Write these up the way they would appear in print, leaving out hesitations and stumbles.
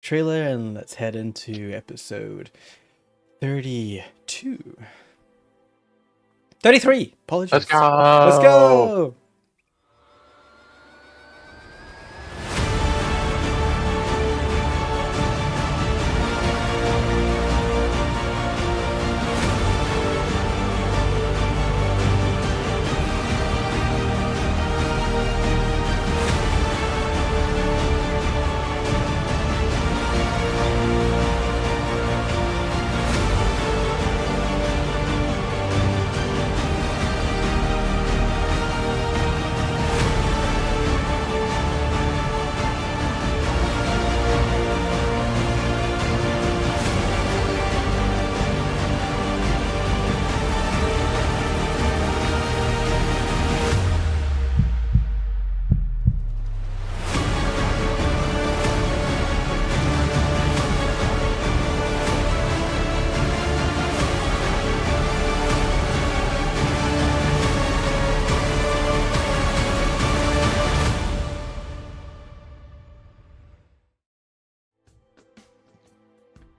trailer and let's head into episode 32. 33! Let's Apologies. Let's go! go!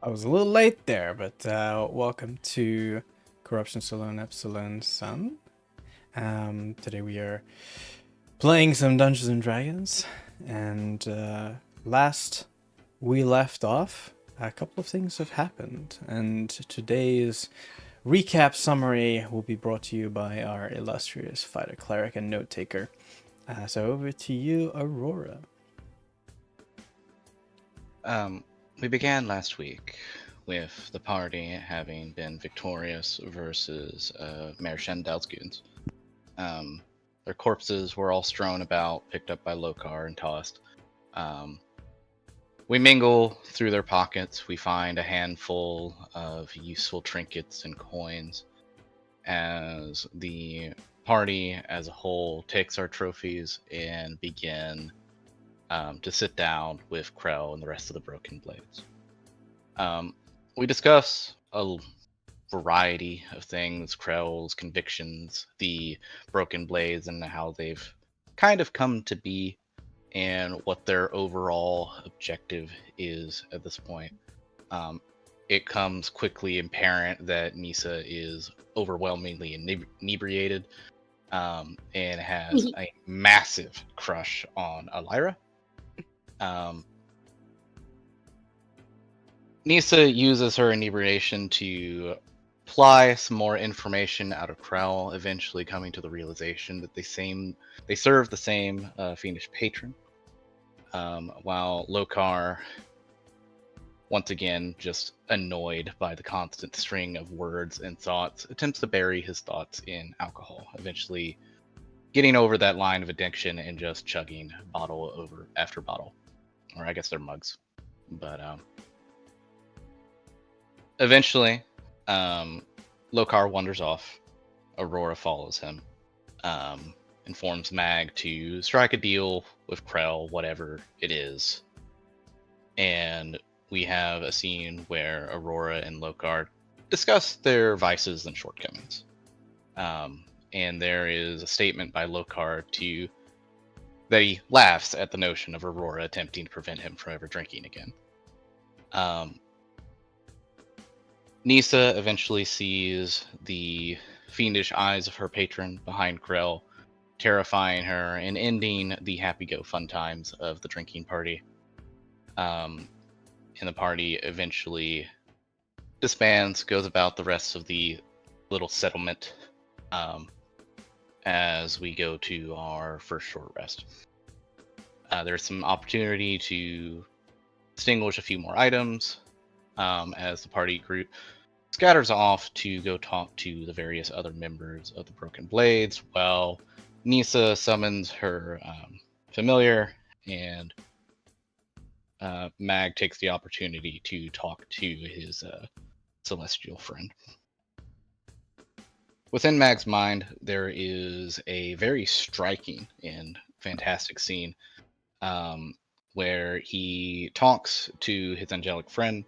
I was a little late there, but welcome to Corruption Salon Epsilon Sun. Today we are playing some Dungeons and Dragons, and last we left off, a couple of things have happened, and today's recap summary will be brought to you by our illustrious fighter cleric and note taker. So over to you, Aurora. We began last week with the party having been victorious versus Mayor Shendal's goons. Their corpses were all strewn about, picked up by Lokar and tossed. We mingle through their pockets. We find a handful of useful trinkets and coins as the party as a whole takes our trophies and begin to sit down with Krell and the rest of the Broken Blades. We discuss a variety of things, Krell's convictions, the Broken Blades, and how they've kind of come to be, and what their overall objective is at this point. It comes quickly apparent that Nisa is overwhelmingly inebriated and has a massive crush on Elira. Nisa uses her inebriation to apply some more information out of Krell, eventually coming to the realization that they serve the same fiendish patron, while Lokar, once again just annoyed by the constant string of words and thoughts, attempts to bury his thoughts in alcohol, eventually getting over that line of addiction and just chugging bottle over after bottle. Or I guess they're mugs. But eventually, Lokar wanders off. Aurora follows him. Informs Mag to strike a deal with Krell, whatever it is. And we have a scene where Aurora and Lokar discuss their vices and shortcomings. And there is a statement by Lokar that he laughs at the notion of Aurora attempting to prevent him from ever drinking again. Nisa eventually sees the fiendish eyes of her patron behind Krell, terrifying her and ending the happy-go-fun times of the drinking party. And the party eventually disbands, goes about the rest of the little settlement, as we go to our first short rest. There's some opportunity to distinguish a few more items as the party group scatters off to go talk to the various other members of the Broken Blades, while Nisa summons her familiar, and Mag takes the opportunity to talk to his celestial friend. Within Mag's mind, there is a very striking and fantastic scene where he talks to his angelic friend.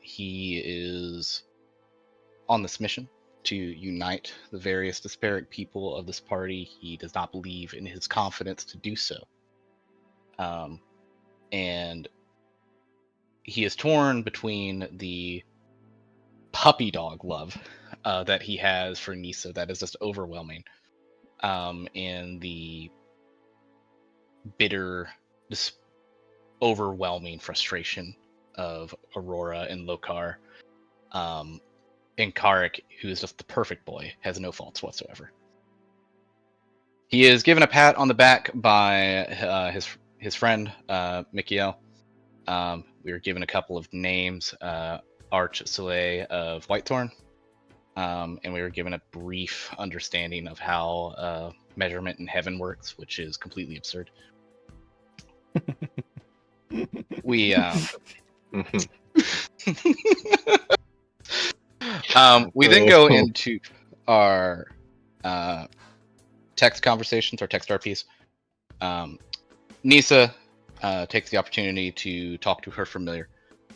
He is on this mission to unite the various disparate people of this party. He does not believe in his confidence to do so. And he is torn between the puppy dog love that he has for Nisa that is just overwhelming, and the bitter, just overwhelming frustration of Aurora and Lokar, and Karik, who is just the perfect boy, has no faults whatsoever. He is given a pat on the back by his friend Mikiel. We were given a couple of names: Arch Soleil of Whitethorn, and we were given a brief understanding of how measurement in heaven works, which is completely absurd. We we then go into our text conversations, our text RPs. Nisa takes the opportunity to talk to her familiar,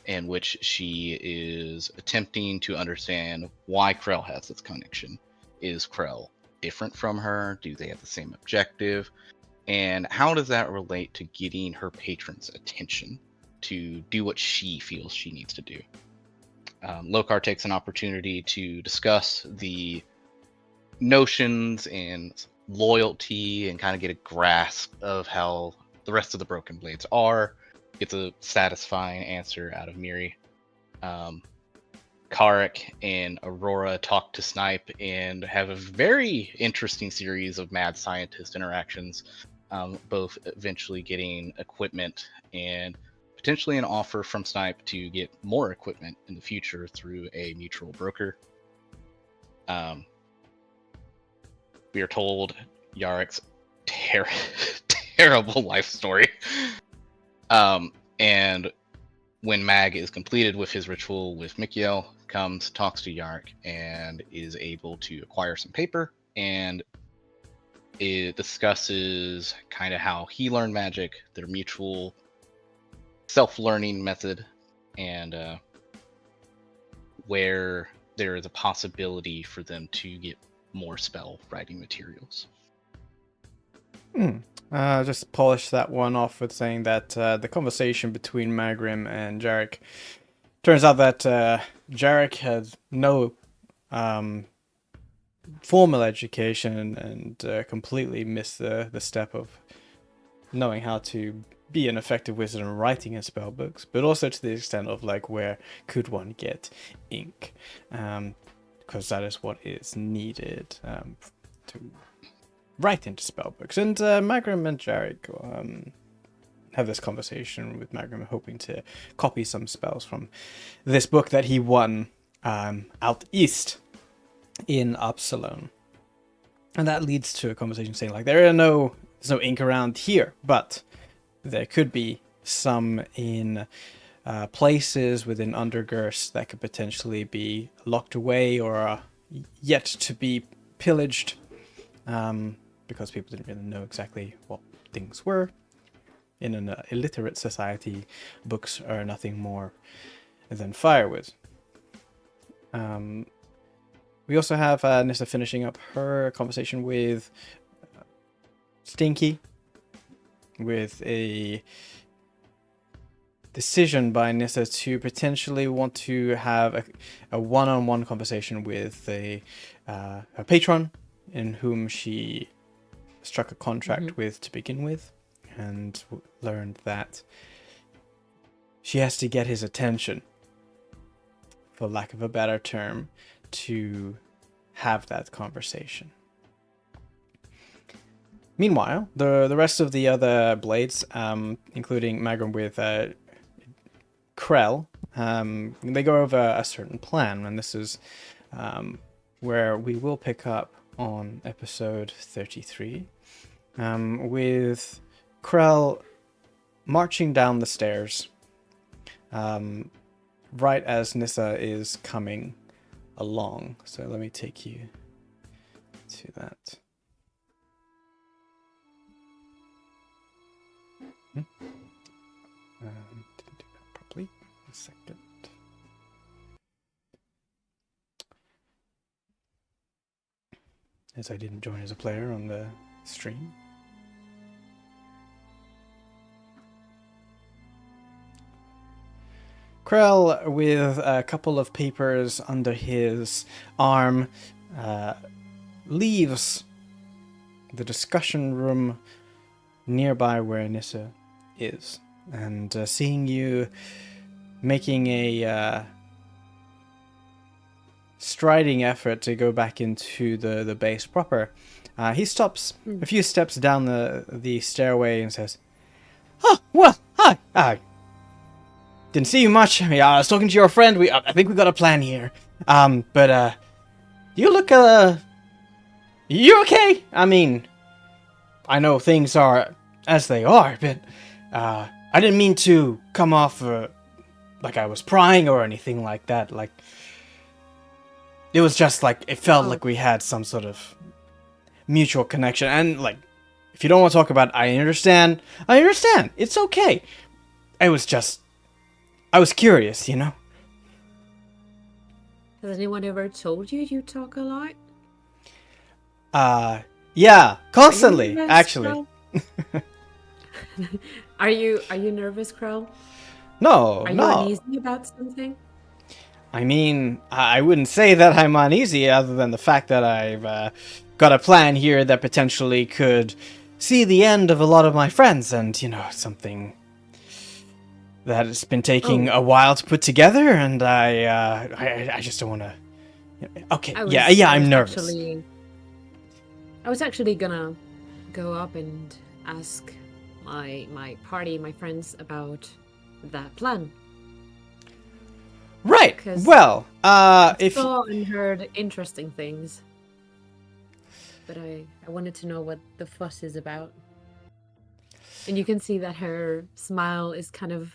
in which she is attempting to understand why Krell has this connection. Is Krell different from her? Do they have the same objective? And how does that relate to getting her patron's attention to do what she feels she needs to do? Lokar takes an opportunity to discuss the notions and loyalty and kind of get a grasp of how the rest of the Broken Blades are. Gets a satisfying answer out of Miri. Karik and Aurora talk to Snipe and have a very interesting series of mad scientist interactions, both eventually getting equipment and potentially an offer from Snipe to get more equipment in the future through a mutual broker. We are told Yarek's terrible life story. And when Mag is completed with his ritual with Mikiel, comes, talks to Yarek, and is able to acquire some paper, and it discusses kind of how he learned magic, their mutual self-learning method, and where there is a possibility for them to get more spell writing materials. Just polish that one off with saying that the conversation between Magrim and Jarek turns out that Jarek has no formal education and completely missed the step of knowing how to be an effective wizard and writing in spell books, but also to the extent of like where could one get ink, because that is what is needed to write into spell books. And Magrim and Jarek have this conversation with Magrim, hoping to copy some spells from this book that he won out east in Upsilon. And that leads to a conversation saying like there's no ink around here, but there could be some in places within Undergirst that could potentially be locked away or yet to be pillaged, because people didn't really know exactly what things were. In an illiterate society, books are nothing more than firewood. We also have Nissa finishing up her conversation with Stinky, with a decision by Nissa to potentially want to have a one-on-one conversation with a patron in whom she struck a contract with to begin with, and learned that she has to get his attention, for lack of a better term, to have that conversation. Meanwhile, the rest of the other blades, including Magrum with Krell, they go over a certain plan, and this is where we will pick up on episode 33, with Krell marching down the stairs right as Nissa is coming along. So let me take you to that. Didn't do that properly. A second. As I didn't join as a player on the stream. Krell, with a couple of papers under his arm, leaves the discussion room nearby where Nissa is, and seeing you making a striding effort to go back into the base proper, he stops a few steps down the stairway and says, "Oh, well, hi. Didn't see you much. I was talking to your friend. I think we got a plan here. But you look you okay? I mean, I know things are as they are, but I didn't mean to come off like I was prying or anything like that. Like, it was just like it felt like we had some sort of mutual connection. And like, if you don't want to talk about it, I understand. It's okay. I was curious, you know? Has anyone ever told you you talk a lot? Yeah, constantly, nervous, actually. Are you nervous, Krell? No, Are you no. uneasy about something? I mean, I wouldn't say that I'm uneasy, other than the fact that I've got a plan here that potentially could see the end of a lot of my friends, and, you know, something that has been taking a while to put together, and I just don't want to... Okay, I'm nervous. I was actually gonna go up and ask my friends about that plan. Right. Well, if saw and heard interesting things, but I wanted to know what the fuss is about. And you can see that her smile is kind of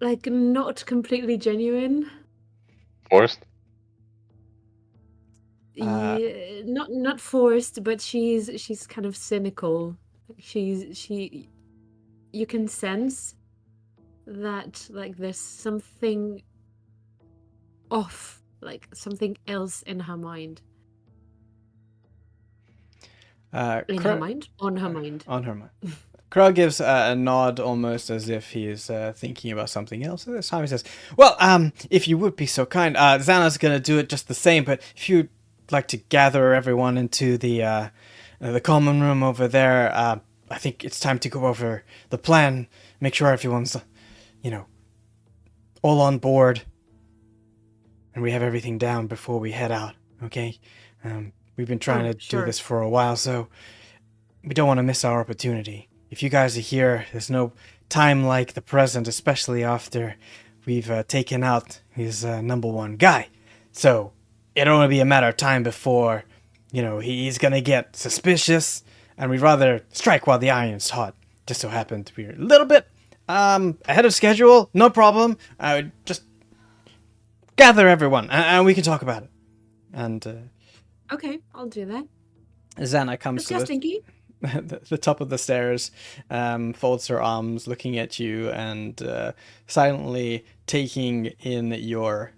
like not completely genuine. Forced? Yeah, not forced, but she's kind of cynical. You can sense that like there's something off, like something else in her mind. In her mind? On her mind. On her mind. Krell gives a nod, almost as if he's thinking about something else. At this time he says, well, if you would be so kind, Xana's gonna do it just the same, but if you'd like to gather everyone into the common room over there, I think it's time to go over the plan, make sure everyone's, you know, all on board, and we have everything down before we head out, okay? We've been trying to do this for a while, so we don't want to miss our opportunity. If you guys are here, there's no time like the present, especially after we've taken out his number one guy. So it'll only be a matter of time before, you know, he's going to get suspicious, and we'd rather strike while the iron's hot. Just so happened we're a little bit ahead of schedule, no problem. I would just gather everyone, and we can talk about it. And okay, I'll do that. Xana comes to the top of the stairs, folds her arms, looking at you, and silently taking in your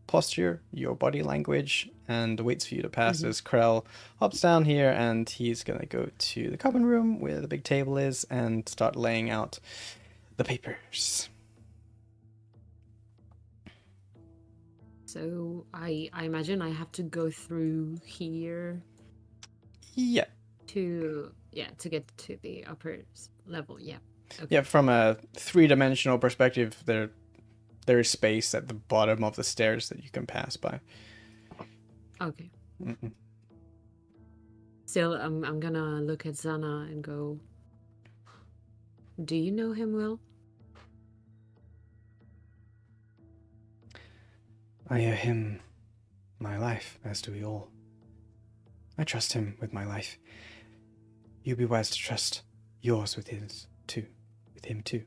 posture, your body language, and waits for you to pass as Krell hops down here, and he's going to go to the common room where the big table is and start laying out the papers. So I imagine I have to go through here. Yeah. To get to the upper level. Yeah. Okay. Yeah, from a three-dimensional perspective, there is space at the bottom of the stairs that you can pass by. Okay. Still, I'm gonna look at Xana and go, do you know him well? I owe him my life, as do we all. I trust him with my life. You'd be wise to trust yours with his too. With him too.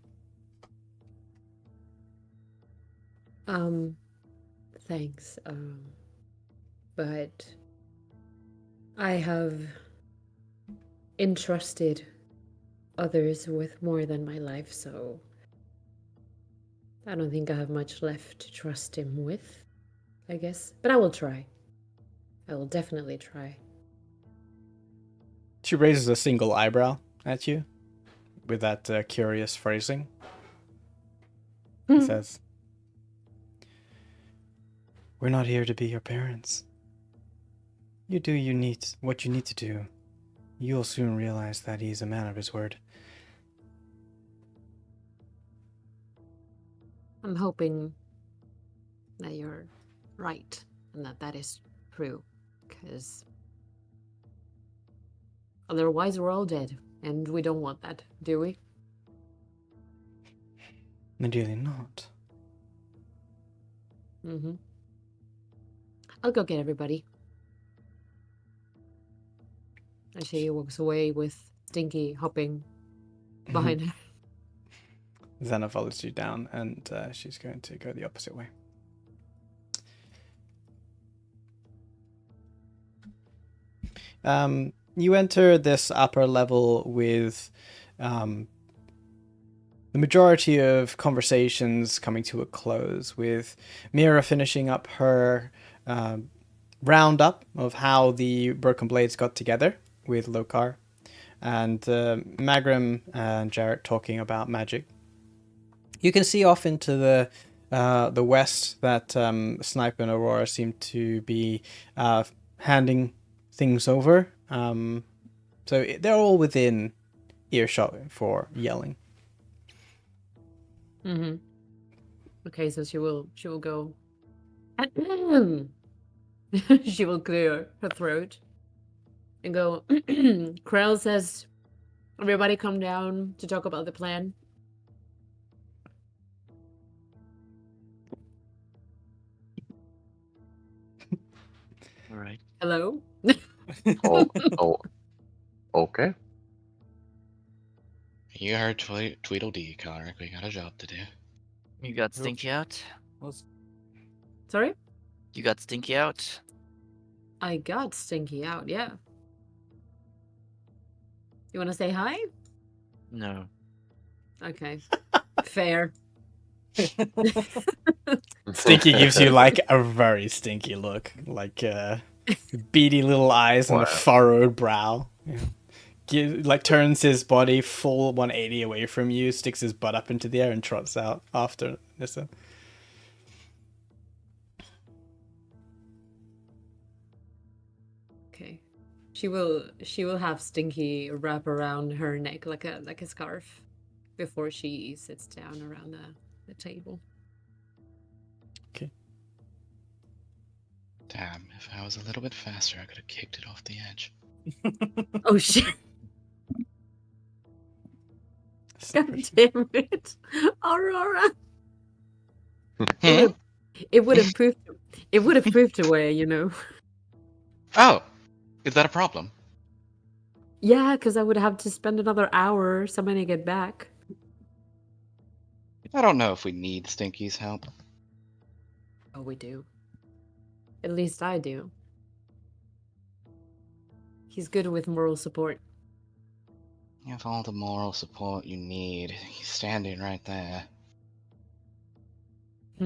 Thanks. But I have entrusted others with more than my life, so I don't think I have much left to trust him with, I guess. But I will try. I will definitely try. She raises a single eyebrow at you with that curious phrasing. He says, "We're not here to be your parents. You do what you need to do. You'll soon realize that he's a man of his word." I'm hoping that you're right and that is true, because otherwise we're all dead, and we don't want that, do we? Ideally not. Mm-hmm. I'll go get everybody. I see he walks away with Stinky hopping behind her. Xana follows you down, and she's going to go the opposite way. You enter this upper level with the majority of conversations coming to a close, with Mira finishing up her roundup of how the Broken Blades got together with Lokar, and Magrim and Jarrett talking about magic. You can see off into the west that Snipe and Aurora seem to be handing things over. So they're all within earshot for yelling. Mm-hmm. Okay, so she will go. She will clear her throat and go. Krell says, "Everybody come down to talk about the plan." All right. Hello. Oh, okay. You heard Tweedledee, Connor. We got a job to do. You got Stinky out? Sorry, You got Stinky out? I got Stinky out. Yeah. You want to say hi? No. Okay. Fair. Stinky gives you like a very stinky look, like beady little eyes and a Wow. furrowed brow. Yeah. Like turns his body full 180 away from you, sticks his butt up into the air, and trots out after Nissa. Okay. She will have Stinky wrap around her neck like a scarf before she sits down around the table. Okay. Damn, if I was a little bit faster, I could have kicked it off the edge. Oh shit. God Separate. damn it. Aurora. Hmm? It would have proved a way, you know. Oh, is that a problem? Yeah, because I would have to spend another hour summoning it back. I don't know if we need Stinky's help. Oh, we do. At least I do. He's good with moral support. You have all the moral support you need. He's standing right there. I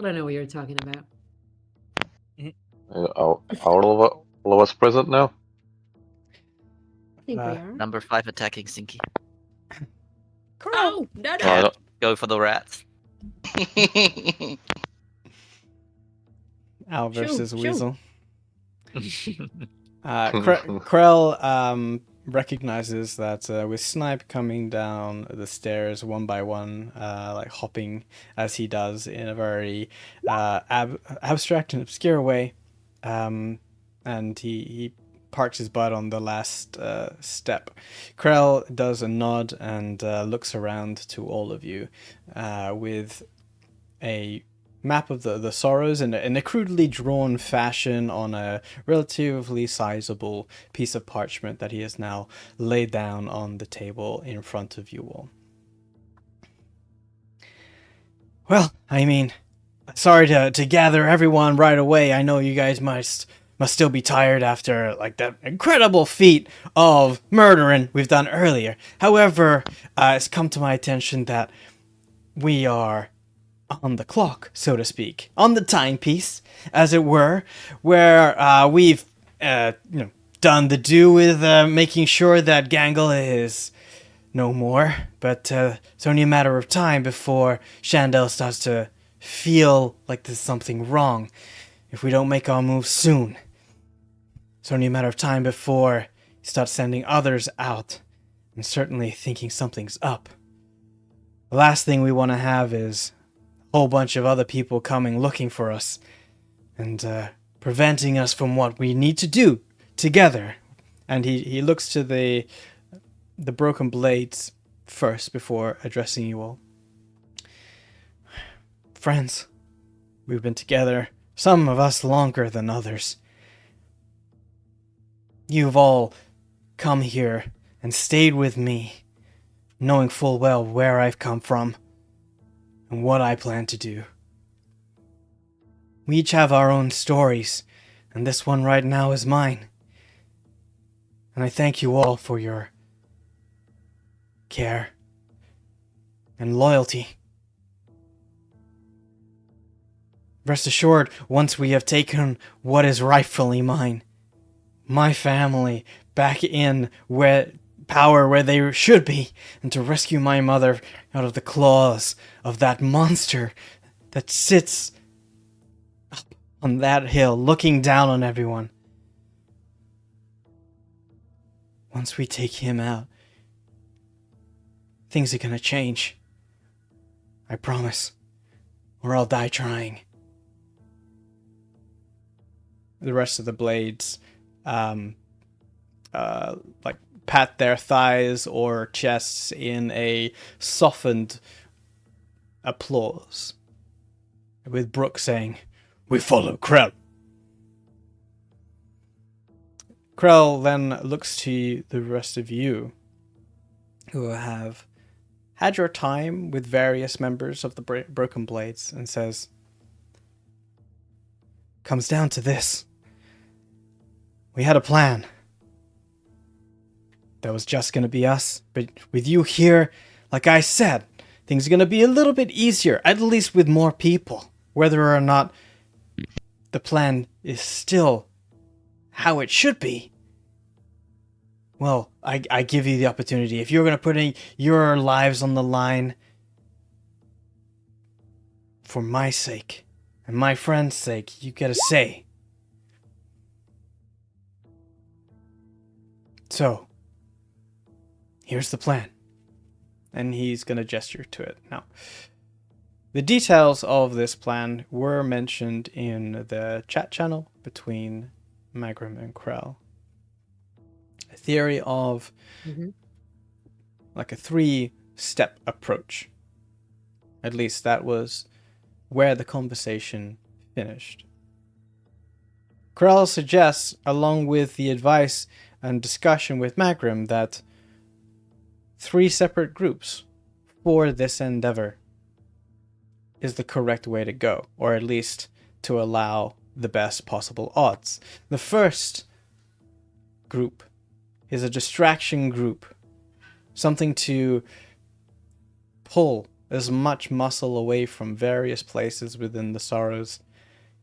don't know what you're talking about. All of us present now? I think we are. Number 5 attacking Stinky. Oh, no, no. Yeah, go for the rats. Owl Shoo, versus shoo. Weasel. Krell recognizes that with Snipe coming down the stairs one by one, like hopping as he does in a very abstract and obscure way, and he parks his butt on the last step. Krell does a nod and looks around to all of you with a map of the sorrows in a crudely drawn fashion on a relatively sizable piece of parchment that he has now laid down on the table in front of you all. Well, I mean, sorry to gather everyone right away. I know you guys must still be tired after like that incredible feat of murdering we've done earlier. However, it's come to my attention that we are on the clock, so to speak, on the timepiece, as it were, where we've done the do with making sure that Gangle is no more, but it's only a matter of time before Chandel starts to feel like there's something wrong if we don't make our move soon. It's only a matter of time before he starts sending others out and certainly thinking something's up. The last thing we want to have is a whole bunch of other people coming looking for us and preventing us from what we need to do together. And he looks to the broken blades first before addressing you all. Friends, we've been together, some of us longer than others. You've all come here and stayed with me, knowing full well where I've come from and what I plan to do. We each have our own stories, and this one right now is mine. And I thank you all for your care and loyalty. Rest assured, once we have taken what is rightfully mine, my family back in where they should be, and to rescue my mother out of the claws of that monster that sits up on that hill looking down on everyone. Once we take him out, things are gonna change. I promise. Or I'll die trying. The rest of the blades like pat their thighs or chests in a softened applause, with Brooke saying, "We follow Krell." Krell then looks to the rest of you who have had your time with various members of the Broken Blades and says, "Comes down to this. We had a plan. That was just going to be us, but with you here, like I said, things are going to be a little bit easier, at least with more people. Whether or not the plan is still how it should be, well, I give you the opportunity. If you're going to put your lives on the line for my sake and my friend's sake, you get a say. So, here's the plan." And he's going to gesture to it. Now, the details of this plan were mentioned in the chat channel between Magrim and Krell. A theory of like a 3-step approach. At least that was where the conversation finished. Krell suggests, along with the advice and discussion with Magrim, that 3 separate groups for this endeavor is the correct way to go, or at least to allow the best possible odds. The first group is a distraction group, something to pull as much muscle away from various places within the Sorrows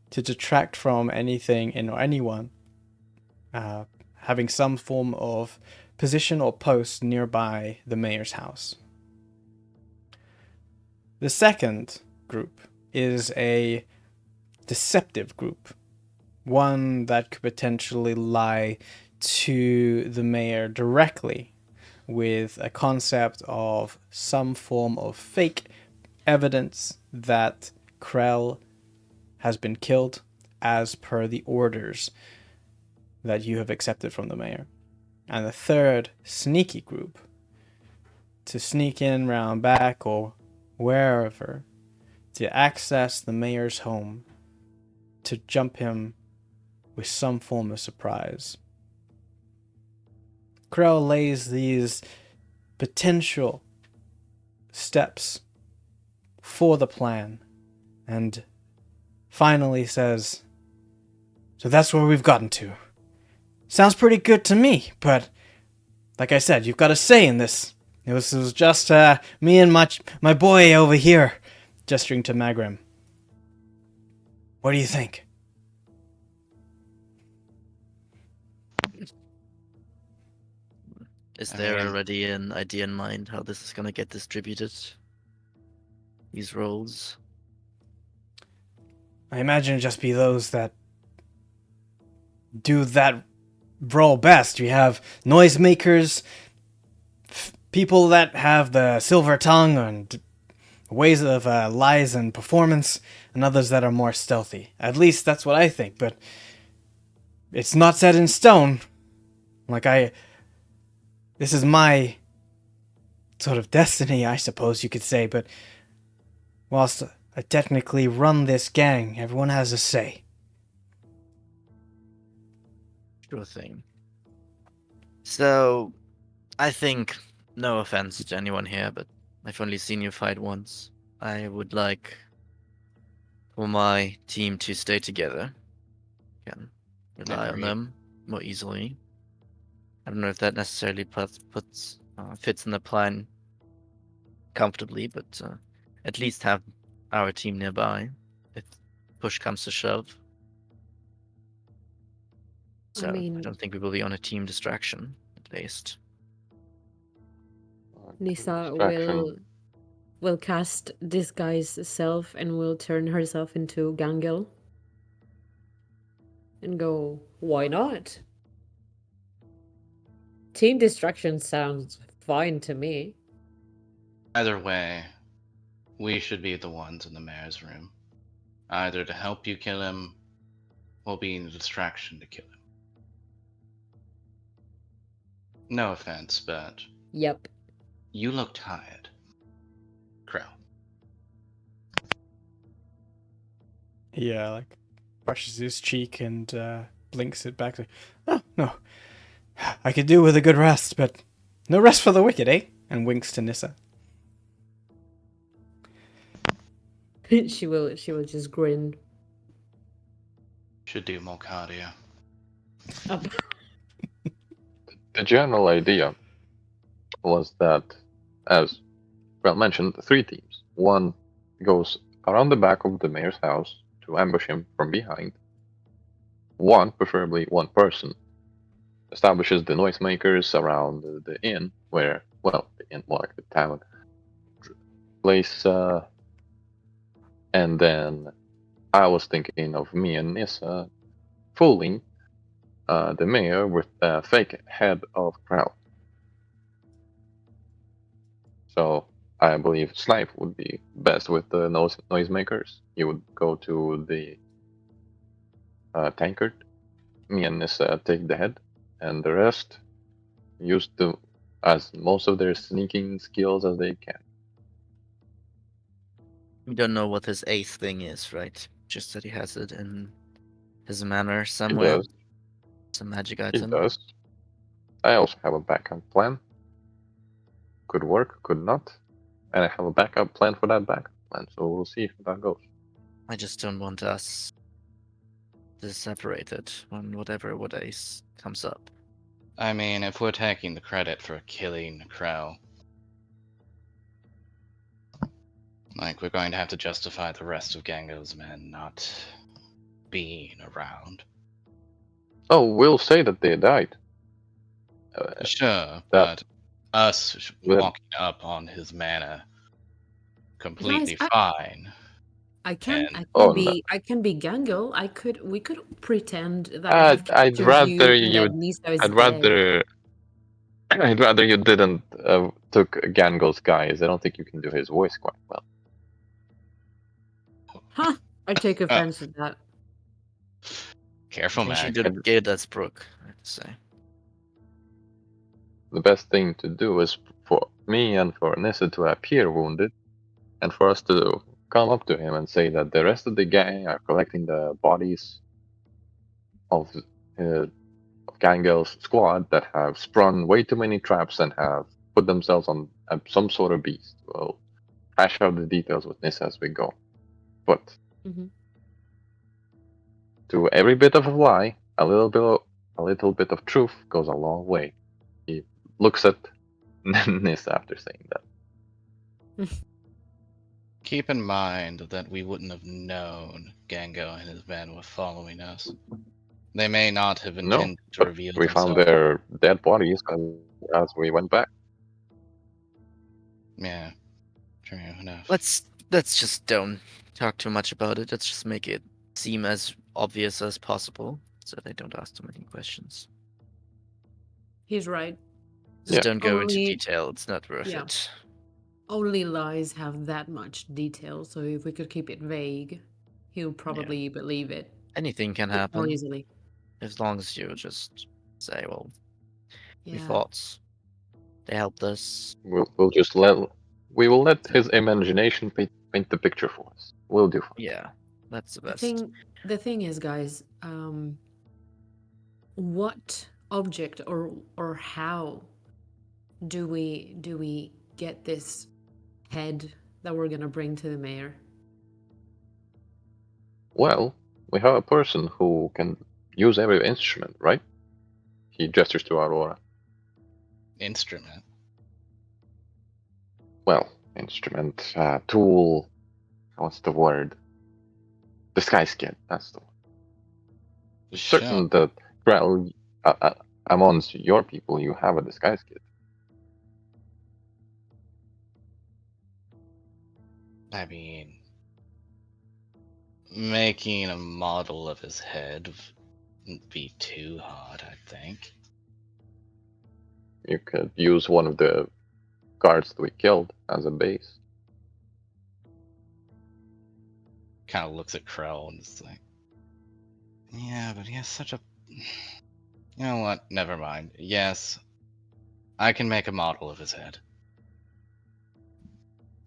to detract from anything and anyone having some form of position or post nearby the mayor's house. The second group is a deceptive group, one that could potentially lie to the mayor directly with a concept of some form of fake evidence that Krell has been killed as per the orders that you have accepted from the mayor. And the third sneaky group to sneak in round back or wherever to access the mayor's home to jump him with some form of surprise. Krell lays these potential steps for the plan and finally says, "So that's where we've gotten to. Sounds pretty good to me, but like I said, you've got a say in this. It was just me and my boy over here," gesturing to Magrim. "What do you think?" Is I there mean- already an idea in mind how this is gonna get distributed? These roles? I imagine it'd just be those that do that role best. We have noisemakers, people that have the silver tongue and ways of lies and performance, and others that are more stealthy. At least that's what I think, but it's not set in stone. This is my sort of destiny, I suppose you could say, but whilst I technically run this gang, everyone has a say. Sure thing. So, I think, no offense to anyone here, but I've only seen you fight once. I would like for my team to stay together. Can rely on Agreed. them more easily. I don't know if that necessarily fits in the plan comfortably, but at least have our team nearby if push comes to shove. So I mean- don't think we will be on a team distraction, at least. Nisa Distraction. will cast disguise self and will turn herself into Gangel. And go, why not? Team distraction sounds fine to me. Either way, we should be the ones in the mayor's room. Either to help you kill him, or being a distraction to kill him. No offense, but Yep. you look tired. Crow. He brushes his cheek and blinks it back. Like, oh no, I could do with a good rest, but no rest for the wicked, eh? And winks to Nissa. she will just grin. Should do more cardio. Up. The general idea was that, as well mentioned, 3 teams. One goes around the back of the mayor's house to ambush him from behind. One, preferably one person, establishes the noisemakers around the inn, where, well, the inn, more like the tavern place, and then I was thinking of me and Nissa fooling the mayor with a fake head of Crow. So I believe Snipe would be best with the noisemakers. He would go to the tankard. Me and Nissa take the head, and the rest use as most of their sneaking skills as they can. We don't know what his eighth thing is, right? Just that he has it in his manor He somewhere. does. Some magic He item. does. I also have a backup plan. Could work, could not. And I have a backup plan for that backup plan, so we'll see if that goes. I just don't want us to separate it when what ace comes up. I mean, if we're taking the credit for killing Crow, we're going to have to justify the rest of Gango's men not being around. Oh, we'll say that they died. Sure, but us Well- walking up on his manor completely Guys, fine. I can And- Oh, no. I can be Gangel. We could pretend that I have I'd captured rather you and you. that Nisa is I'd dead. rather. I'd rather you didn't took Gangel's guys. I don't think you can do his voice quite well. Huh. I take offense at that. Careful, I think she Mac. did good as Brooke, I have to say. The best thing to do is for me and for Nissa to appear wounded, and for us to come up to him and say that the rest of the gang are collecting the bodies of Gangel's squad that have sprung way too many traps and have put themselves on some sort of beast. We'll hash out the details with Nissa as we go. But Mhm. to every bit of a lie, a little bit of truth goes a long way. He looks at Nissa after saying that. Keep in mind that we wouldn't have known Gango and his men were following us. They may not have No, intended to but reveal we found themselves. their dead bodies. as we went back. Yeah, true enough. Let's just don't talk too much about it. Let's just make it seem as obvious as possible, so they don't ask too many questions. He's right. Just Yeah. don't go into Only- detail. It's not worth yeah. it. Only lies have that much detail, so if we could keep it vague, he'll probably believe it Anything can more happen easily. as long as you just say, "Well, we Yeah. fought. They helped us." We'll just we will let his imagination paint the picture for us. We'll do fine. Yeah, that's the The best. thing is, guys, what object or how do we get this head that we're gonna bring to the mayor? Well, we have a person who can use every instrument, right? He gestures to Aurora. Instrument. Well, instrument, tool. What's the word? Disguise kit. That's the one. Sure. Certain that Grell, amongst your people, you have a disguise kit. I mean, making a model of his head wouldn't be too hard, I think. You could use one of the guards that we killed as a base. Kind of looks at Krell and is like, yeah, but he has such a. You know what? Never mind. Yes, I can make a model of his head.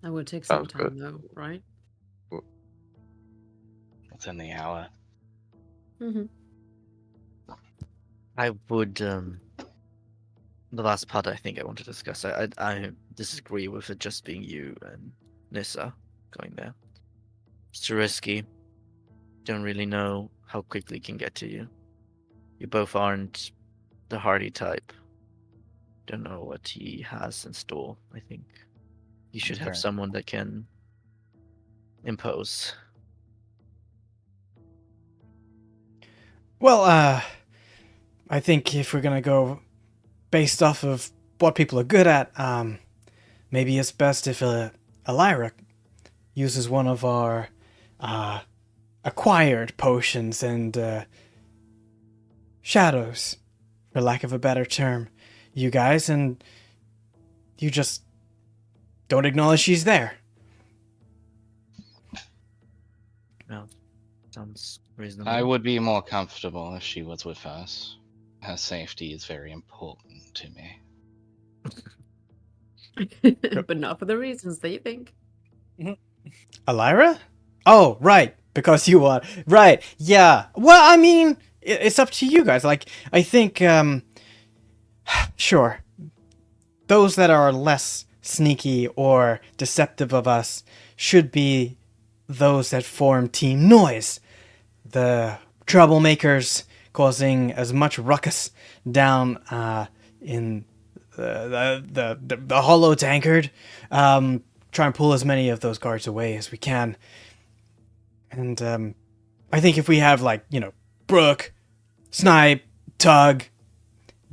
That would take some Sounds time, good. though, right? Within the hour. Mm-hmm. I would. The last part I think I want to discuss. I disagree with it just being you and Nissa going there. It's too risky. Don't really know how quickly it can get to you. You both aren't the hardy type. Don't know what he has in store. I think you should have Okay. someone that can impose. Well, I think if we're gonna go based off of what people are good at, maybe it's best if Elira uses one of our acquired potions and shadows, for lack of a better term, you guys, and you just don't acknowledge she's there. No, sounds reasonable. I would be more comfortable if she was with us. Her safety is very important to me. But not for the reasons that you think. Elira? Oh, right. Because you are. Right. Yeah. Well, I mean, it's up to you guys. Like, I think, sure. Those that are less sneaky or deceptive of us should be those that form Team Noise. The troublemakers causing as much ruckus down in the hollow tankard. Try and pull as many of those guards away as we can. And I think if we have, like, Brooke, Snipe, Tug,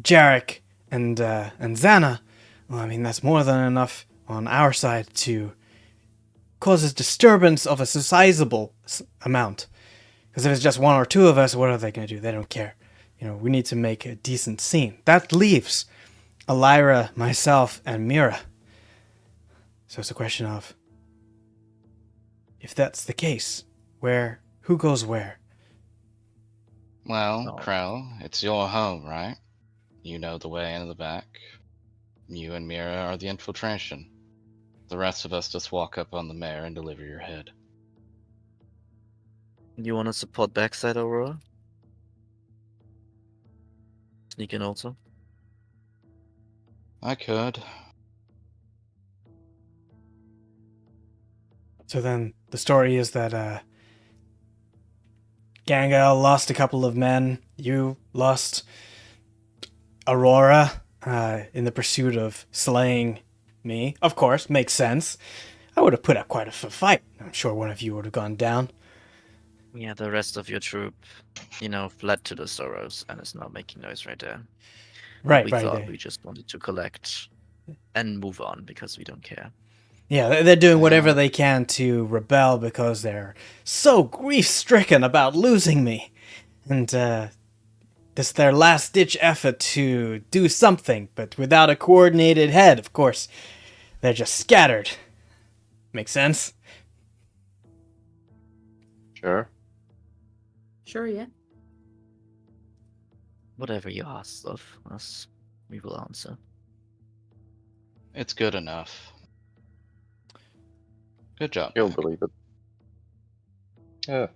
Jarek, and Xana, well, I mean, that's more than enough on our side to cause a disturbance of a sizable amount. Because if it's just one or two of us, what are they going to do? They don't care. We need to make a decent scene. That leaves Elira, myself, and Mira. So it's a question of, if that's the case, who goes where? Well, No. Krell, it's your home, right? You know the way in the back. You and Mira are the infiltration. The rest of us just walk up on the mayor and deliver your head. You want to support backside Aurora? Sneak in also. I could. So then the story is that Gangal lost a couple of men. You lost Aurora in the pursuit of slaying me. Of course, makes sense. I would have put up quite a fight. I'm sure one of you would have gone down. Yeah, the rest of your troop, fled to the Sorrows and is now making noise right there. Right, We right. thought we just wanted to collect and move on because we don't care. Yeah, they're doing whatever Yeah. they can to rebel because they're so grief-stricken about losing me. And this is their last-ditch effort to do something, but without a coordinated head, of course. They're just scattered. Make sense? Sure. Sure, yeah. Whatever you ask of us, we will answer. It's good enough. Good job. You'll Mac. believe it. Yeah.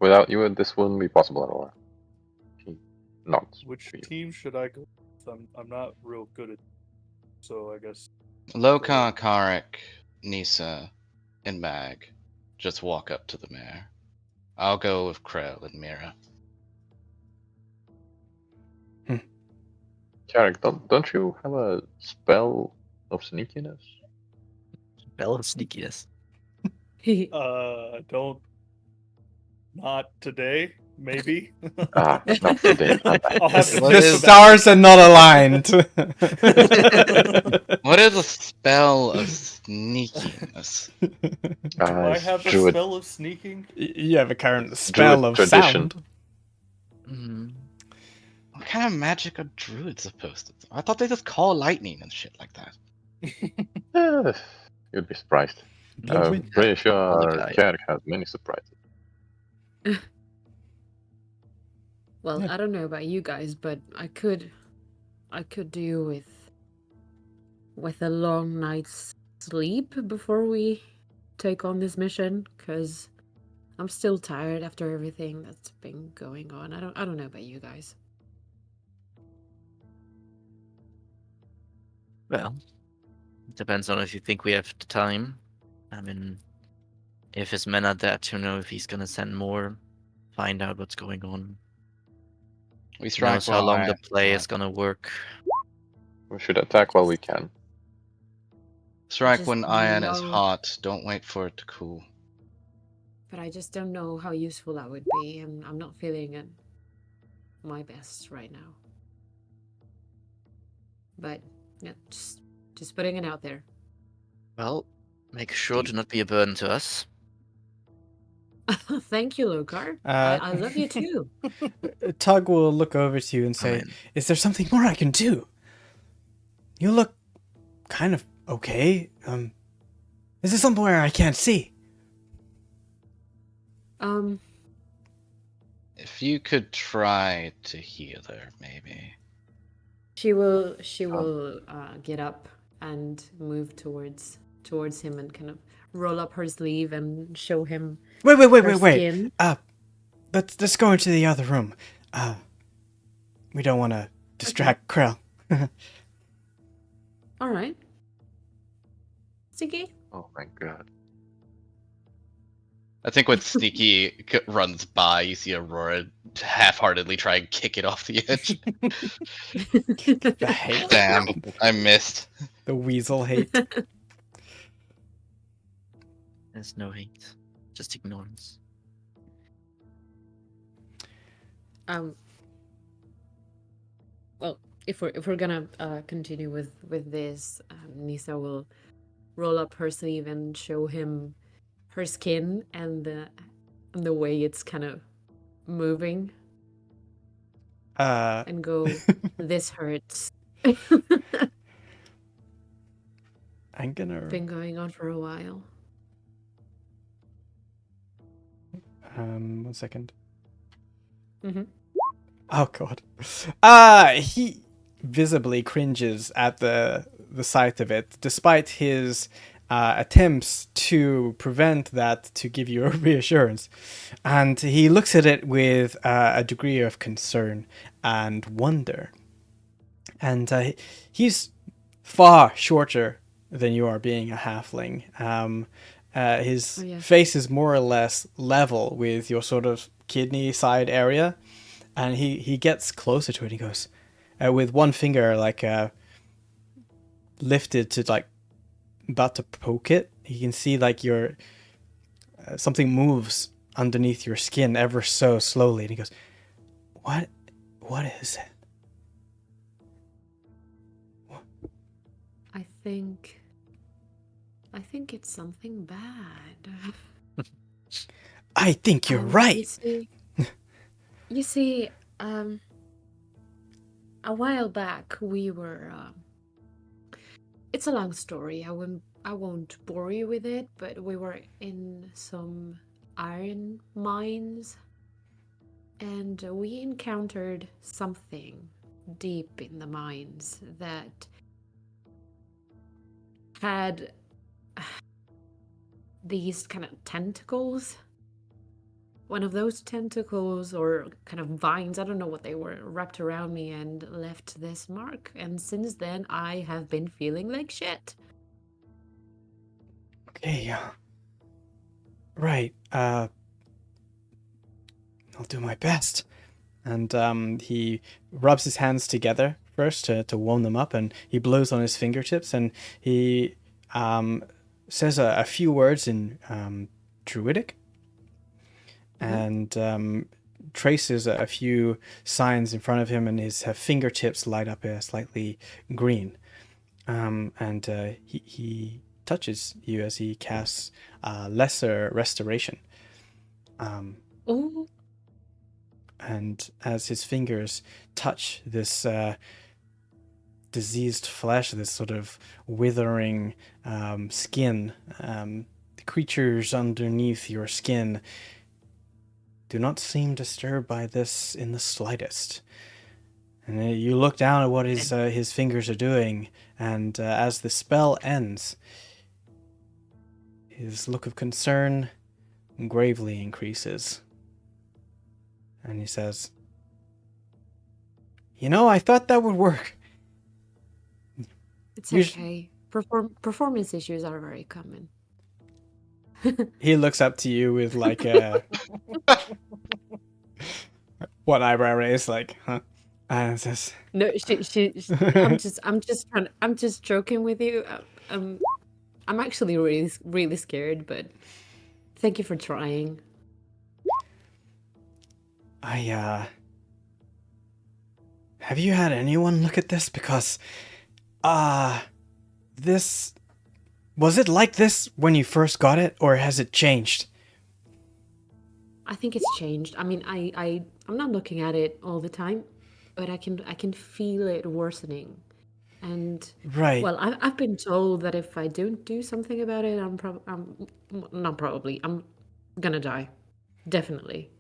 Without you, this wouldn't be possible at all. Not. Which for you. team should I go with? I'm not real good at, so I guess. Loka, Karek, Nisa, and Mag just walk up to the mayor. I'll go with Krell and Mira. Jarek, don't you have a spell of sneakiness? Bell of sneakiness. I don't. Not today, maybe. Ah, not today. I'll have to What think The is- about it. stars are not aligned. What is a spell of sneakiness? Do I have a druid, spell of sneaking? You have a current spell of tradition. sound. Mhm. What kind of magic are druids supposed to do? I thought they just call lightning and shit like that. You'd be surprised. The I'm wind- pretty All sure the guy. Jarek has many surprises. Well, Yeah. I don't know about you guys, but I could do with a long night's sleep before we take on this mission, because I'm still tired after everything that's been going on. I don't know about you guys. Well, it depends on if you think we have the time. I mean, if his men are there to know if he's gonna send more, find out what's going on. We Who strike knows how while long iron the play is is hot. gonna work. We should attack while we can. Strike Just when iron is know- hot. Don't wait for it to cool. But I just don't know how useful that would be, and I'm not feeling it my best right now. But yeah, just putting it out there. Well, make sure to not be a burden to us. Thank you, Lokar. Uh, I love you too. Tug will look over to you and I say, mean, "Is there something more I can do? You look kind of okay. Is there somewhere I can't see?" If you could try to heal her, maybe. She will get up and move towards him and kind of roll up her sleeve and show him Wait, her wait. skin. Let's go into the other room. We don't want to distract Krell. All right. Sticky? Oh my god. I think when Sneaky runs by, you see Aurora half-heartedly try and kick it off the edge. The hate. Damn, I missed. The weasel hate. there's no hate, just ignorance. Well, if we're gonna continue with this, Nisa will roll up her sleeve and show him her skin and the way it's kind of moving and go, "This hurts." I'm gonna. Been going on for a while. 1 second. Mhm. Oh god. He visibly cringes at the sight of it, despite his attempts to prevent that, to give you a reassurance. And he looks at it with a degree of concern and wonder. And he's far shorter than you are, being a halfling. His Oh, yeah. face is more or less level with your sort of kidney side area, and he gets closer to it. He goes with one finger like lifted to like about to poke it. You can see like your something moves underneath your skin ever so slowly, and he goes, "What is it?" I think it's something bad. I think you're You right. see, a while back we were. It's a long story. I won't bore you with it, but we were in some iron mines, and we encountered something deep in the mines that had these kind of tentacles. One of those tentacles or kind of vines, I don't know what they were, wrapped around me and left this mark. And since then, I have been feeling like shit. Okay, right. I'll do my best. And he rubs his hands together first to warm them up, and he blows on his fingertips, and he says a few words in Druidic, and traces a few signs in front of him, and his fingertips light up slightly green. And he touches you as he casts Lesser Restoration. Oh, And as his fingers touch this diseased flesh, this sort of withering skin, the creatures underneath your skin do not seem disturbed by this in the slightest. And you look down at what his fingers are doing, and as the spell ends, his look of concern gravely increases. And he says, "You know, I thought that would work." it's You sh- okay. Performance issues are very common. He looks up to you with like a one eyebrow raised, like, huh? And says, No, I'm just joking with you. I'm actually really scared, but thank you for trying. Have you had anyone look at this? Because, this, was it like this when you first got it, or has it changed? I think it's changed. I mean, I'm not looking at it all the time, but I can feel it worsening. And Right. well, I've been told that if I don't do something about it, not probably, I'm gonna die. Definitely.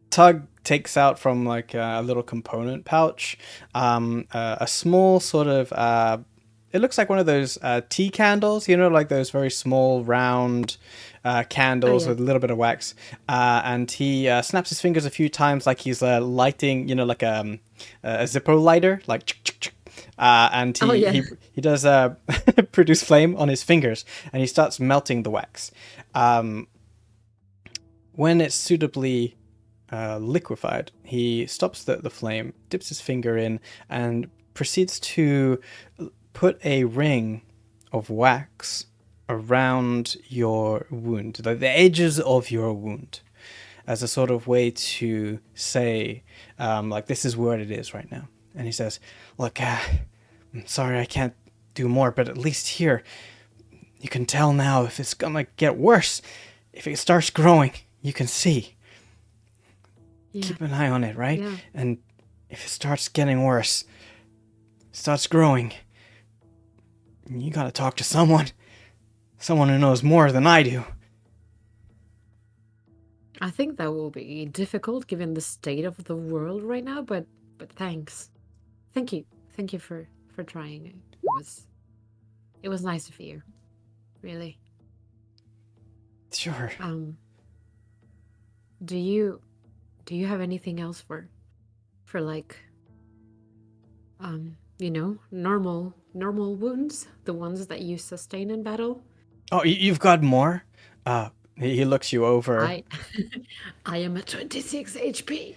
Tug takes out from like a little component pouch a small sort of it looks like one of those tea candles, you know, like those very small round candles yeah. with a little bit of wax, and he snaps his fingers a few times like he's lighting, you know, like a Zippo lighter, like and Oh, yeah. he does produce flame on his fingers, and he starts melting the wax. When it's suitably liquefied, he stops the flame, dips his finger in, and proceeds to put a ring of wax around your wound, the edges of your wound, as a sort of way to say, like, this is where it is right now. And he says, "Look, I'm sorry I can't do more, but at least here, you can tell now if it's gonna get worse. If it starts growing, you can see. Yeah. Keep an eye on it, right? Yeah. And if it starts getting worse, starts growing, you gotta talk to someone who knows more than I do." I think that will be difficult given the state of the world right now, but thanks. Thank you for trying. It was nice of you. Really. Sure. Do you have anything else for like you know, normal wounds, the ones that you sustain in battle? Oh, you've got more? He looks you over. I am at 26 HP.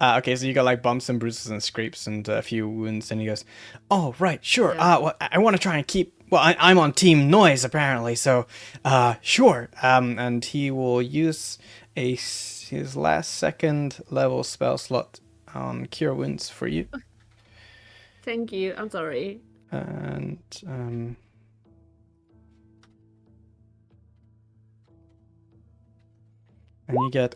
Okay, so you got like bumps and bruises and scrapes and a few wounds, and he goes, "Oh, right, sure. Yeah. Well, I want to try and keep. Well, I'm on Team Noise apparently, so sure." And he will use his last second level spell slot on Cure Wounds for you. Thank you. I'm sorry. And you get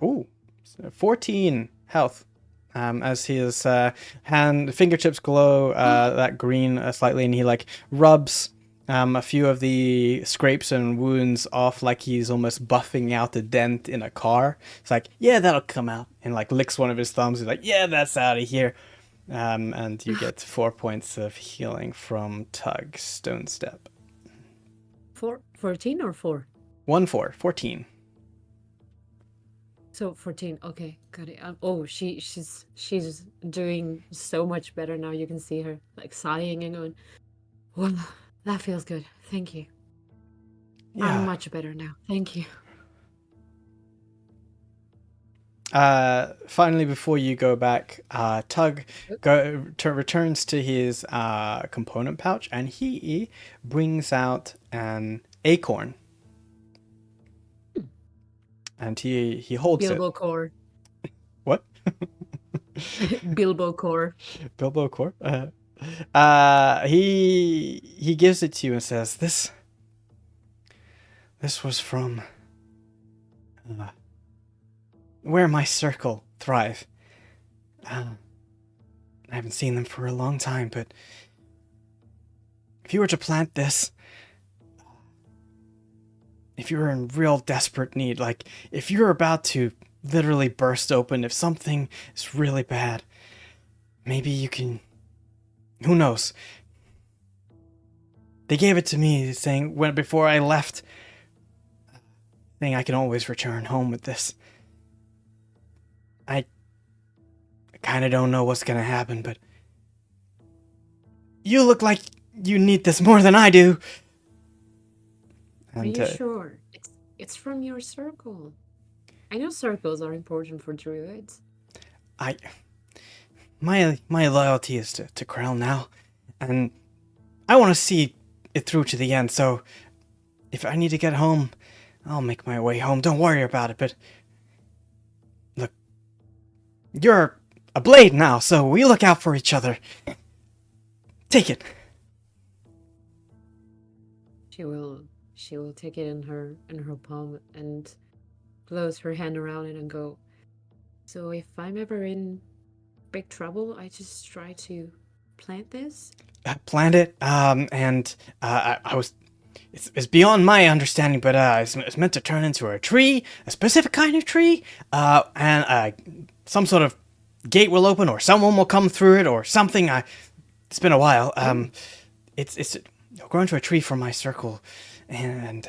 14 health. As his fingertips glow that green slightly, and he like rubs a few of the scrapes and wounds off, like he's almost buffing out a dent in a car. It's like, yeah, that'll come out, and like licks one of his thumbs. He's like, yeah, that's out of here. And you get 4 points of healing from Tug Stone Step. 14 or 4? 14. So 14. Okay, got it. She's doing so much better now. You can see her like sighing and going, "Well, that feels good. Thank you. Yeah. I'm much better now. Thank you." Finally, before you go back, Tug returns to his component pouch, and he brings out an acorn. And he holds Bilbo it. core. What? Bilbo core. Bilbo core? He gives it to you and says, This was from where my circle thrive. I haven't seen them for a long time, but if you were to plant this, if you were in real desperate need, like if you're about to literally burst open, if something is really bad, maybe you can, who knows? They gave it to me saying before I left, saying I can always return home with this. I kind of don't know what's going to happen, but you look like you need this more than I do. Are you sure? It's from your circle. I know circles are important for druids. My loyalty is to Krell now, and I want to see it through to the end, so if I need to get home, I'll make my way home. Don't worry about it, but look, you're a blade now, so we look out for each other. Take it. She will take it in her palm and close her hand around it and go, so if I'm ever in big trouble, I just try to plant this? Plant it, and I was... It's beyond my understanding, but it's meant to turn into a tree, a specific kind of tree, and some sort of gate will open, or someone will come through it, or something. It's been a while. It's grown to a tree from my circle, and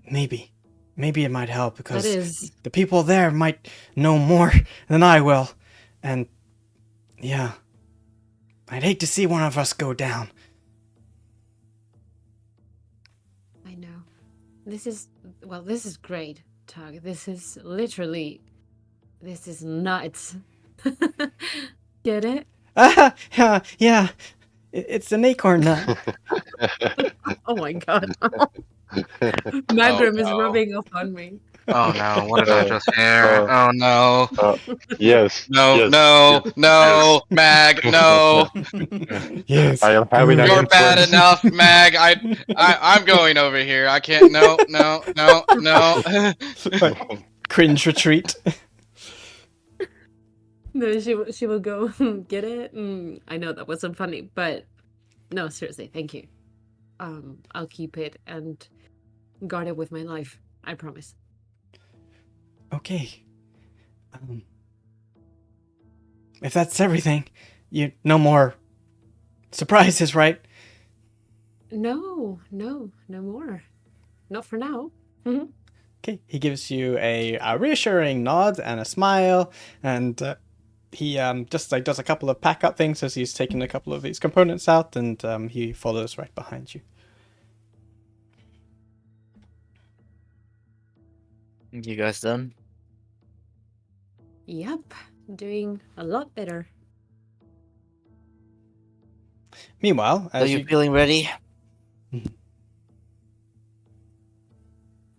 maybe it might help because the people there might know more than I will, and yeah, I'd hate to see one of us go down. I know. This is great, Tug. This is nuts. Get it? Yeah. It's an acorn nut. Oh my god. Magrim is rubbing off on me. Oh no, what did I just hear? Oh no. Yes. No, yes, no, yes, no, Mag, no. Yes. I am having an You're bad influence. enough, Mag. I'm going over here. I can't. No. Cringe retreat. No, she will go get it. I know that wasn't funny, but no, seriously, thank you. I'll keep it and guard it with my life. I promise. Okay. If that's everything, no more surprises, right? No more. Not for now. Mm-hmm. Okay. He gives you a reassuring nod and a smile, and he just like does a couple of pack up things as he's taking a couple of these components out, and he follows right behind you. You guys done? Yep, doing a lot better. Meanwhile, Are you feeling ready?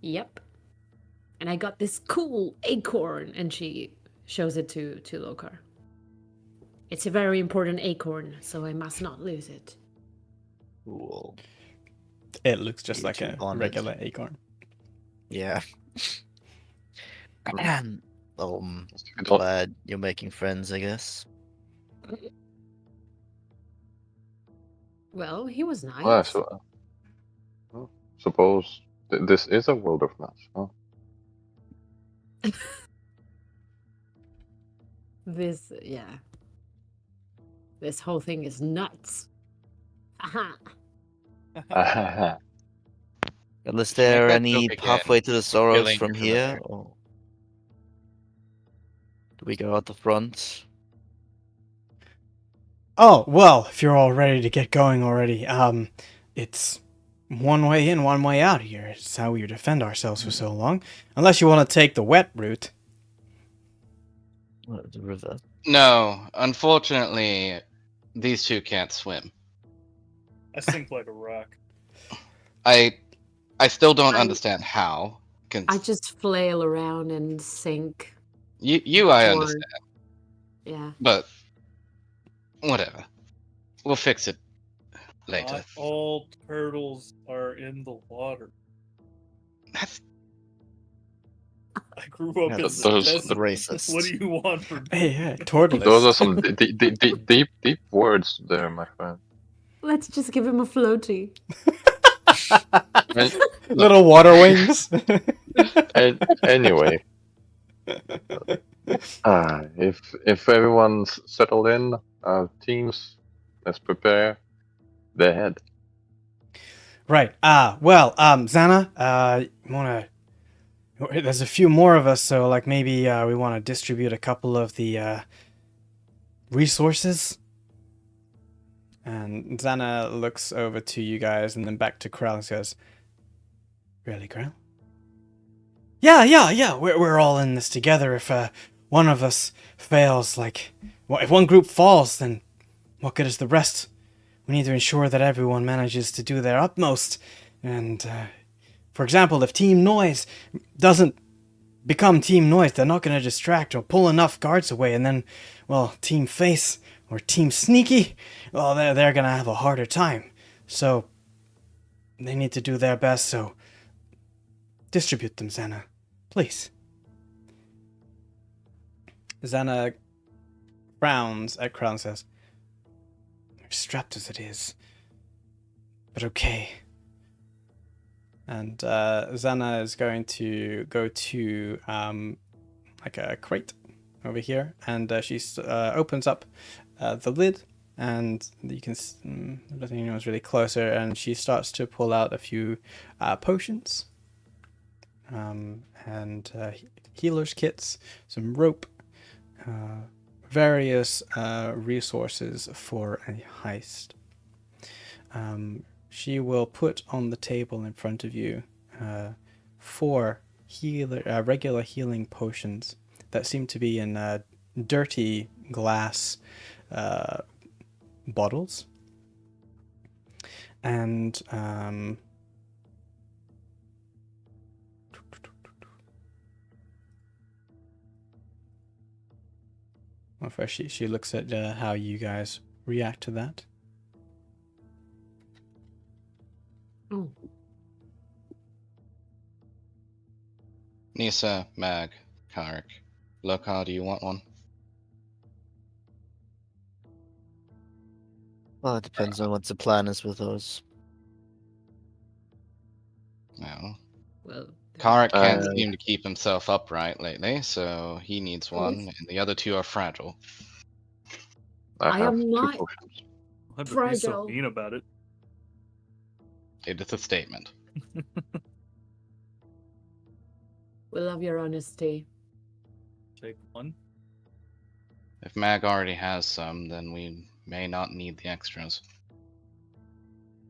Yep. And I got this cool acorn, and she shows it to Lokar. It's a very important acorn, so I must not lose it. Cool. It looks just You like two a bonded. regular acorn. Yeah. Don't- Glad you're making friends, I guess. Well, he was nice. Well, suppose this is a world of match, huh? This, yeah. This whole thing is nuts. Aha. Well, is If you make there that any joke again, pathway to the Sorrows killing from your here, career. or do we go out the front? Oh, well, if you're all ready to get going already, it's one way in, one way out here. It's how we defend ourselves for so long. Unless you want to take the wet route. The river. No, unfortunately, these two can't swim. I sink like a rock. I still don't I- understand how. I just flail around and sink. You I Or- understand, Yeah. but whatever. We'll fix it later. Not all turtles are in the water. That's I grew up Yeah, in those- the those- desert. racist. What do you want from me? Hey, tortoise. Those are some deep words there, my friend. Let's just give him a floaty. Little water wings. Anyway, if everyone's settled in, teams, let's prepare the head. Right. Well, Xana, there's a few more of us, so like maybe we want to distribute a couple of the resources. And Xana looks over to you guys and then back to Krell and says, "Really, Krell? Yeah. We're all in this together. If one of us fails, if one group falls, then what good is the rest? We need to ensure that everyone manages to do their utmost. And, for example, if Team Noise doesn't become Team Noise, they're not going to distract or pull enough guards away. And then, well, Team Face or Team Sneaky, well, they're going to have a harder time. So, they need to do their best, so distribute them, Xana. Please." Xana frowns at Crown and says, "We're strapped as it is. But okay." And Xana is going to go to like a crate over here, and she opens up the lid, and you can nothing anyone's really closer, and she starts to pull out a few potions, and healer's kits, some rope, various resources for a heist. She will put on the table in front of you 4 regular healing potions that seem to be in dirty glass bottles. And well, first she looks at how you guys react to that. Oh. Nisa, Mag, Karik. Lokar, do you want one? Well, it depends on what the plan is with those. No. Well, Karik can't Uh, seem to keep himself upright lately, so he needs one, and the other 2 are fragile. I have am 2 not- potions. I'd be so Fragile. mean about it. It is a statement. we love your honesty. Take one. If Mag already has some, then we may not need the extras.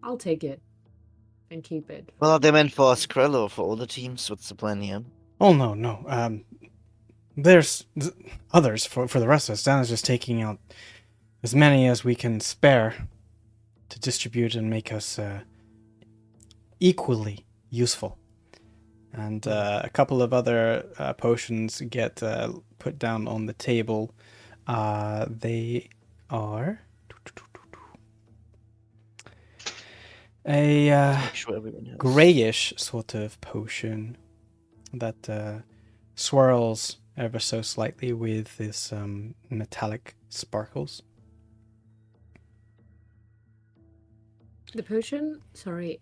I'll take it and keep it. Well, are they meant for us, Krell, or for all the teams? What's the plan here? Oh no. There's others for the rest of us. Xana's just taking out as many as we can spare to distribute and make us equally useful. And a couple of other potions get put down on the table. They are a Make sure everyone has. grayish sort of potion that swirls ever so slightly with this metallic sparkles. The potion, sorry,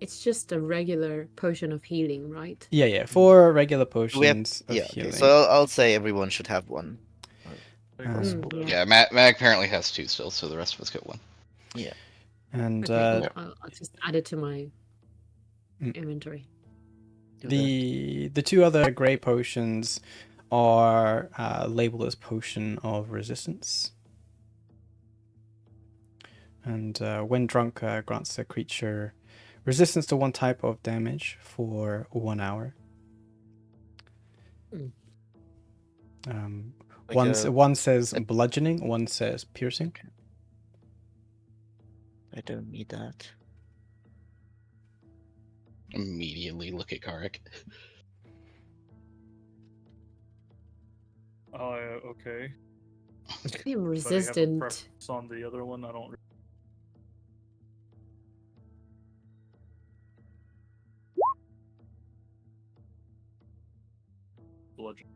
it's just a regular potion of healing, right? Yeah, 4 regular Do we have- potions of yeah, healing. okay. So I'll say everyone should have one. Yeah. Yeah, Mag apparently has 2 still, so the rest of us get 1. And Okay, cool. I'll just add it to my Mm. inventory. Do that. the 2 other grey potions are labeled as Potion of Resistance. And when drunk, grants a creature resistance to 1 type of damage for 1 hour. Mm. Like One says a- bludgeoning, one says piercing. I don't need that. Immediately look at Karek. Oh, yeah, okay. I'm Anybody have a resistant. preference on the other one? I don't. Bludgeon.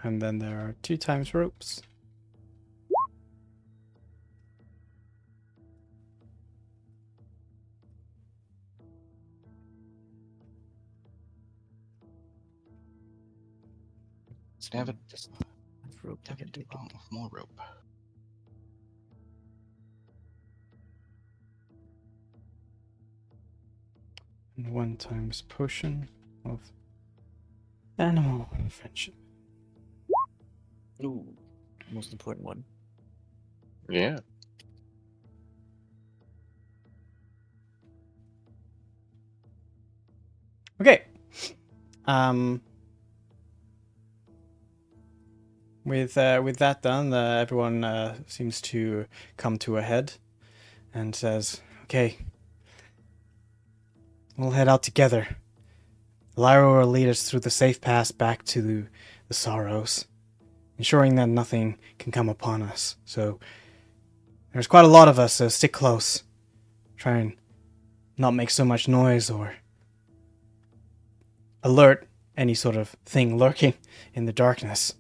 And then there are 2 times ropes. Have it. Just have rope. I can take it. More rope. And 1 times potion of animal friendship. Ooh, most important one. Yeah. Okay. With that done, everyone seems to come to a head and says, "Okay, we'll head out together. Lyra will lead us through the safe pass back to the Sorrows, ensuring that nothing can come upon us. So there's quite a lot of us, so stick close. Try and not make so much noise or alert any sort of thing lurking in the darkness.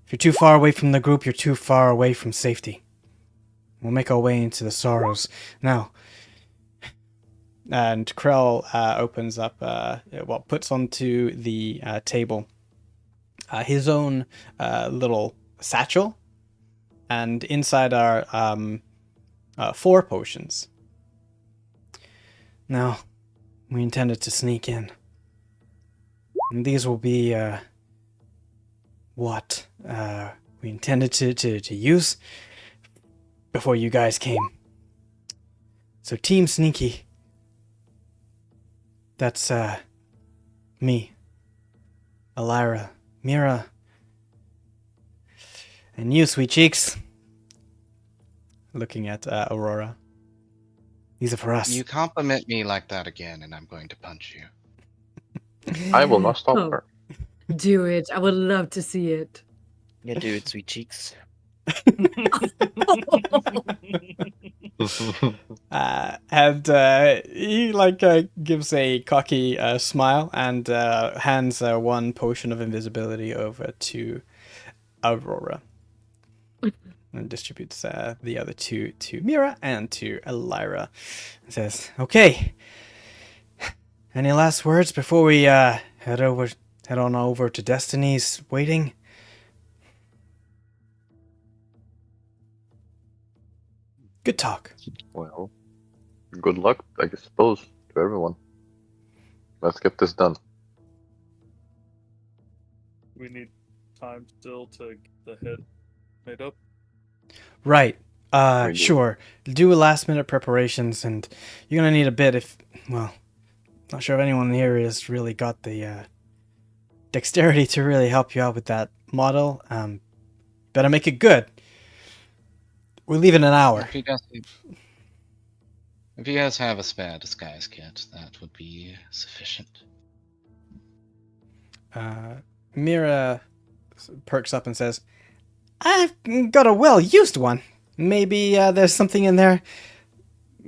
If you're too far away from the group, you're too far away from safety. We'll make our way into the Sorrows. Now," and Krell opens up, puts onto the table his own little satchel, and inside are 4 potions. Now, we intended to sneak in. And these will be what we intended to use before you guys came. So Team Sneaky, that's me, Elira, Mira, and you, sweet cheeks. Looking at Aurora. These are for us. You compliment me like that again, and I'm going to punch you. I will not stop Oh, her. do it. I would love to see it. Yeah, do it, sweet cheeks. And he gives a cocky smile and hands 1 potion of invisibility over to Aurora. And distributes the other 2 to Mira and to Elira. And says, "Okay. Any last words before we head on over to Destiny's waiting?" Good talk. Well, good luck, I suppose, to everyone. Let's get this done. We need time still to get the head made up. Right. We do. Sure. Do last minute preparations, and you're gonna need a bit not sure if anyone here has really got the dexterity to really help you out with that model. Better make it good. We leave in an hour. If you guys have a spare disguise kit, that would be sufficient. Mira perks up and says, I've got a well-used one. Maybe there's something in there.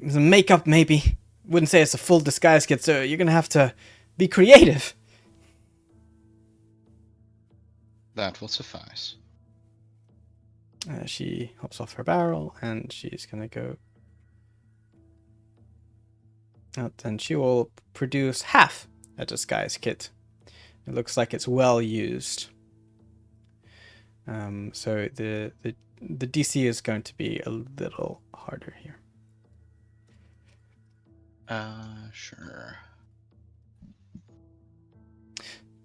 Some makeup, maybe. Wouldn't say it's a full disguise kit, so you're gonna have to be creative. That will suffice. She hops off her barrel and she's gonna go out, and she will produce half a disguise kit. It looks like it's well used. So the DC is going to be a little harder here. Sure.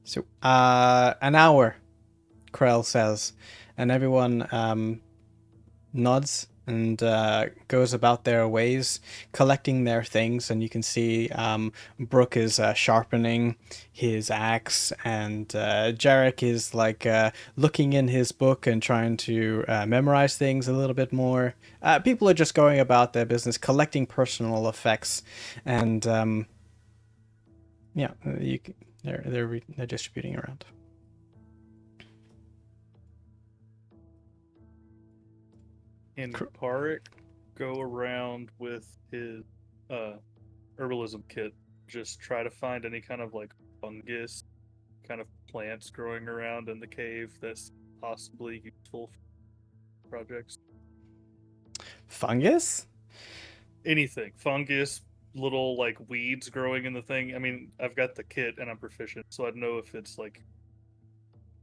So an hour, Krell says, and everyone nods and goes about their ways, collecting their things. And you can see Brooke is sharpening his axe, and Jarek is like looking in his book and trying to memorize things a little bit more. People are just going about their business, collecting personal effects, and they're distributing around. Can Parik go around with his herbalism kit? Just try to find any kind of like fungus, kind of plants growing around in the cave that's possibly useful for projects. Fungus? Anything. Fungus, little like weeds growing in the thing. I mean, I've got the kit and I'm proficient, so I'd know if it's like.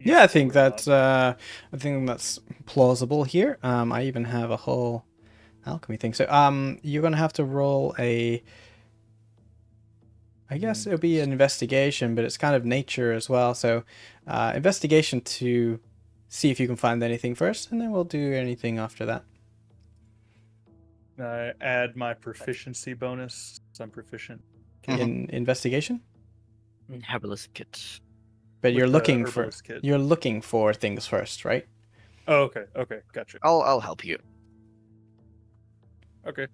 Yeah, I think useful or that's not. I think that's plausible here. I even have a whole alchemy thing. So you're gonna have to roll a. I guess it'll be an investigation, but it's kind of nature as well. So investigation to see if you can find anything first, and then we'll do anything after that. I add my proficiency bonus. So I'm proficient. In investigation. Herbalist kit. But With you're the looking for herbalist kit. you're looking for things first, right? Oh, okay, gotcha. I'll help you. Okay.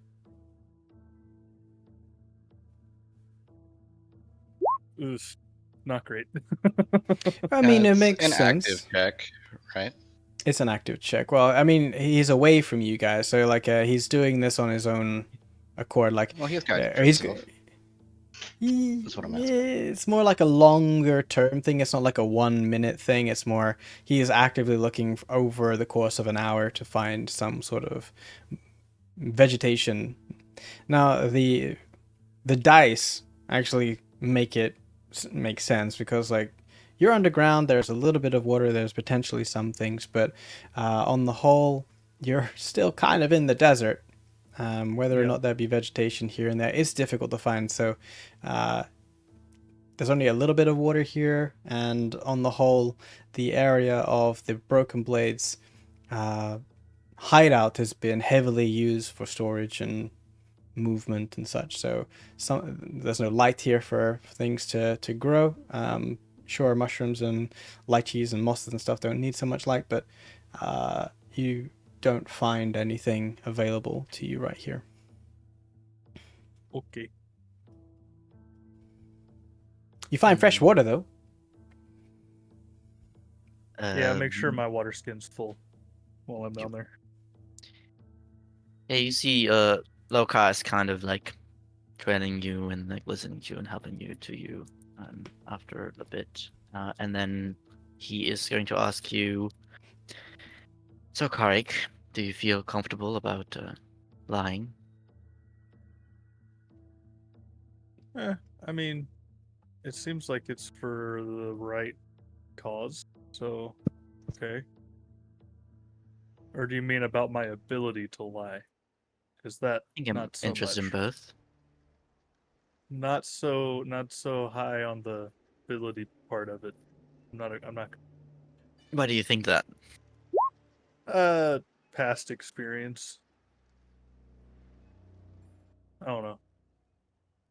Oof, not great. I mean, it It's makes an sense. active check, right? It's an active check. Well, I mean, he's away from you guys, so like he's doing this on his own accord. Like, Well, he has guidance or for he's himself. That's what I'm asking. it's more like a longer term thing. It's not like a 1 minute thing. It's more he is actively looking over the course of an hour to find some sort of vegetation. Now the dice actually make sense because like you're underground, there's a little bit of water, there's potentially some things, but on the whole you're still kind of in the desert. Whether or Yeah. not there be vegetation here and there is difficult to find. So there's only a little bit of water here, and on the whole the area of the Broken Blades hideout has been heavily used for storage and movement and such. So there's no light here for things to grow. Sure, mushrooms and lychees and mosses and stuff don't need so much light, but you don't find anything available to you right here. Okay. You find fresh water though. Yeah, make sure my water skin's full while I'm down there. Yeah, you see, Loka is kind of like trailing you and like listening to you and helping you to you after a bit. And then he is going to ask you, so Karik, do you feel comfortable about lying? I mean, it seems like it's for the right cause, so okay. Or do you mean about my ability to lie? Because that I think I'm not so interested in much. both. Not so high on the ability part of it. I'm not. Why do you think that? Past experience. I don't know.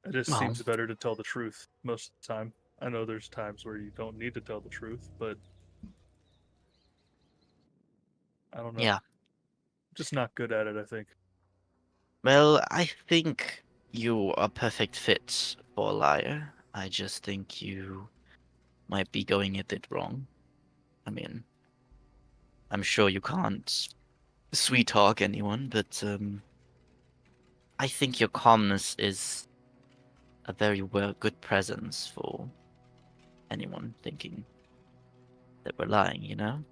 It just Well, seems better to tell the truth most of the time. I know there's times where you don't need to tell the truth, but I don't know. yeah. Just not good at it, I think. Well, I think you are a perfect fit for a liar. I just think you might be going at it wrong. I mean, I'm sure you can't sweet talk anyone, but I think your calmness is a very good presence for anyone thinking that we're lying, you know?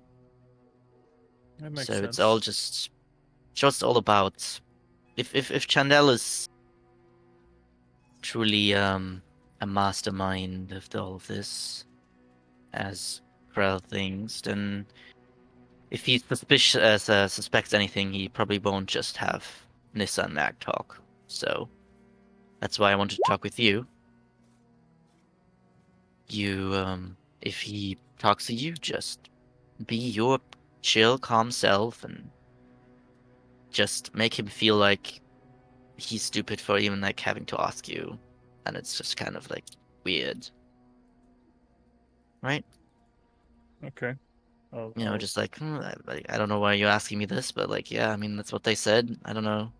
That makes So sense. it's all just all about if Chandel is truly a mastermind of all of this, as Krell thinks, then if he suspects anything, he probably won't just have Nissa and Mag talk. So that's why I wanted to talk with you. If he talks to you, just be your chill, calm self and just make him feel like he's stupid for even like having to ask you. And it's just kind of like weird. Right? Okay. You know, just like, I don't know why you're asking me this, but like, yeah, I mean, that's what they said. I don't know.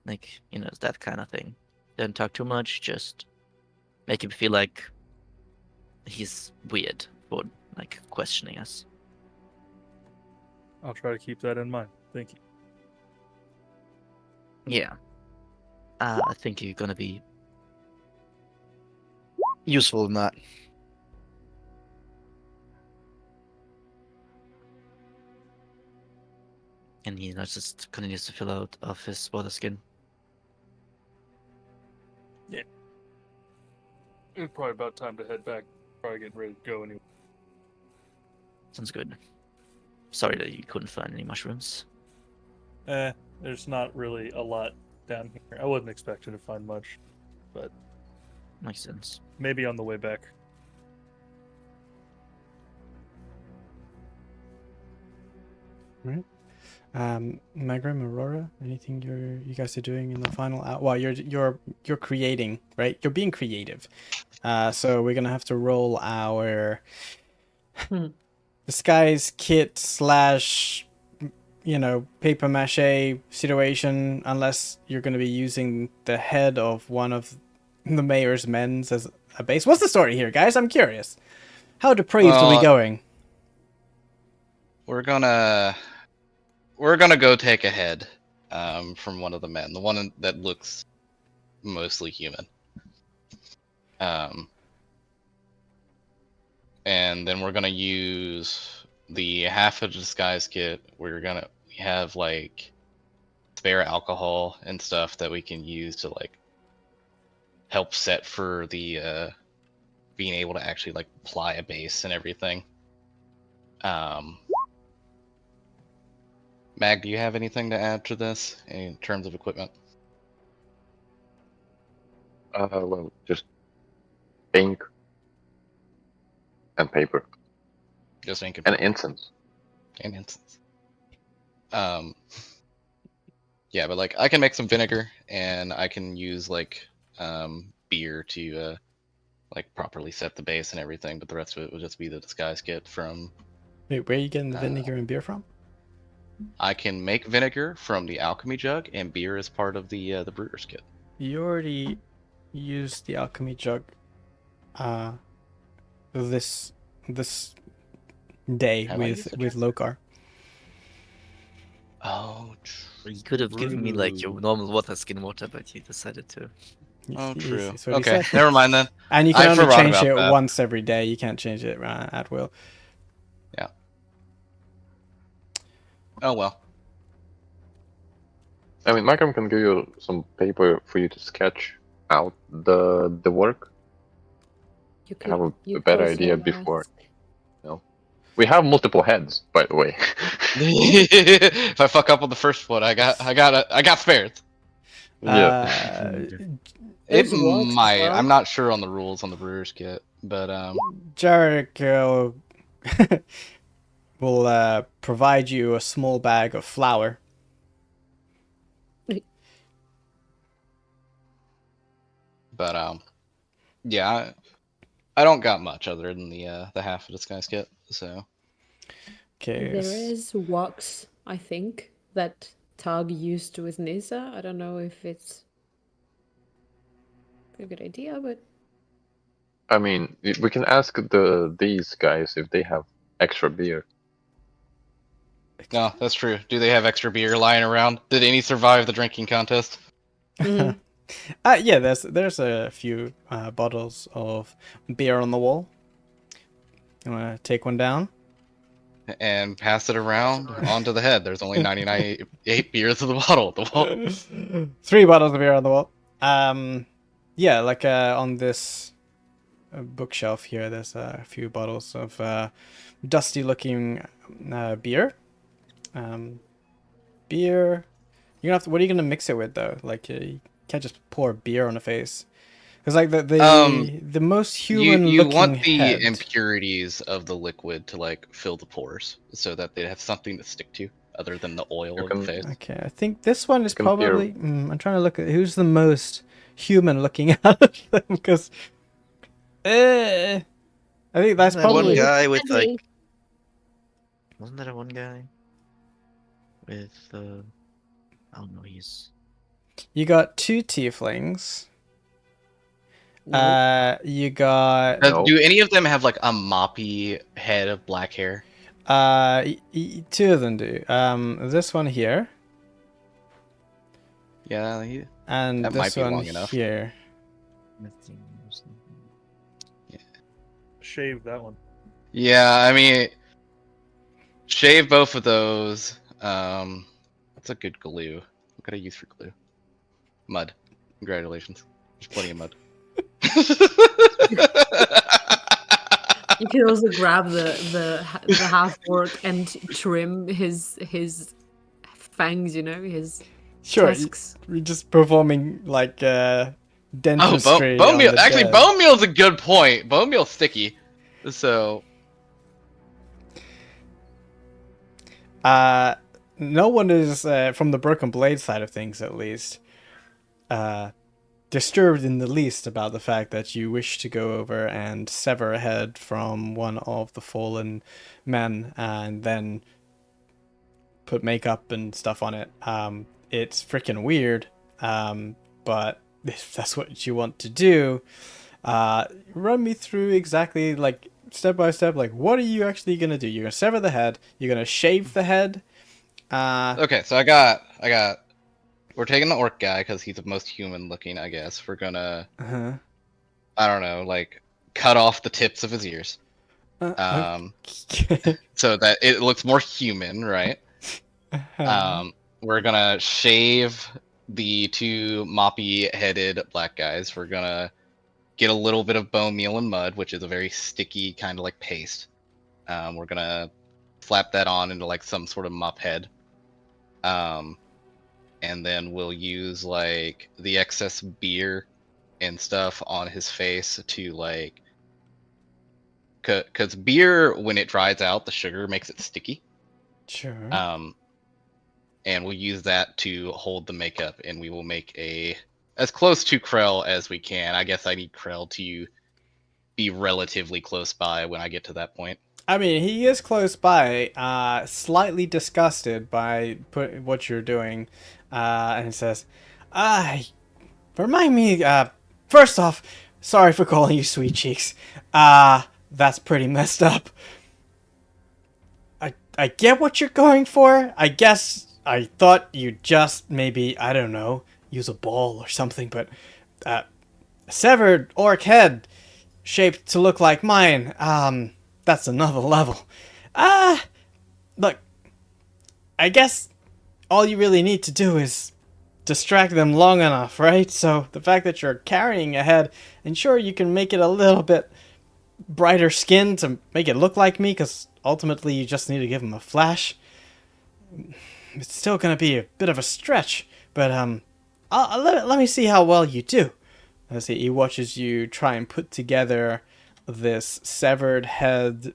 Like, you know, it's that kind of thing. Don't talk too much, just make him feel like he's weird for like questioning us. I'll try to keep that in mind. Thank you. Yeah. I think you're gonna be useful in that. And he just continues to fill out of his water skin. It's probably about time to head back. Probably getting ready to go anyway. Sounds good. Sorry that you couldn't find any mushrooms. There's not really a lot down here. I wasn't expecting to find much, but Makes sense. maybe on the way back. Right. Magram, Aurora, anything you guys are doing in the final hour? Well, you're creating, right? You're being creative. So we're gonna have to roll our disguise kit slash, paper mache situation, unless you're gonna be using the head of one of the mayor's men as a base. What's the story here, guys? I'm curious. How depraved are we going? We're gonna go take a head from one of the men, the one that looks mostly human. And then we're gonna use the half of the disguise kit. We have like spare alcohol and stuff that we can use to like help set for the being able to actually like ply a base and everything. Mag, do you have anything to add to this in terms of equipment? Well, just ink and paper Just ink and incense. and incense. Yeah, but like I can make some vinegar and I can use like beer to like properly set the base and everything, but the rest of it will just be the disguise kit from. Wait, where are you getting the vinegar and beer from? I can make vinegar from the alchemy jug, and beer is part of the brewer's kit. You already used the alchemy jug this day Have I used the with jug? Lokar. Oh, You could have given me like your normal water skin water, but you decided to. Oh, true. That's what he Okay, said. never mind then. And you can I only forgot change about it that. once every day. You can't change it at will. Yeah. Oh well. I mean, Malcolm can give you some paper for you to sketch out the work. You Have could. a better idea before. We have multiple heads, by the way. If I fuck up on the first one, I got spared. Yeah. It Those works as might. well. I'm not sure on the rules on the brewer's kit, but Jarek will provide you a small bag of flour. yeah, I don't got much other than the half of disguise kit. So Okay. There is wax, I think, that Tag used with Nisa. I don't know if it's a good idea, but I mean, we can ask these guys if they have extra beer. No, that's true. Do they have extra beer lying around? Did any survive the drinking contest? Mhm. Yeah, there's a few bottles of beer on the wall. You want to take one down? And pass it around onto the head. There's only 99 8 beers in the bottle at the wall. 3 bottles of beer on the wall. Yeah, like on this bookshelf here, there's a few bottles of dusty-looking beer. Beer. You're gonna have to, what are you gonna mix it with though? Like you can't just pour beer on a face. Because like the most human You looking want the head. impurities of the liquid to like fill the pores so that they have something to stick to other than the oil You of the can- face. Okay, I think this one is Compare- probably. I'm trying to look at who's the most human looking out of them because. I think that's Wasn't that one probably. guy with Henry. like. Wasn't that a one guy with? I don't know. He's. You got 2 tieflings. Nope. You got No. Do any of them have like a moppy head of black hair? 2 of them do. This one here Yeah, and That this might be one long enough. here. Shave that one. yeah. I mean, shave both of those. What's a good glue? What could I use for glue? Mud. Congratulations. There's plenty of mud. You can also grab the half orc and trim his fangs. You know, his Sure, tusks. you're just performing like Oh, dentistry bone on meal. the Actually, dead. bone meal's a good point. Bone meal's sticky, so No one is from the broken blade side of things, at least, disturbed in the least about the fact that you wish to go over and sever a head from one of the fallen men and then put makeup and stuff on it. It's freaking weird, but if that's what you want to do, run me through exactly, like, step by step, like, what are you actually gonna do? You're gonna sever the head, you're gonna shave the head. okay. So I got. We're taking the orc guy because he's the most human looking. I guess we're gonna. Uh-huh. I don't know, like cut off the tips of his ears, Okay. so that it looks more human, right? We're gonna shave the 2 moppy-headed black guys. We're gonna get a little bit of bone meal and mud, which is a very sticky kind of like paste. We're gonna slap that on into like some sort of mop head. And then we'll use like the excess beer and stuff on his face to like, cause beer when it dries out, the sugar makes it sticky. Sure. And we'll use that to hold the makeup, and we will make as close to Krell as we can. I guess I need Krell to be relatively close by when I get to that point. I mean, he is close by, slightly disgusted by what you're doing, and he says, remind me, first off, sorry for calling you sweet cheeks. That's pretty messed up. I get what you're going for. I guess I thought you'd just maybe, I don't know, use a ball or something, but, a severed orc head shaped to look like mine, that's another level. Look, I guess all you really need to do is distract them long enough, right? So the fact that you're carrying a head, and sure, you can make it a little bit brighter skin to make it look like me, because ultimately you just need to give them a flash. It's still gonna be a bit of a stretch, but let me see how well you do. Let's see. He watches you try and put together this severed head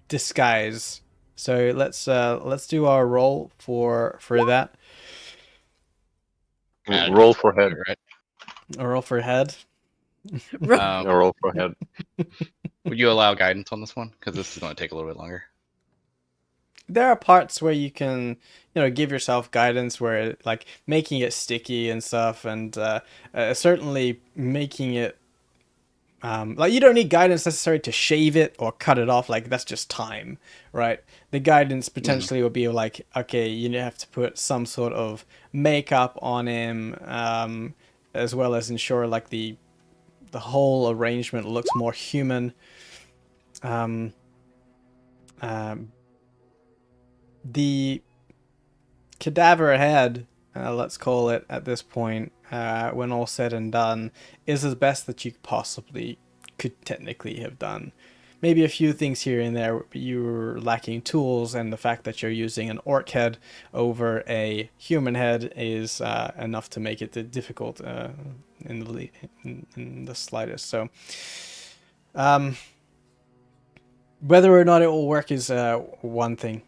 disguise. So let's do our roll for that. Roll for head. Right? A roll for head. Roll for head. Would you allow guidance on this one? Because this is going to take a little bit longer. There are parts where you can, give yourself guidance, where like making it sticky and stuff, and certainly making it Like you don't need guidance necessary to shave it or cut it off. Like that's just time, right? The guidance potentially would be like, okay, you have to put some sort of makeup on him, as well as ensure like the whole arrangement looks more human. The cadaver head, let's call it at this point, when all said and done, is as best that you possibly could technically have done. Maybe a few things here and there, you're lacking tools, and the fact that you're using an orc head over a human head is enough to make it difficult in the slightest. So, whether or not it will work is one thing,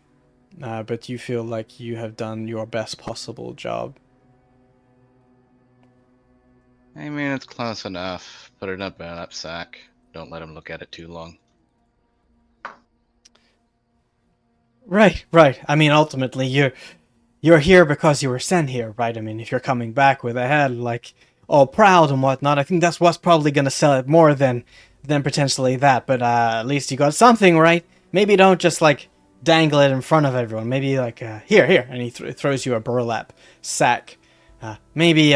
but you feel like you have done your best possible job. I mean, it's close enough. Put it in a knapsack. Don't let him look at it too long. Right. I mean, ultimately, you're here because you were sent here, right? I mean, if you're coming back with a head like all proud and whatnot, I think that's what's probably going to sell it more than potentially that. But at least you got something, right? Maybe don't just like dangle it in front of everyone. Maybe like here, and he throws you a burlap sack. Maybe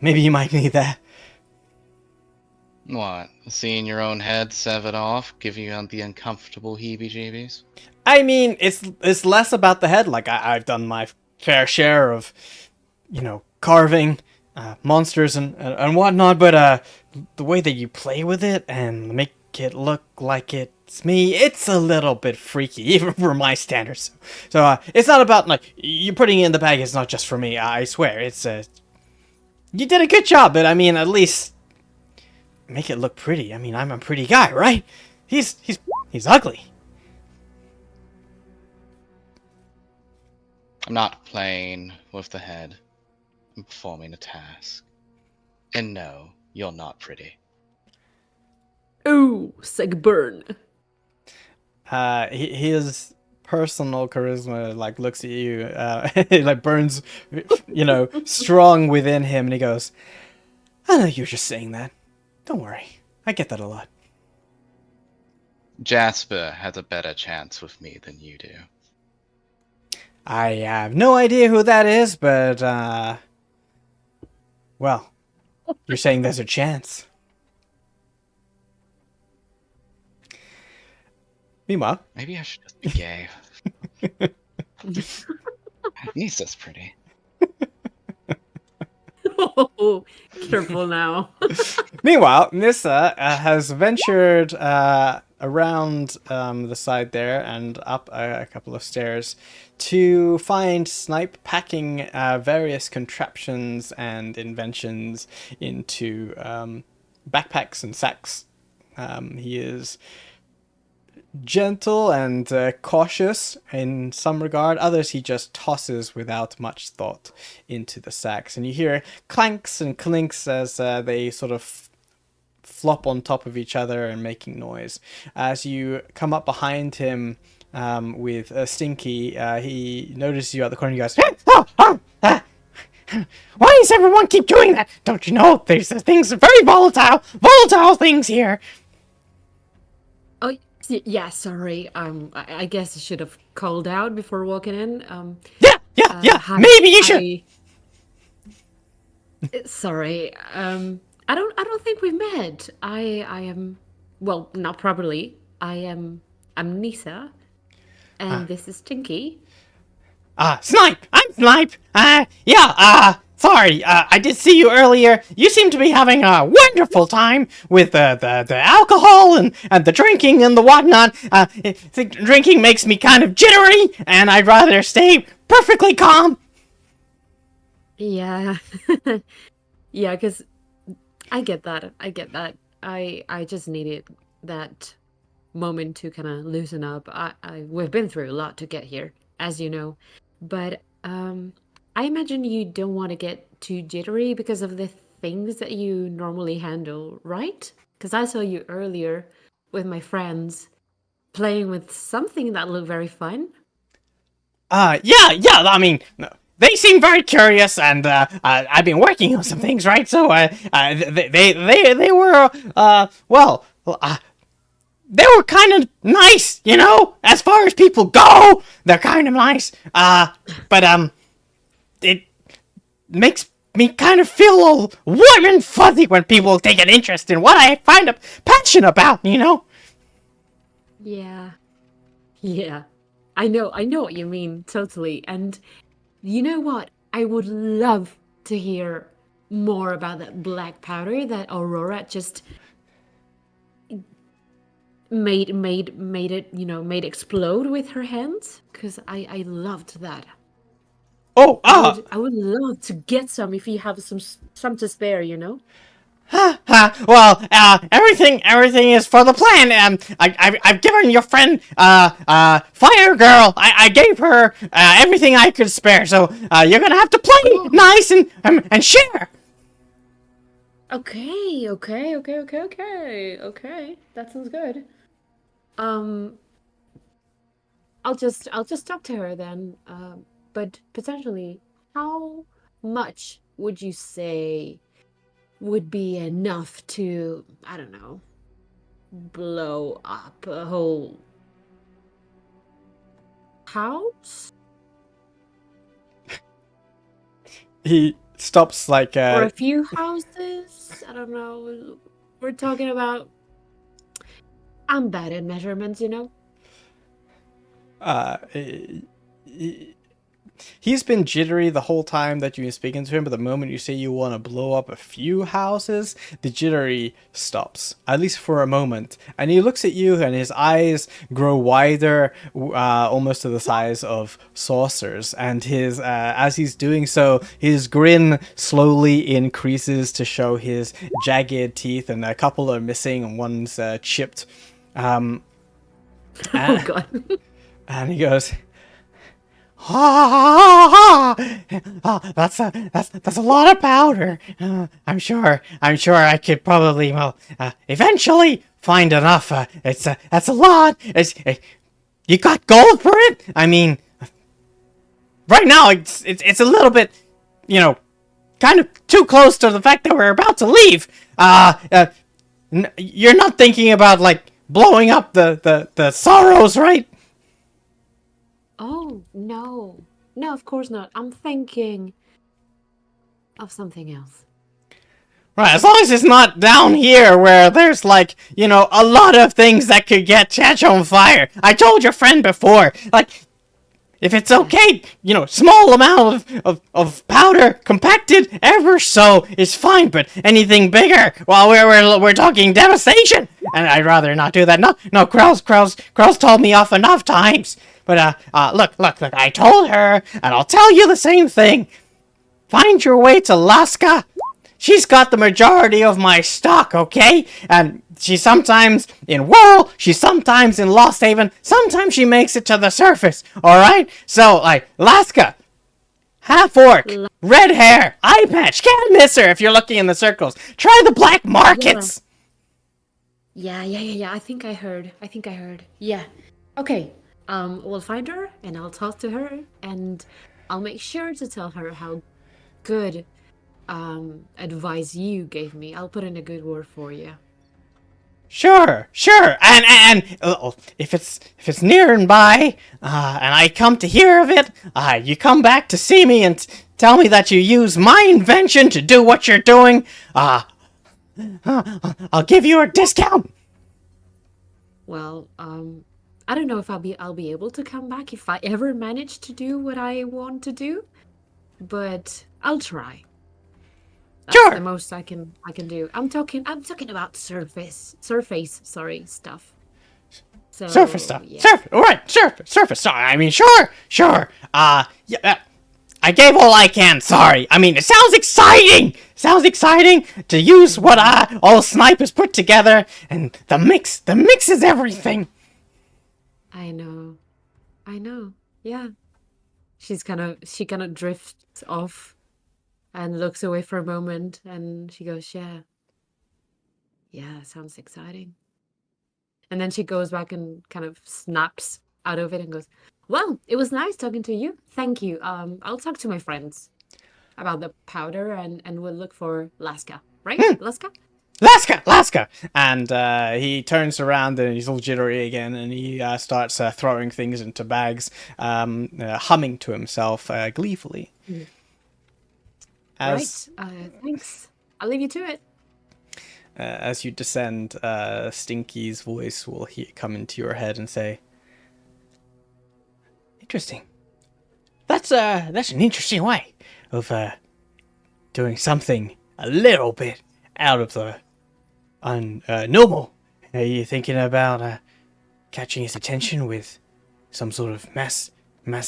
you might need that. What? Seeing your own head severed off give you the uncomfortable heebie-jeebies? I mean, it's less about the head. Like I've done my fair share of, carving monsters and whatnot. But the way that you play with it and make it look like it's me, it's a little bit freaky, even for my standards. So it's not about like you putting it in the bag. It's not just for me. I swear, it's you did a good job. But I mean, at least make it look pretty. I mean, I'm a pretty guy, right? He's ugly. I'm not playing with the head. I'm performing a task. And no, you're not pretty. Ooh, sick burn. His personal charisma like looks at you, it like burns, strong within him, and he goes, "I know you're just saying that. Don't worry, I get that a lot." Jasper has a better chance with me than you do. I have no idea who that is, but well, you're saying there's a chance. Meanwhile, Maybe I should just be gay. He's just pretty. Oh, careful now. Meanwhile, Nissa has ventured around the side there and up a couple of stairs to find Snipe packing various contraptions and inventions into backpacks and sacks. He is gentle and cautious in some regard. Others he just tosses without much thought into the sacks. And you hear clanks and clinks as they sort of flop on top of each other and making noise. As you come up behind him with Stinky, he notices you at the corner and he goes, why does everyone keep doing that? Don't you know these things are very volatile things here. Oh, yeah, sorry. I guess I should have called out before walking in. Yeah. Maybe you should. Sorry. I don't think we've met. I am, well, not properly. I'm Nisa, and this is Tinky. Snipe! I'm Snipe! Sorry, I did see you earlier. You seem to be having a wonderful time with the alcohol and the drinking and the whatnot. The drinking makes me kind of jittery, and I'd rather stay perfectly calm. Yeah. Yeah, because I get that. I just needed that moment to kind of loosen up. We've been through a lot to get here, as you know. But I imagine you don't want to get too jittery because of the things that you normally handle, right? Because I saw you earlier with my friends playing with something that looked very fun. Yeah. I mean, they seem very curious, and I've been working on some things, right? So they were well. They were kind of nice, you know. As far as people go, they're kind of nice. But it makes me kind of feel all warm and fuzzy when people take an interest in what I find a passion about, you know. Yeah. Yeah. I know what you mean, totally. And you know what? I would love to hear more about that black powder that Aurora just made it, made explode with her hands. Because I loved that. Oh, I would love to get some if you have some to spare, you know? well, everything is for the plan. I've given your friend, Fire Girl. I gave her everything I could spare. So you're gonna have to play Oh. nice and share. Okay. That sounds good. I'll just talk to her then. But potentially, how much would you say would be enough to, I don't know, blow up a whole house? He stops like Or a few houses? I don't know. We're talking about. I'm bad at measurements, you know? He's been jittery the whole time that you've been speaking to him, but the moment you say you want to blow up a few houses, the jittery stops, at least for a moment. And he looks at you, and his eyes grow wider, almost to the size of saucers. And his, as he's doing so, his grin slowly increases to show his jagged teeth, and a couple are missing, and one's chipped. Oh, God. And he goes, that's a lot of powder. I'm sure I could probably, eventually find enough. That's a lot. You got gold for it? I mean, right now it's a little bit, kind of too close to the fact that we're about to leave. You're not thinking about like blowing up the sorrows, right? Oh, no. No, of course not. I'm thinking of something else. Right, as long as it's not down here where there's like, a lot of things that could catch on fire. I told your friend before, like, if it's okay, small amount of powder compacted ever so is fine, but anything bigger, well, we're talking devastation, and I'd rather not do that. No, Krell's told me off enough times. But look, I told her, and I'll tell you the same thing. Find your way to Laska. She's got the majority of my stock, okay? And she's sometimes in Whirl, she's sometimes in Lost Haven, sometimes she makes it to the surface, alright? So, like, Laska, half-orc, red hair, eye patch, can't miss her if you're looking in the circles. Try the black markets! Yeah, I think I heard. Yeah. Okay, we'll find her, and I'll talk to her, and I'll make sure to tell her how good advice you gave me. I'll put in a good word for you. Sure. And if it's near and by, and I come to hear of it, you come back to see me and tell me that you use my invention to do what you're doing. I'll give you a discount. Well, I don't know if I'll be able to come back if I ever manage to do what I want to do, but I'll try. That's Sure. the most I can do. I'm talking about surface stuff. So, Surface stuff. Yeah. Surface. Sorry. I mean, sure. Yeah. I gave all I can. Sorry. I mean, it sounds exciting. To use what all snipers put together, and the mix is everything. I know. Yeah. She kind of drifts off and looks away for a moment, and she goes, yeah, sounds exciting. And then she goes back and kind of snaps out of it and goes, Well, it was nice talking to you. Thank you. I'll talk to my friends about the powder and we'll look for Laska. Right? Laska? Laska! And he turns around and he's all jittery again, and he starts throwing things into bags, humming to himself gleefully. As Right. Thanks. I'll leave you to it. as you descend, Stinky's voice will come into your head and say, "Interesting. That's an interesting way of doing something a little bit out of the normal. Are you thinking about catching his attention with some sort of mass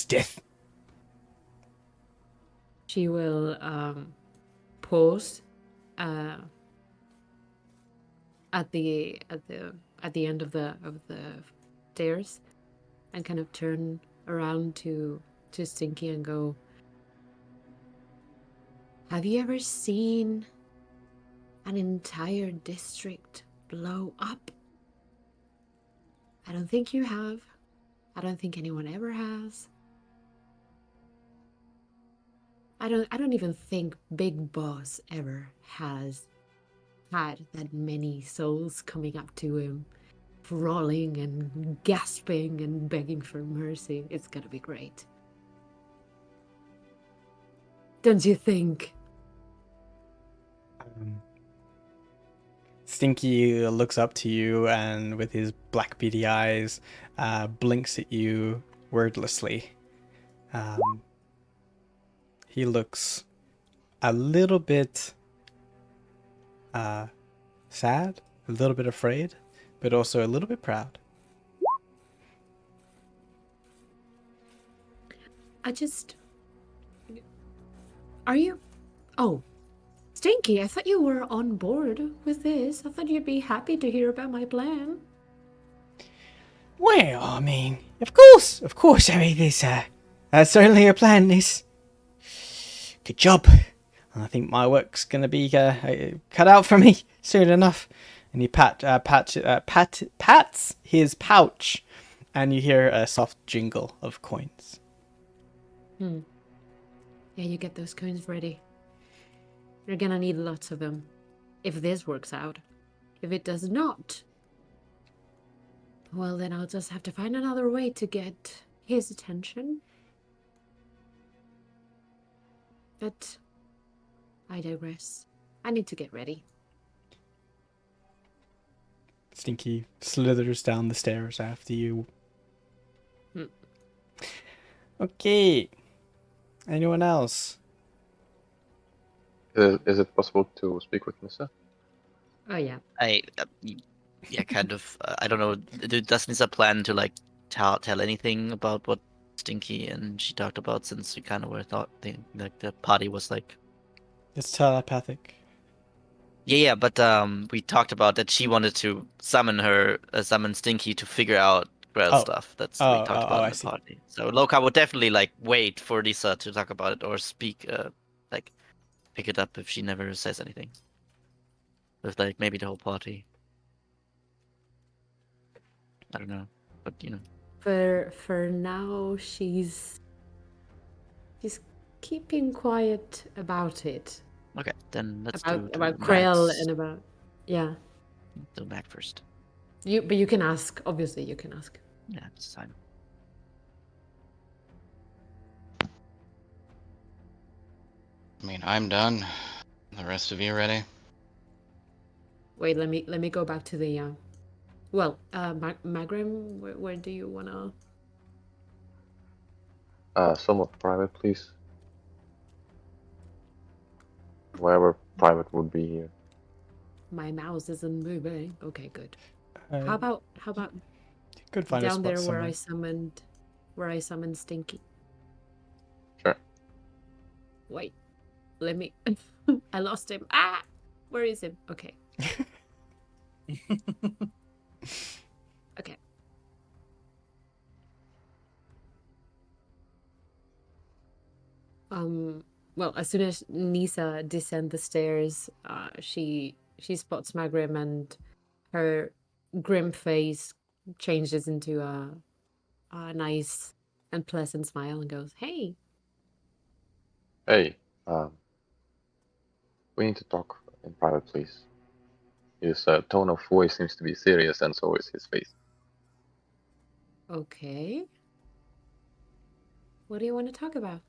death?" She will pause at the end of the stairs and kind of turn around to Stinky and go, "Have you ever seen an entire district blow up? I don't think you have. I don't think anyone ever has. I don't even think Big Boss ever has had that many souls coming up to him, crawling and gasping and begging for mercy. It's gonna be great. Don't you think?" Stinky looks up to you and, with his black beady eyes, blinks at you wordlessly. He looks a little bit sad, a little bit afraid, but also a little bit proud. Are you? Oh, Stinky, I thought you were on board with this. I thought you'd be happy to hear about my plan. Well, I mean, of course. I mean, that's certainly a plan. This good job. I think my work's gonna be cut out for me soon enough. And he pats his pouch, and you hear a soft jingle of coins. Yeah, you get those coins ready. You're gonna need lots of them. If this works out. If it does not, well, then I'll just have to find another way to get his attention. But I digress. I need to get ready. Stinky slithers down the stairs after you. Okay. Anyone else? Is it possible to speak with Nissa? Oh, yeah. Yeah, kind of. I don't know. Does Nissa plan to like tell anything about what Stinky and she talked about, since we kind of were like the party was like. It's telepathic. Yeah, but we talked about that she wanted to summon Stinky to figure out Grail stuff. That's what we talked about in the party. So Loka would definitely like wait for Lisa to talk about it or speak, like pick it up if she never says anything. With like maybe the whole party. I don't know, but you know. For now, she's keeping quiet about it. Okay, then let's about do Krell Max. and about Do Mac first. But you can ask. Obviously, you can ask. Yeah, it's time. I mean, I'm done. The rest of you ready? Wait, let me go back to the. Well, Magrim, where do you wanna? Somewhat private, please. Wherever private would be here. My mouse isn't moving. Okay, good. Uh, How about you could find a down spot there somewhere. where I summoned Stinky? Sure. Wait, let me. I lost him. Ah, where is him? Okay. Okay. Well, as soon as Nisa descends the stairs, she spots Magrim, and her grim face changes into a nice and pleasant smile and goes, "Hey." Hey, we need to talk in private, please. His tone of voice seems to be serious, and so is his face. Okay. What do you want to talk about?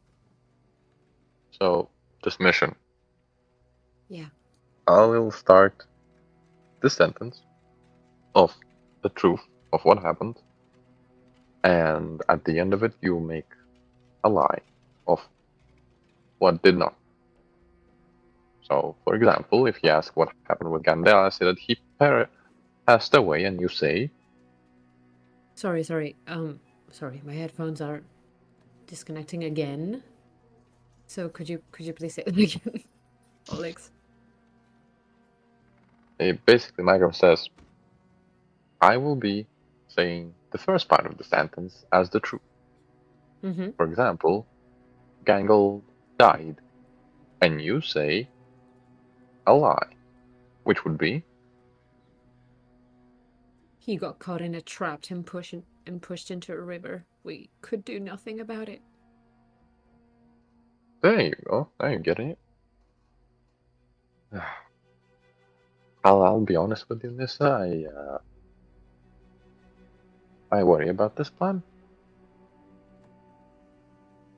So, this mission. Yeah. I will start this sentence of the truth of what happened, and at the end of it, you make a lie of what did not. So, for example, if you ask what happened with Gandela, I say that he passed away, and you say, Sorry. Sorry. My headphones are disconnecting again. So could you please say it again, Alex? basically, Magrum says, I will be saying the first part of the sentence as the truth. Mm-hmm. For example, Gangle died, and you say a lie, which would be, He got caught in a trap and pushed into a river. We could do nothing about it. there you go, now you're getting it. I'll be honest with you, Nissa, I worry about this plan.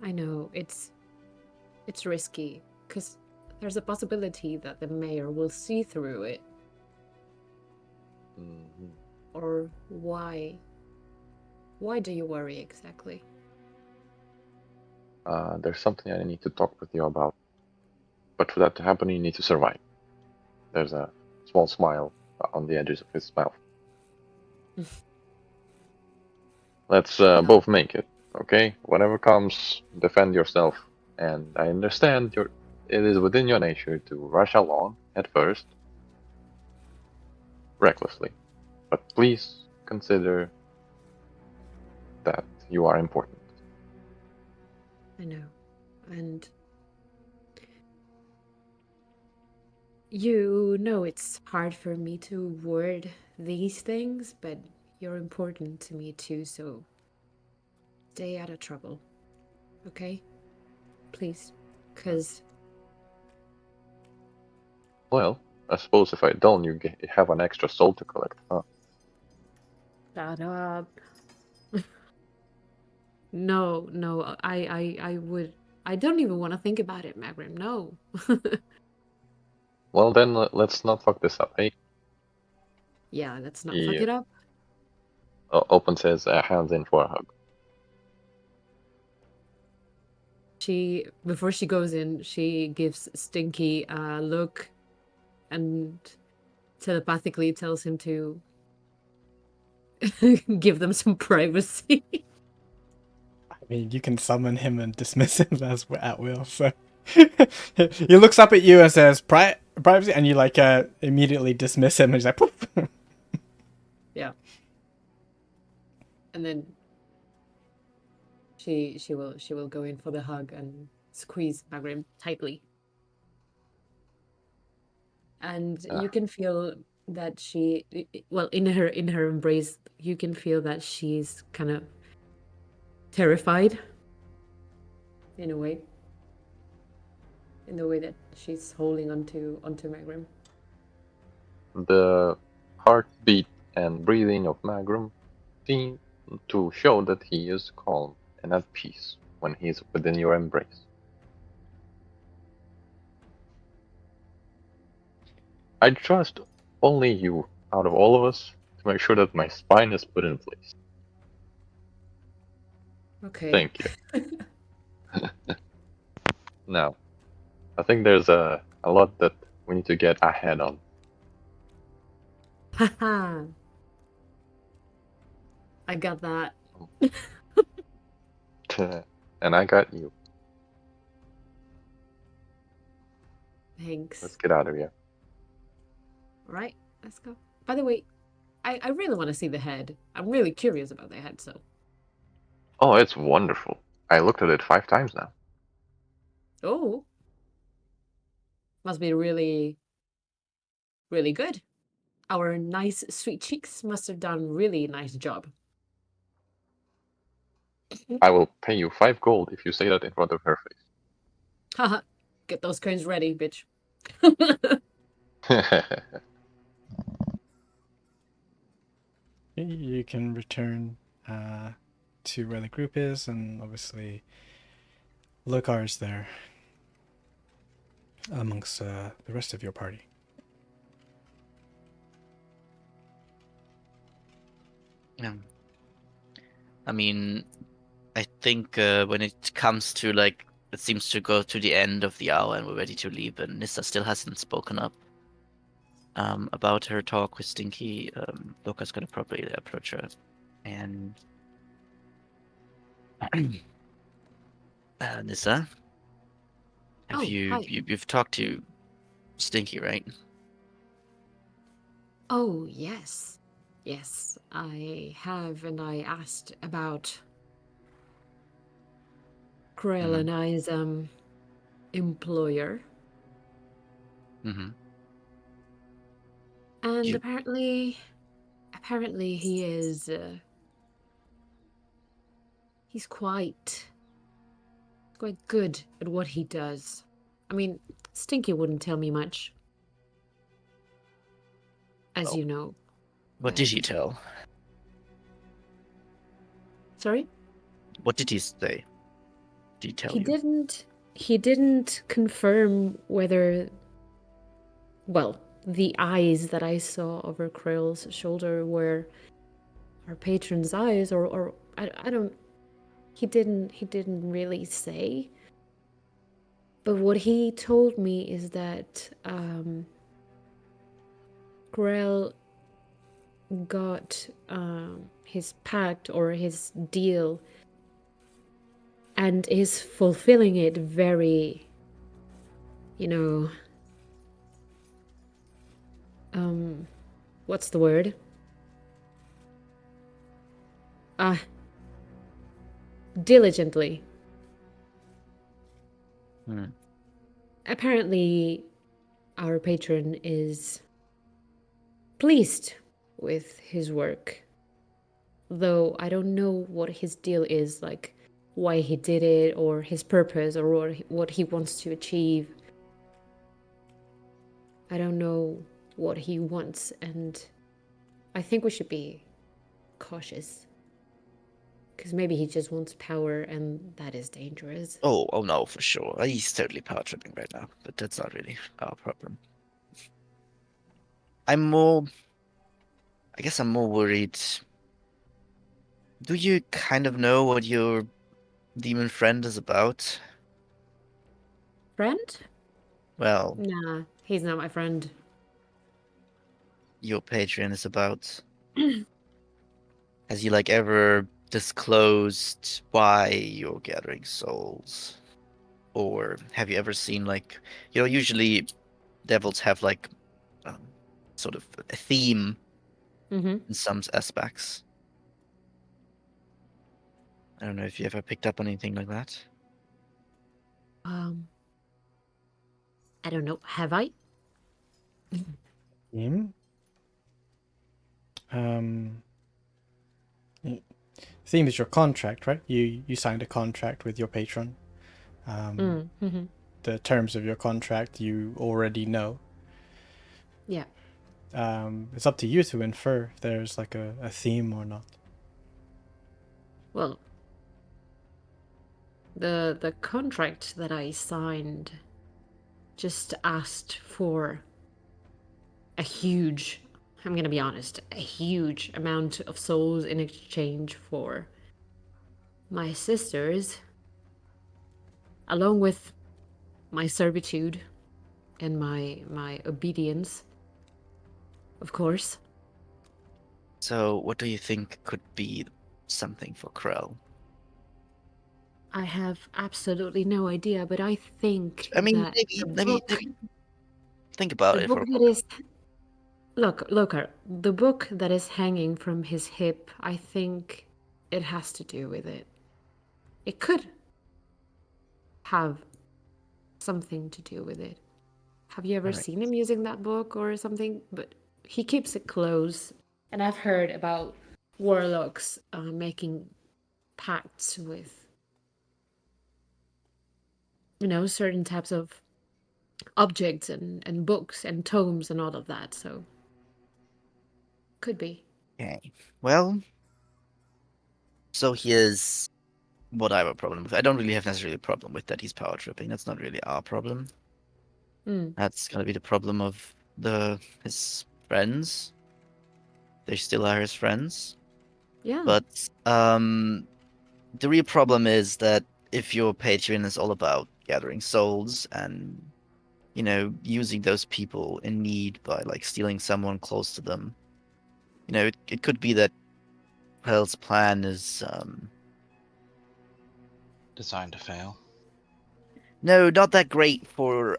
I know it's risky because there's a possibility that the mayor will see through it. Mhm. Or why? Why do you worry exactly? There's something I need to talk with you about. But for that to happen, you need to survive. There's a small smile on the edges of his mouth. Let's both make it, okay? Whatever comes, defend yourself. And I understand it is within your nature to rush along at first, recklessly. But please consider that you are important. I know. And you know it's hard for me to word these things, but you're important to me too, so stay out of trouble. Okay? Please. Because Well, I suppose if I don't, you have an extra soul to collect, huh? shut up. No, I would. I don't even want to think about it, Magrim. No. Well, then let's not fuck this up, hey? Yeah, let's not fuck He it up. opens his hands in for a hug. Before she goes in, she gives Stinky a look and telepathically tells him to give them some privacy. I mean, you can summon him and dismiss him as at will. So he looks up at you and says, "Privacy," and you like immediately dismiss him. And he's like, "Poof." Yeah. And then she will go in for the hug and squeeze Magrim tightly. And you can feel that well, in her embrace, you can feel that she's kind of terrified in a way. In the way that she's holding onto Magrim. The heartbeat and breathing of Magrum seem to show that he is calm and at peace when he is within your embrace. I trust only you out of all of us to make sure that my spine is put in place. Okay. Thank you. Now, I think there's a lot that we need to get ahead on. Haha. I got that. And I got you. Thanks. Let's get out of here. All right, let's go. By the way, I really want to see the head. I'm really curious about the head, so. Oh, it's wonderful. I looked at it 5 times now. Oh. Must be really, really good. Our nice, sweet cheeks must have done really nice job. I will pay you 5 gold if you say that in front of her Haha. Get those coins ready, bitch. face. You can return to where the group is, and obviously Lokar's there amongst the rest of your party. Yeah. I mean, I think when it comes to like, it seems to go to the end of the hour and we're ready to leave, and Nissa still hasn't spoken up about her talk with Stinky. Loka's gonna probably approach her, and Nissa, have Oh, hi. you've talked to Stinky, right? Oh, yes. Yes, I have, and I asked about Krell and I's employer. Mm-hmm. And You apparently he is he's quite good at what he does. I mean, Stinky wouldn't tell me much, as Oh. you know. What did he but- tell? Sorry? What did he say? Did he tell you? He didn't confirm whether, well, the eyes that I saw over Krill's shoulder were our patron's eyes, or I don't. He didn't really say. But what he told me is that Grell got his pact or his deal and is fulfilling it very, you know, what's the word? Diligently. Hmm. Apparently, our patron is pleased with his work. Though I don't know what his deal is, like why he did it, or his purpose, or what he wants to achieve. I don't know what he wants, and I think we should be cautious. Because maybe he just wants power, and that is dangerous. Oh no, for sure. He's totally power tripping right now, but that's not really our problem. I guess I'm more worried. Do you kind of know what your demon friend is about? Friend? Well, Nah, he's not my friend. your Patreon is about. Has he like ever disclosed why you're gathering souls? Or have you ever seen like, usually devils have like sort of a theme Mm-hmm. in some aspects. I don't know if you ever picked up on anything like that. I don't know. Have I? Theme? Theme is your contract, right? You signed a contract with your patron. Mm-hmm. The terms of your contract you already know. Yeah. It's up to you to infer if there's like a theme or not. Well, the contract that I signed just asked for a huge, I'm gonna be honest, a huge amount of souls in exchange for my sisters, along with my servitude and my obedience, of course. So, what do you think could be something for Krell? I have absolutely no idea, but I think I mean, that maybe, the maybe, book, maybe think about the it book for a that moment. is the book that is hanging from his hip, I think it has to do with it. It could have something to do with it. Have you ever All right. seen him using that book or something? But he keeps it close. And I've heard about warlocks making pacts with, certain types of objects and books and tomes and all of that. So could be. Okay. Well, so here's what I have a problem with. I don't really have necessarily a problem with that he's power tripping. That's not really our problem. Mm. That's gonna be the problem of his friends. They still are his friends. Yeah. But the real problem is that if your Patreon is all about gathering souls and using those people in need by like stealing someone close to them, it could be that Pearl's plan is Designed to fail. no, not that great for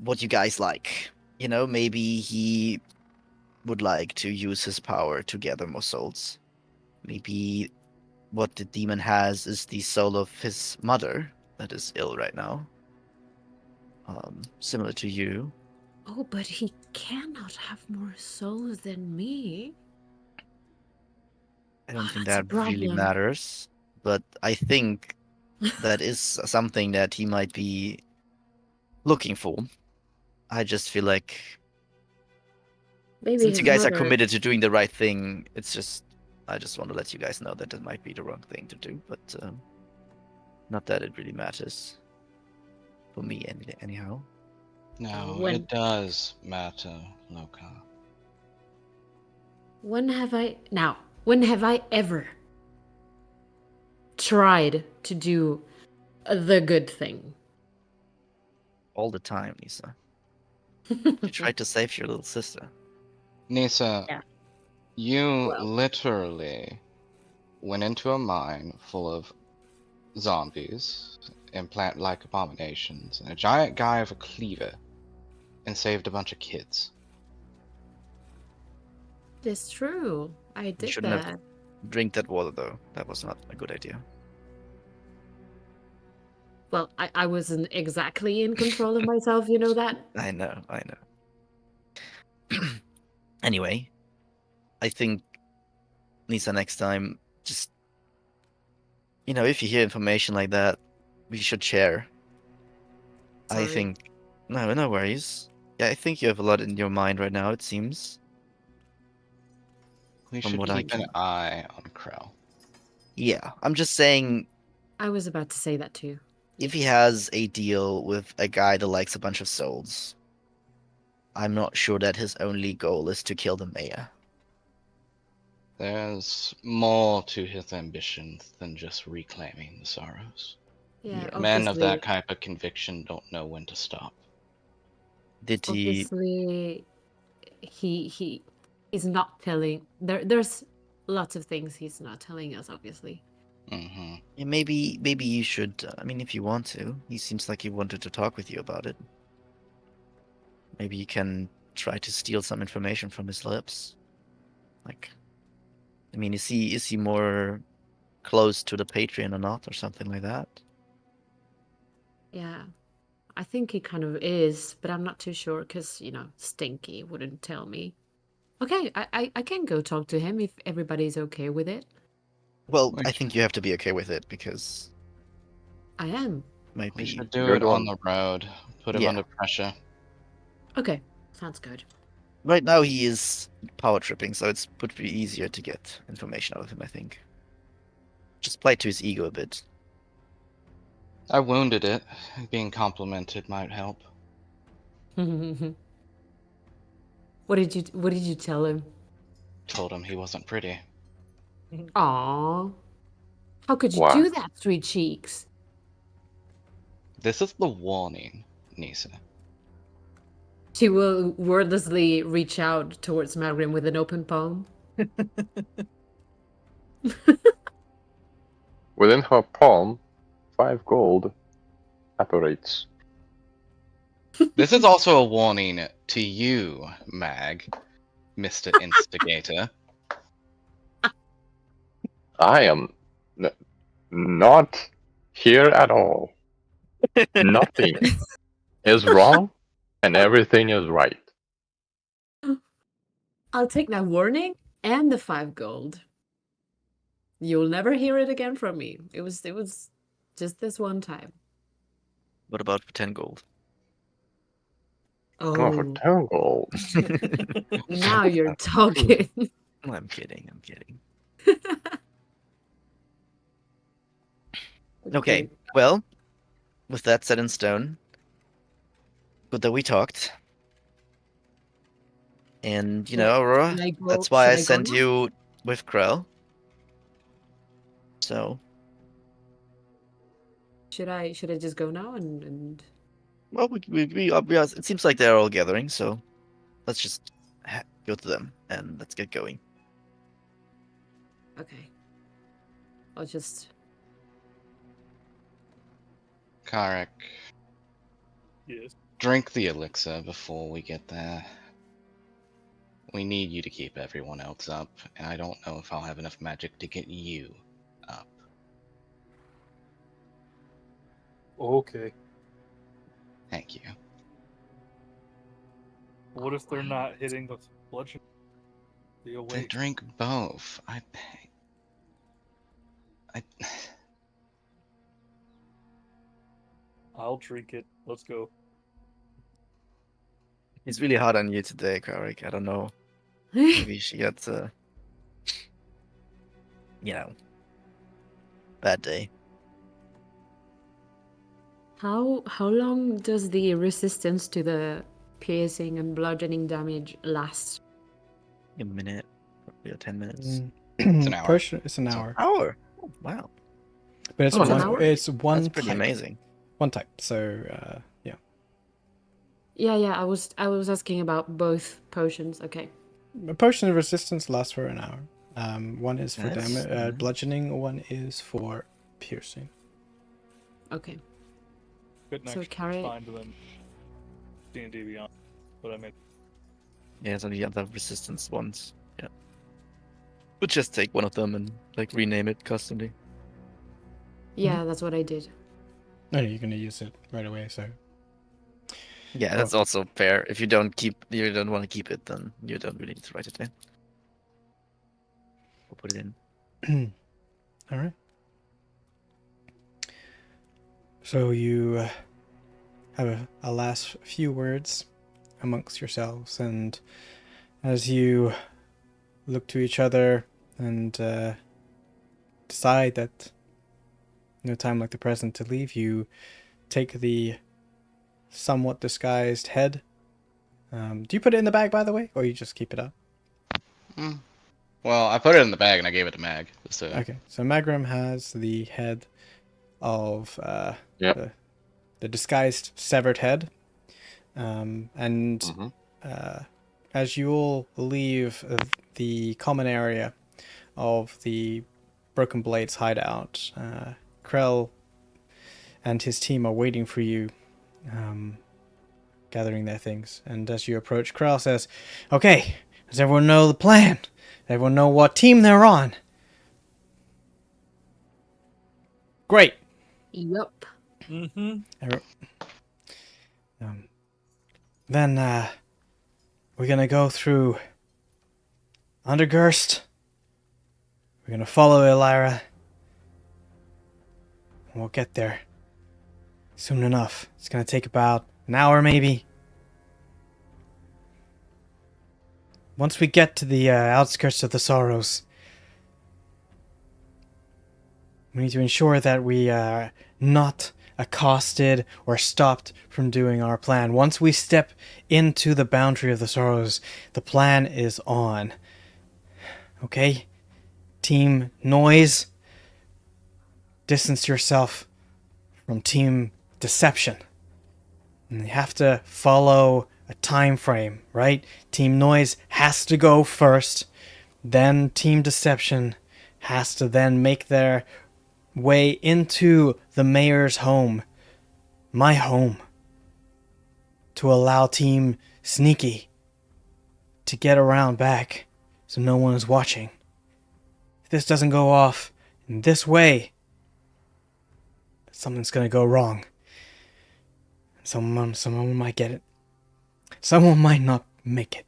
what you guys like. Maybe he would like to use his power to gather more souls. Maybe what the demon has is the soul of his mother that is ill right now. Similar to you. Oh, but he cannot have more souls than me. I don't think That's a that really problem. matters, but I think that is something that he might be looking for. I just feel like Maybe since you his guys are mother. committed to doing the right thing, I just want to let you guys know that it might be the wrong thing to do, but not that it really matters for me anyhow. No, when- it does matter, Loka. When have I ever tried to do the good thing? All the time, Lisa. You tried to save your little sister. Nisa, Yeah. you Well. literally went into a mine full of zombies and plant-like abominations and a giant guy with a cleaver and saved a bunch of kids. It's true. I You did shouldn't have that. drink that water though. That was not a good idea. Well, I wasn't exactly in control of myself, you know that? I know. Anyway, I think Lisa, next time, just if you hear information like that, we should share. I Sorry. think no worries. Yeah, I think you have a lot in your mind right now, it seems. We From should what I keep an can. eye on Krell. Yeah, I'm just saying I was about to say that too. if he Yes. has a deal with a guy that likes a bunch of souls, I'm not sure that his only goal is to kill the mayor. There's more to his ambitions than just reclaiming the sorrows. Yeah, Yeah. Men of that obviously. type of conviction don't know when to stop. Did he? Obviously, he's not telling. There's lots of things he's not telling us. Obviously. Mm-hmm. Yeah, maybe you should. I mean, if you want to, he seems like he wanted to talk with you about it. Maybe you can try to steal some information from his lips. Like, I mean, is he more close to the Patreon or not, or something like that? Yeah, I think he kind of is, but I'm not too sure because Stinky wouldn't tell me. Okay, I can go talk to him if everybody's okay with it. Well, We I should, think you have to be okay with it because I am. might we be. should do You're it the on one. the road. Put him Yeah. under pressure. Okay, sounds good. Right now he is power tripping, so it would be easier to get information out of him, I think. Just play to his ego a bit. I wounded it. Being complimented might help. What did you tell him? Told him he wasn't pretty. Aw. How could you Wow. do that, sweet cheeks? This is the warning, Nisa. She will wordlessly reach out towards Malgrim with an open palm. Within her palm, 5 gold apparates. This is also a warning to you, Mag, Mr. Instigator. I am not here at all. Nothing is wrong, and everything is right. I'll take that warning and the 5 gold. You'll never hear it again from me. It was just this one time. What about for 10 gold? Oh, for Oh, 10 gold. now you're talking. I'm kidding. I'm kidding. Okay. Well, with that set in stone, good that we talked. And you Well, know, Aurora, should I go? that's why Should I I go sent now? you with Krell. So, Should I just go now and well, it seems like they're all gathering, so let's just go to them and let's get going. okay. I'll just Karek, Yes. drink the elixir before we get there. We need you to keep everyone else up, and I don't know if I'll have enough magic to get you up. Okay. Thank you. What if they're not hitting the bludgeon? The Then awake. drink both. I I'll drink it. Let's go. It's really hard on you today, Karek. I don't know. Maybe she got you know, bad day. How long does the resistance to the piercing and bludgeoning damage last? A minute, probably 10 minutes. It's an hour. Potion, it's an So- hour. Hour. Oh, wow. But it's Oh, it's an one. hour? It's one. That's pretty type. amazing. One type. So yeah. Yeah. I was asking about both potions. Okay. A potion of resistance lasts for an hour. One is for That's nice. bludgeoning. One is for piercing. Okay. Couldn't So actually carry- find them D&D Beyond, but I mean, Yeah, so the other resistance ones. Yeah. But just take one of them and like rename it customly. Yeah, that's what I did. No, you're gonna use it right away. So Yeah, that's also fair. If you don't want to keep it, then you don't really need to write it down. We'll put it in. all right. So you have a last few words amongst yourselves, and as you look to each other and decide that no time like the present to leave, you take the somewhat disguised head. Do you put it in the bag, by the way, or you just keep it up? Well, I put it in the bag and I gave it to Mag. So Okay, so Magrim has the head of Yep. the disguised severed head, and Mhm. as you all leave the common area of the Broken Blades hideout, Krell and his team are waiting for you, gathering their things. And as you approach, Krell says, "Okay, does everyone know the plan? Does everyone know what team they're on?" Great. Yup. mm-hmm. Then we're gonna go through Undergurst. We're gonna follow Elira. And we'll get there soon enough. It's gonna take about an hour, maybe. Once we get to the outskirts of the Sorrows, we need to ensure that we are not accosted or stopped from doing our plan. Once we step into the boundary of the Sorrows, the plan is on. Okay? Team Noise, distance yourself from Team Deception. And you have to follow a time frame, right? Team Noise has to go first, then Team Deception has to then make their way into the mayor's home, my home, to allow Team Sneaky to get around back so no one is watching. If this doesn't go off in this way, something's gonna go wrong. Someone might get it. Someone might not make it.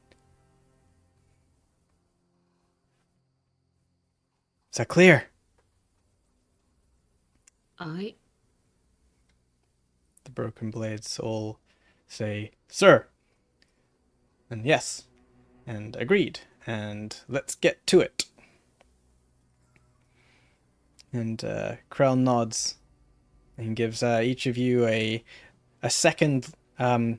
Is that clear? I The Broken Blades all say, "Sir," and "Yes," and "Agreed," and "Let's get to it." And Krell nods and gives each of you a second, a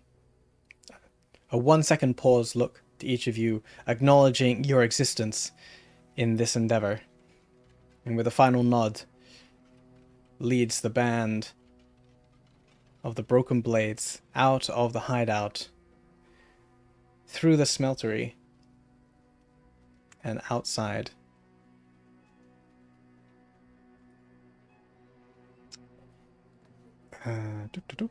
1 second pause look to each of you, acknowledging your existence in this endeavor. And with a final nod, leads the band of the Broken Blades out of the hideout, through the smeltery, and outside. Doop, doop,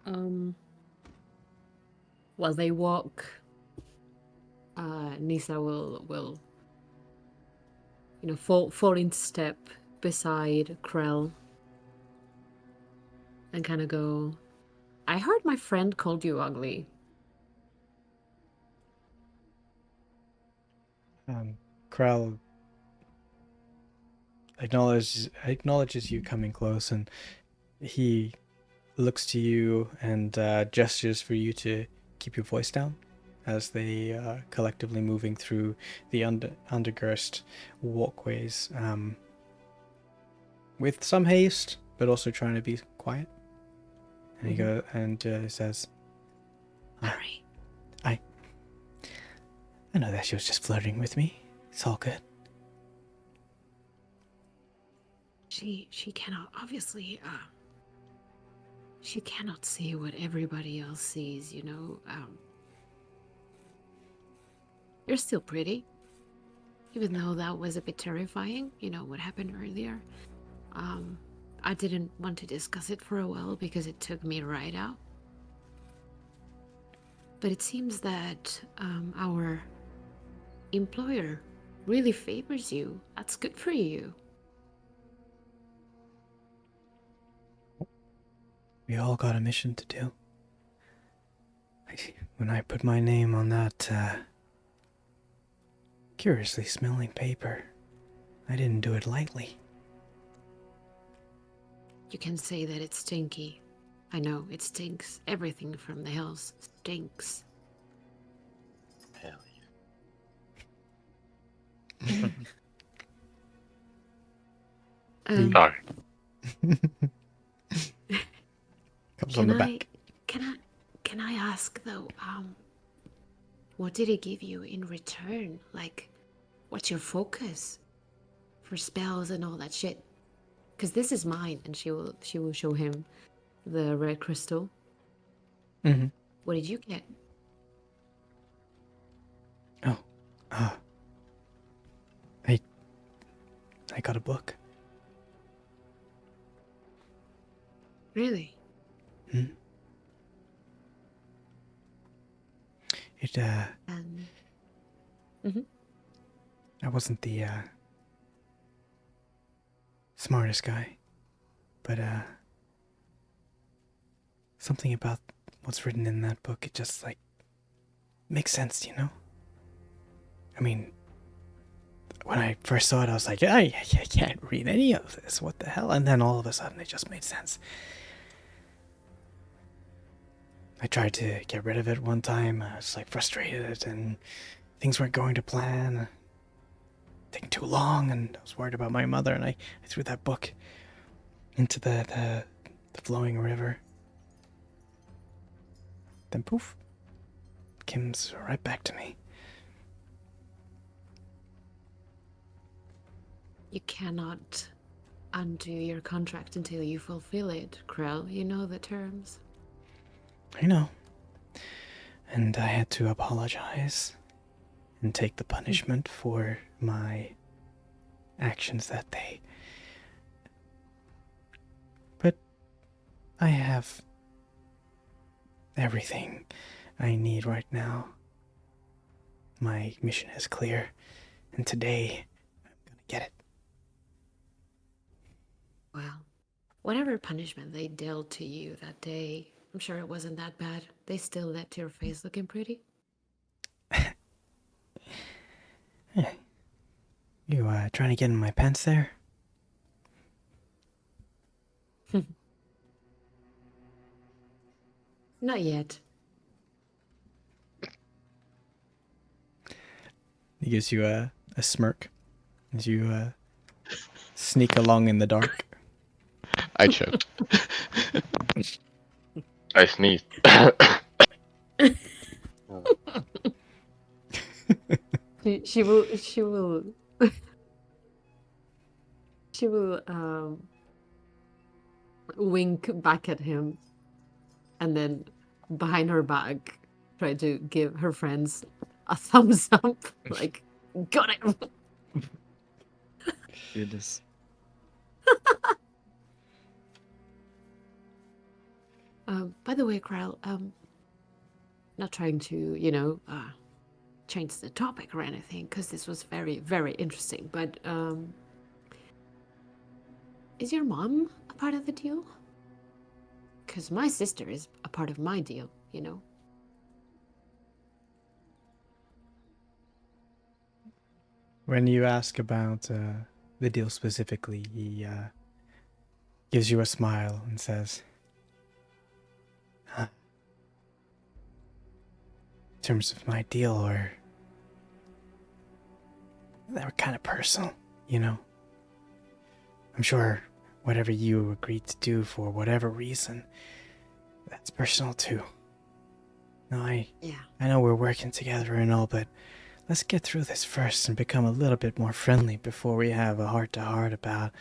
doop. While they walk, Nisa will fall in step beside Krell and kind of go, I heard my friend called you ugly. Krell acknowledges you coming close, and he looks to you and gestures for you to keep your voice down as they collectively moving through the undergirded walkways with some haste, but also trying to be quiet. And he goes and says, Hurry. I know that she was just flirting with me. It's all good. She cannot, obviously, she cannot see what everybody else sees, you know. You're still pretty. Even though that was a bit terrifying, you know, what happened earlier. I didn't want to discuss it for a while because it took me right out. But it seems that our employer really favors you. That's good for you. We all got a mission to do. When I put my name on that curiously smelling paper, I didn't do it lightly. You can say that it's stinky. I know, it stinks. Everything from the hills stinks. Hell Sorry. Comes on the back. Can I ask though, what did he give you in return? Like, what's your focus for spells and all that shit? Because this is mine, and she will show him the red crystal. Mm-hmm. What did you get? Oh, I got a book. Really? Hmm. It I wasn't the smartest guy, but something about what's written in that book, it just like makes sense, you know? I mean, when I first saw it, I was like, I can't read any of this. What the hell? And then all of a sudden, it just made sense. I tried to get rid of it one time. I was like frustrated, and things weren't going to plan. Taking too long, and I was worried about my mother, and I threw that book into the flowing river. Then poof, it comes right back to me. You cannot undo your contract until you fulfill it, Krell. You know the terms. I know. And I had to apologize and take the punishment for my actions that day. But I have everything I need right now. My mission is clear, and today I'm gonna get it. Well, whatever punishment they dealt to you that day, I'm sure it wasn't that bad. They still led to your face looking pretty. You trying to get in my pants there? Not yet. He gives you a smirk as you sneak along in the dark. I choked. I sneezed. She will she will wink back at him, and then behind her back try to give her friends a thumbs up, like got it. Goodness. By the way, Krell, not trying to, change the topic or anything, because this was very, very interesting. But is your mom a part of the deal? Because my sister is a part of my deal, you know? When you ask about the deal specifically, he gives you a smile and says, "Huh. In terms of my deal, or they were kind of personal, you know? I'm sure whatever you agreed to do for whatever reason, that's personal too. No, I know we're working together and all, but let's get through this first and become a little bit more friendly before we have a heart-to-heart about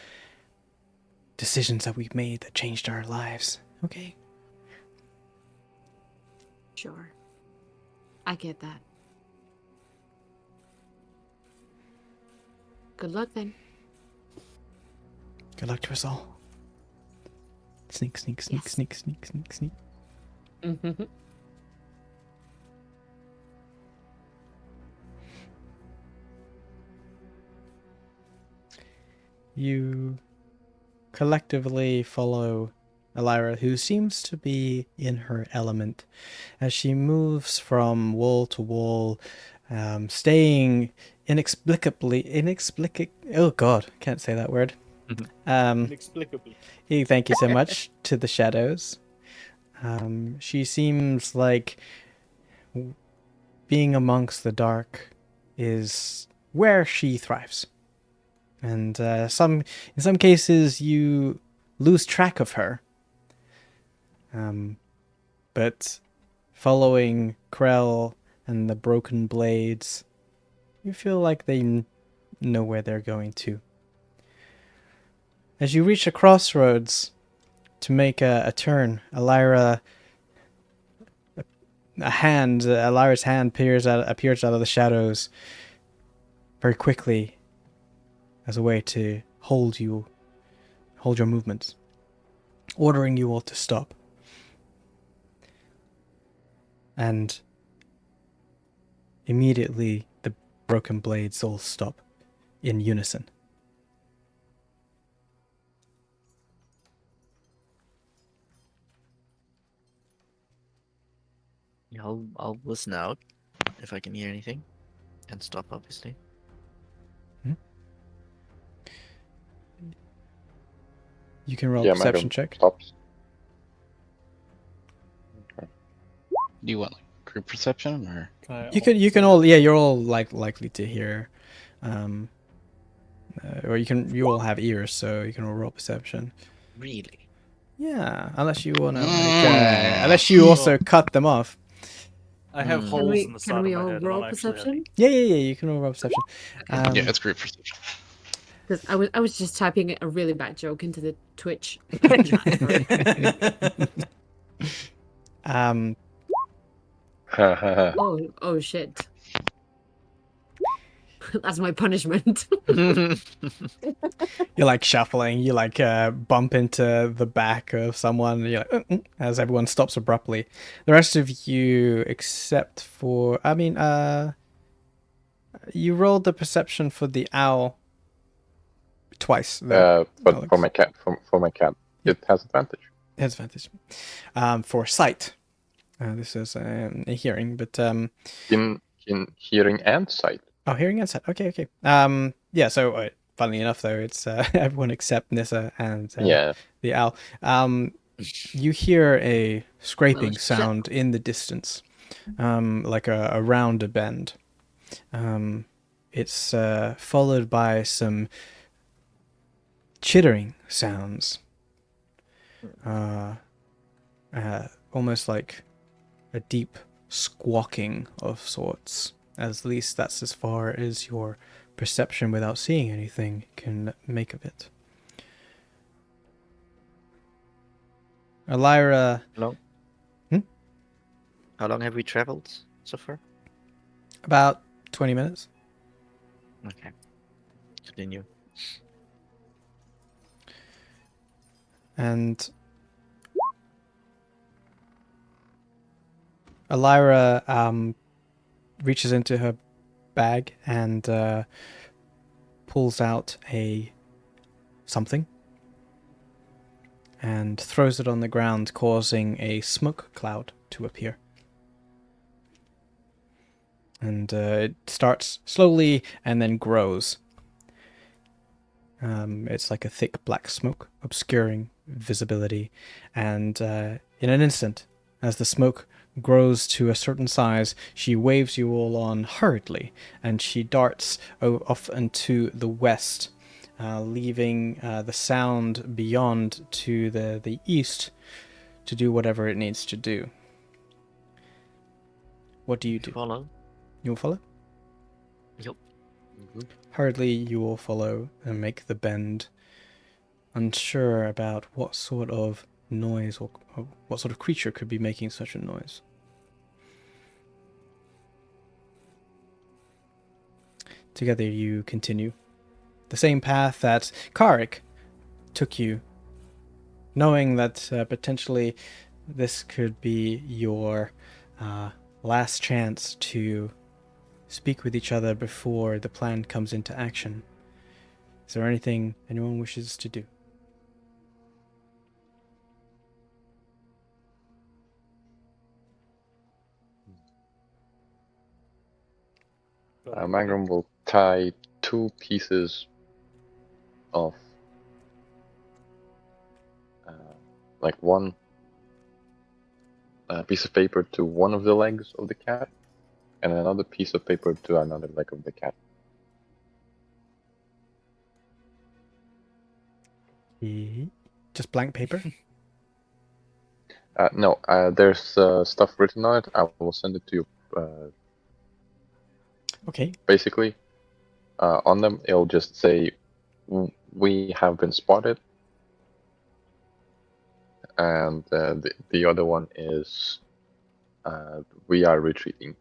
decisions that we've made that changed our lives, okay?" Sure. I get that. Good luck then. Good luck to us all. Sneak, sneak, sneak, Yes. sneak, sneak, sneak, sneak. Mm-hmm. You collectively follow Elira, who seems to be in her element, as she moves from wall to wall, staying oh god, can't say that word. Inexplicably. Thank you so much to the shadows. She seems like being amongst the dark is where she thrives. And in some cases, you lose track of her. But following Krell and the broken blades, you feel like they know where they're going to. As you reach a crossroads to make a turn, Elira's hand appears out of the shadows very quickly as a way to hold your movements, ordering you all to stop. And immediately the broken blades all stop in unison. Yeah, I'll listen out if I can hear anything, and stop obviously. You can roll Yeah, a perception madam. check. Stops. Do you want like group perception or? You can all you're all likely to hear, or you all have ears, so you can all roll perception. Really? Yeah, unless you wanna unless you also cut them off. I have Hmm. holes in the side Can we of my all head. I roll don't actually have perception? Yeah, you can all roll perception. Yeah, it's group perception. Because I was just typing a really bad joke into the Twitch. Oh shit. That's my punishment. You're like shuffling, you like bump into the back of someone, you're like, as everyone stops abruptly. The rest of you, except for, you rolled the perception for the owl twice. but Alex. for my cat, Yeah. it has advantage. Has advantage. For sight, this is a hearing, but In hearing and sight. oh, hearing and sight. Okay. Yeah. So, funnily enough, though, it's everyone except Nissa and Yeah. the owl. You hear a scraping shit. sound in the distance, like around a bend. It's followed by some chittering sounds, almost like a deep squawking of sorts. At least that's as far as your perception without seeing anything can make of it. Elira, How long? Hmm? How long have we traveled so far? about 20 minutes. Okay. Continue. And Elira reaches into her bag and pulls out a something and throws it on the ground, causing a smoke cloud to appear. And it starts slowly and then grows. It's like a thick black smoke, obscuring visibility. And in an instant, as the smoke grows to a certain size, she waves you all on hurriedly, and she darts off into the west, leaving the sound beyond to the east to do whatever it needs to do. What do you do? Follow. You will follow? Yep. Hurriedly, you will follow and make the bend, unsure about what sort of noise or what sort of creature could be making such a noise. Together, you continue the same path that Karik took you, knowing that potentially this could be your last chance to speak with each other before the plan comes into action. Is there anything anyone wishes to do? Magnum will tie 2 pieces of, like one piece of paper to one of the legs of the cat, and another piece of paper to another leg of the cat. Just blank paper? No, there's stuff written on it. I will send it to you. Okay. Basically, on them, it'll just say, "We have been spotted," and the other one is, "We are retreating."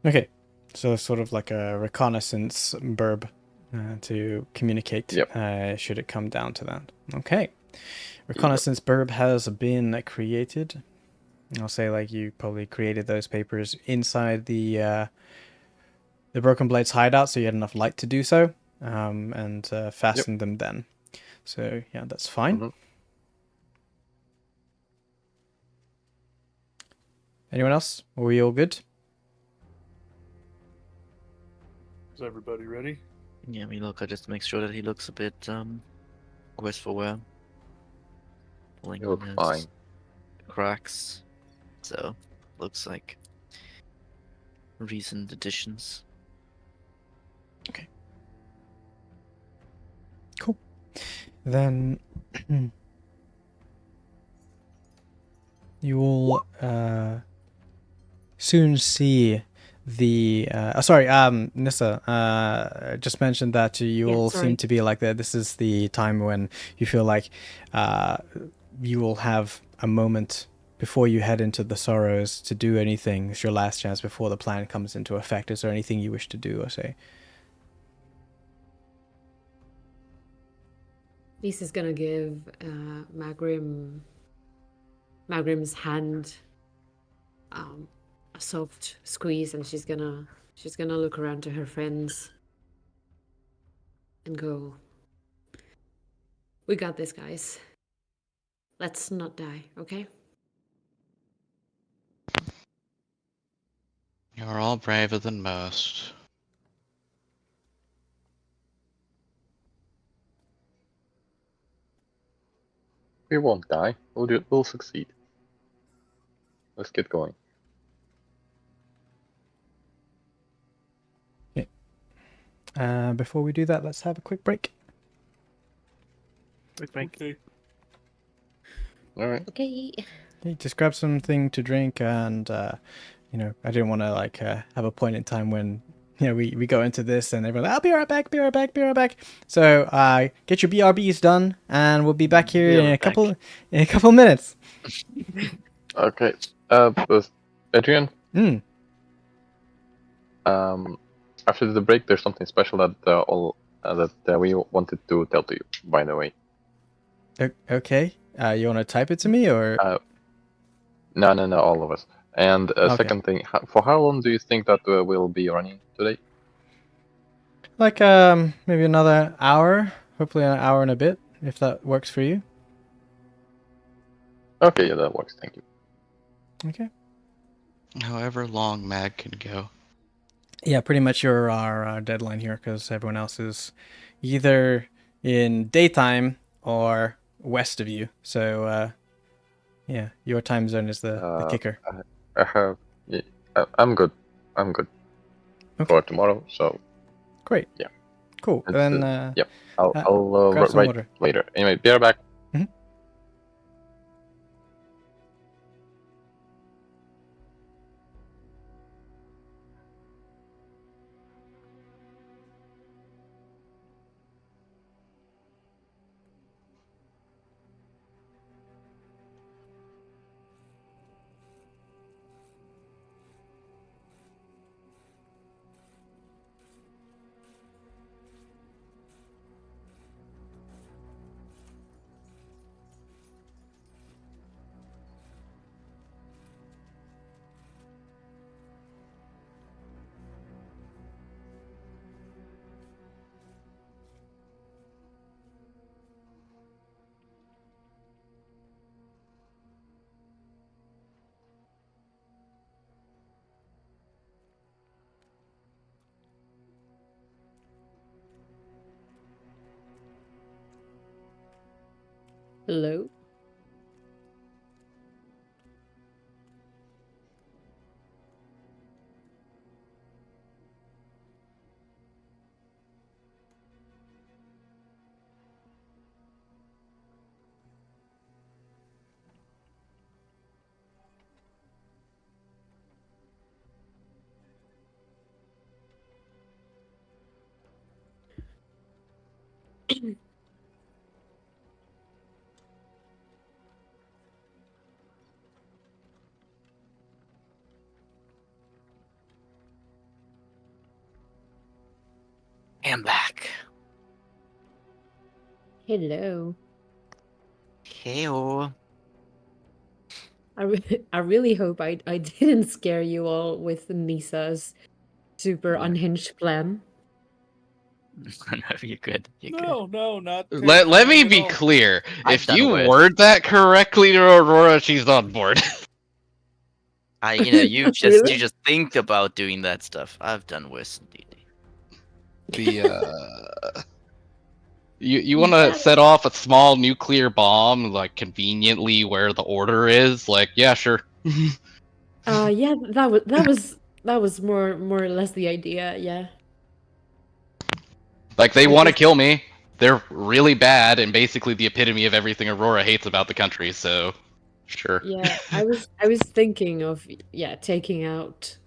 Okay. So sort of like a reconnaissance burb to communicate Yep. should it come down to that. Okay. Reconnaissance burb has been created. I'll say like you probably created those papers inside the Broken Blades hideout, so you had enough light to do so, and fastened them then. So yeah, that's fine. Mm-hmm. Anyone else? Are we all good? Is everybody ready? Yeah, me look. I just make sure that he looks a bit worse for wear. Pulling You on look his fine. cracks. So looks like recent additions. Okay. Cool. Then you will soon see the Nissa just mentioned that you Yeah, all sorry. seem to be like that. This is the time when you feel like you will have a moment before you head into the sorrows to do anything. It's your last chance before the plan comes into effect. Is there anything you wish to do or say? Lisa's gonna give Magrim's hand a soft squeeze, and she's gonna look around to her friends and go, "We got this, guys. Let's not die, okay?" You're all braver than most. we won't die. We'll succeed. Let's get going. Before we do that, let's have a quick break. Okay. All right. Okay. Okay, just grab something to drink, and you know, I didn't want to like have a point in time when we go into this and everyone, I'll be right back, be right back, be right back. So get your BRBs done, and we'll be back here Be in right a back. couple minutes. Okay. Adrian. Mm. After the break, there's something special that we wanted to tell to you. By the way. Okay. You want to type it to me or? No, all of us. And Okay. second thing, for how long do you think that we'll be running today? Like maybe another hour, hopefully an hour and a bit, if that works for you. Okay, yeah, that works. Thank you. Okay. However long Mag can go. Yeah, pretty much you're our deadline here because everyone else is either in daytime or west of you. So yeah, your time zone is the kicker. I have. Yeah, I'm good. I'm good Okay. for tomorrow. So Great. Yeah. Cool. It's, Then yep. I'll grab some write water. later. Anyway, be right back. Hello. I'm back. Hello. Heyo. I really hope I didn't scare you all with Nisa's super unhinged plan. No, you're good. You're good. No, not Let me terrifying at be all. clear. I've If done you worse. word that correctly to Aurora, she's on board. You Really? just think about doing that stuff. I've done worse indeed. You want to set off a small nuclear bomb, like conveniently where the order is? Like, yeah, sure. Yeah, that was more or less the idea, yeah. Like, they I want to just kill me. They're really bad and basically the epitome of everything Aurora hates about the country, so sure. yeah, I was thinking of taking out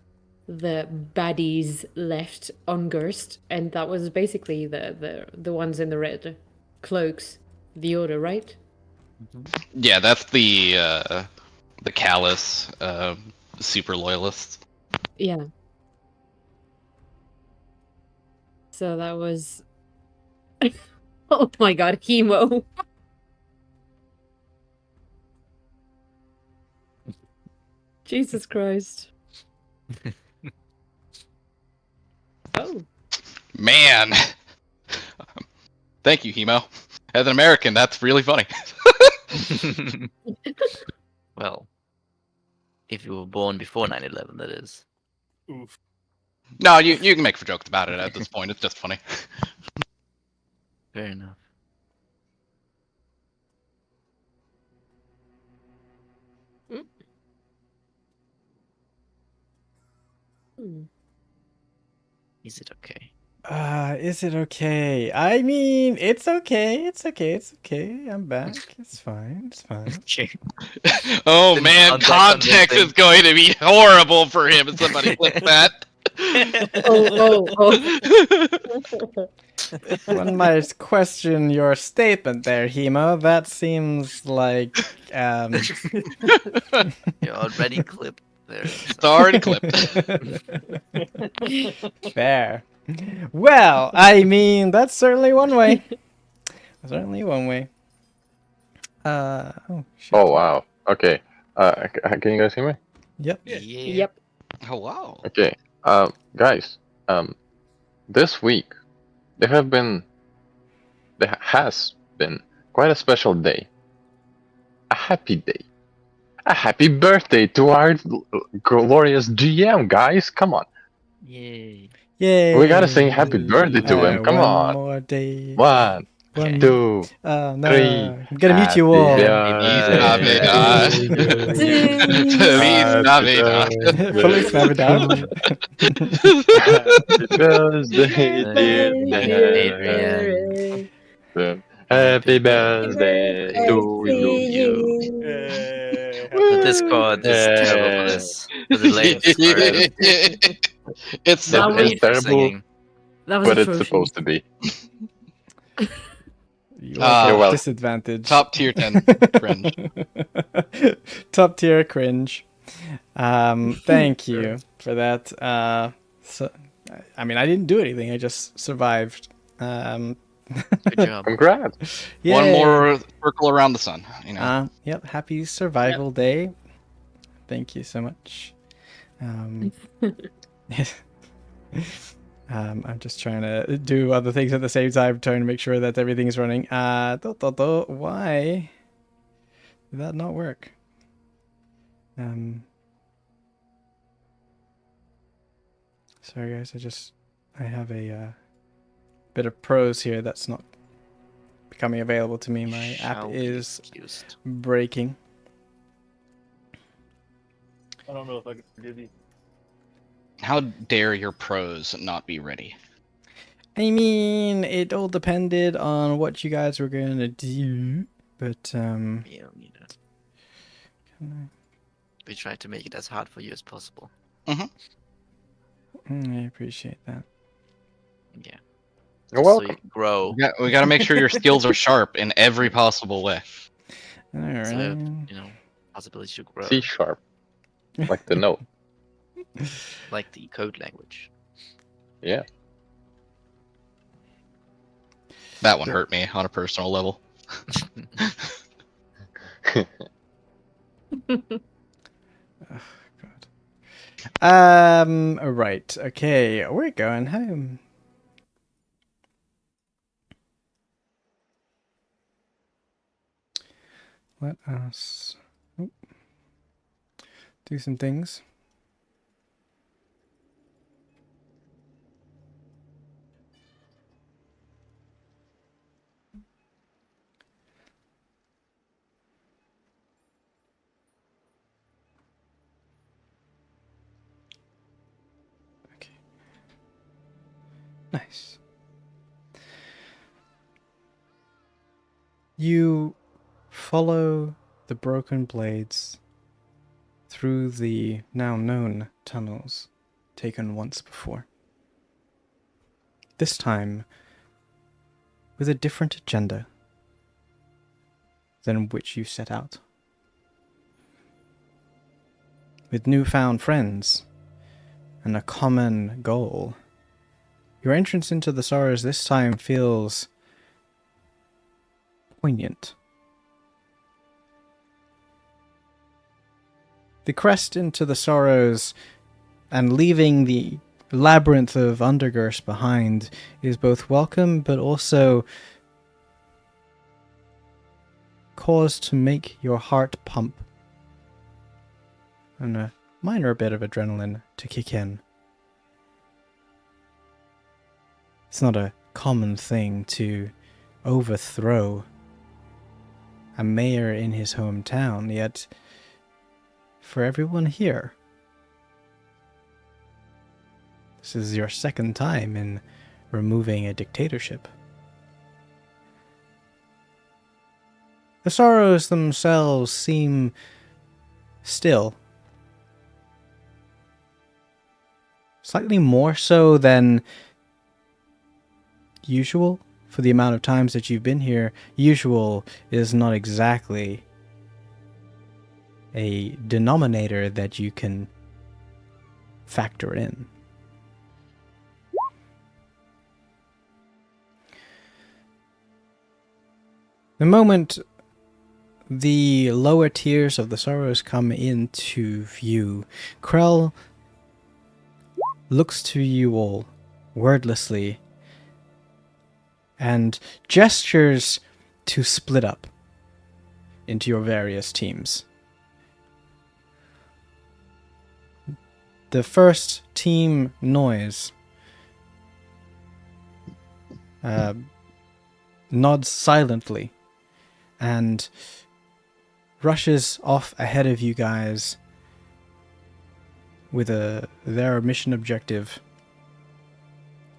the baddies left on Gerst, and that was basically the ones in the red cloaks, the order, right? Yeah, that's the callous super loyalists. Yeah. So that was oh my god, chemo. Jesus Christ. Oh. Man. Thank you, Hemo. As an American, that's really funny. Well, if you were born before 9/11, that is. Oof. No, you can make jokes about it at this point. It's just funny. Fair enough. Is it okay? Is it okay? I mean, it's okay. It's okay. It's okay. I'm back. It's fine. It's fine. Okay. Oh Didn't man, sound that context is convincing. going to be horrible for him if somebody clips that. One might question your statement there, Hemo. That seems like You're already clipped there. It's already clipped. fair. Well, I mean, that's certainly one way. Certainly one way. Oh shit. Oh wow. Okay. Can you guys hear me? Yep. Yeah. Yep. Oh wow. Okay. Guys. This week there has been quite a special day. A happy day. A happy birthday to our glorious GM, guys. Come on. Yay. Yay. We gotta sing happy birthday to him. Come one on. more day. One, Okay. two, No, three. I'm gonna mute you all. Feliz Navidad. Feliz Navidad. Happy birthday, dear Adrian. Dan. Happy birthday to you. The Discord is terrible for this. For the latest part. It's That so was- It's terrible, Singing. That was but it's atrocious. supposed to be. You Ah, are You're at welcome. disadvantage. top tier 10 cringe. Top tier cringe. Thank you for that. So, I mean, I didn't do anything. I just survived. Good job. Congrats. One yay. more circle around the sun, you know. Yep. Happy Survival Day. Thank you so much. I'm just trying to do other things at the same time, trying to make sure that everything is running. Why did that not work? Sorry guys, I have a bit of prose here that's not becoming available to me. My app Shall be is excused. breaking. I don't know if I can forgive you. How dare your pros not be ready? I mean, it all depended on what you guys were gonna do, but Yeah, you know. We try to make it as hard for you as possible. I appreciate that. Yeah. You're So you welcome. can grow. We gotta make sure your skills are sharp in every possible way. All So, right. you know, possibility to grow. C#, like the note. Like the code language. Yeah. That one hurt me on a personal level. God. Right. Okay, we're going home. Let us do some things. Okay. Nice. You follow the broken blades through the now known tunnels taken once before. This time with a different agenda than which you set out. With newfound friends and a common goal, your entrance into the Sorrows this time feels poignant. The crest into the Sorrows and leaving the labyrinth of Undergirst behind is both welcome but also cause to make your heart pump and a minor bit of adrenaline to kick in. It's not a common thing to overthrow a mayor in his hometown, yet for everyone here, This is your second time in removing a dictatorship. The sorrows themselves seem still. Slightly more so than usual for the amount of times that you've been here. Usual is not exactly a denominator that you can factor in. The moment the lower tiers of the sorrows come into view, Krell looks to you all wordlessly and gestures to split up into your various teams. The first team, Noise, nods silently and rushes off ahead of you guys with their mission objective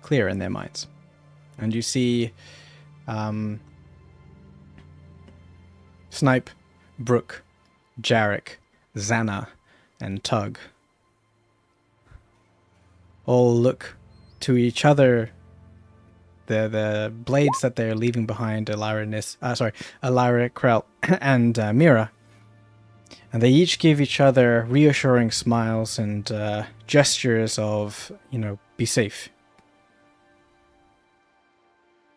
clear in their minds. And you see Snipe, Brooke, Jarek, Xana, and Tug all look to each other. The blades that they're leaving behind, Elira, Krell, and Mira. And they each give each other reassuring smiles and gestures of, be safe.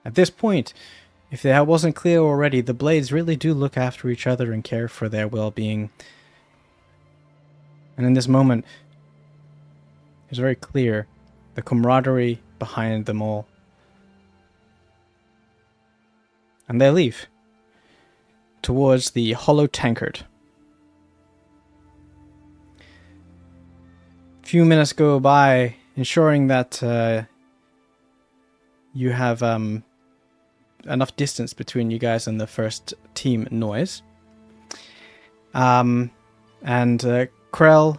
At this point, if that wasn't clear already, the blades really do look after each other and care for their well-being. And in this moment, it's very clear the camaraderie behind them all. And they leave towards the hollow tankard. Few minutes go by, ensuring that you have enough distance between you guys and the first team, Noise. And Krell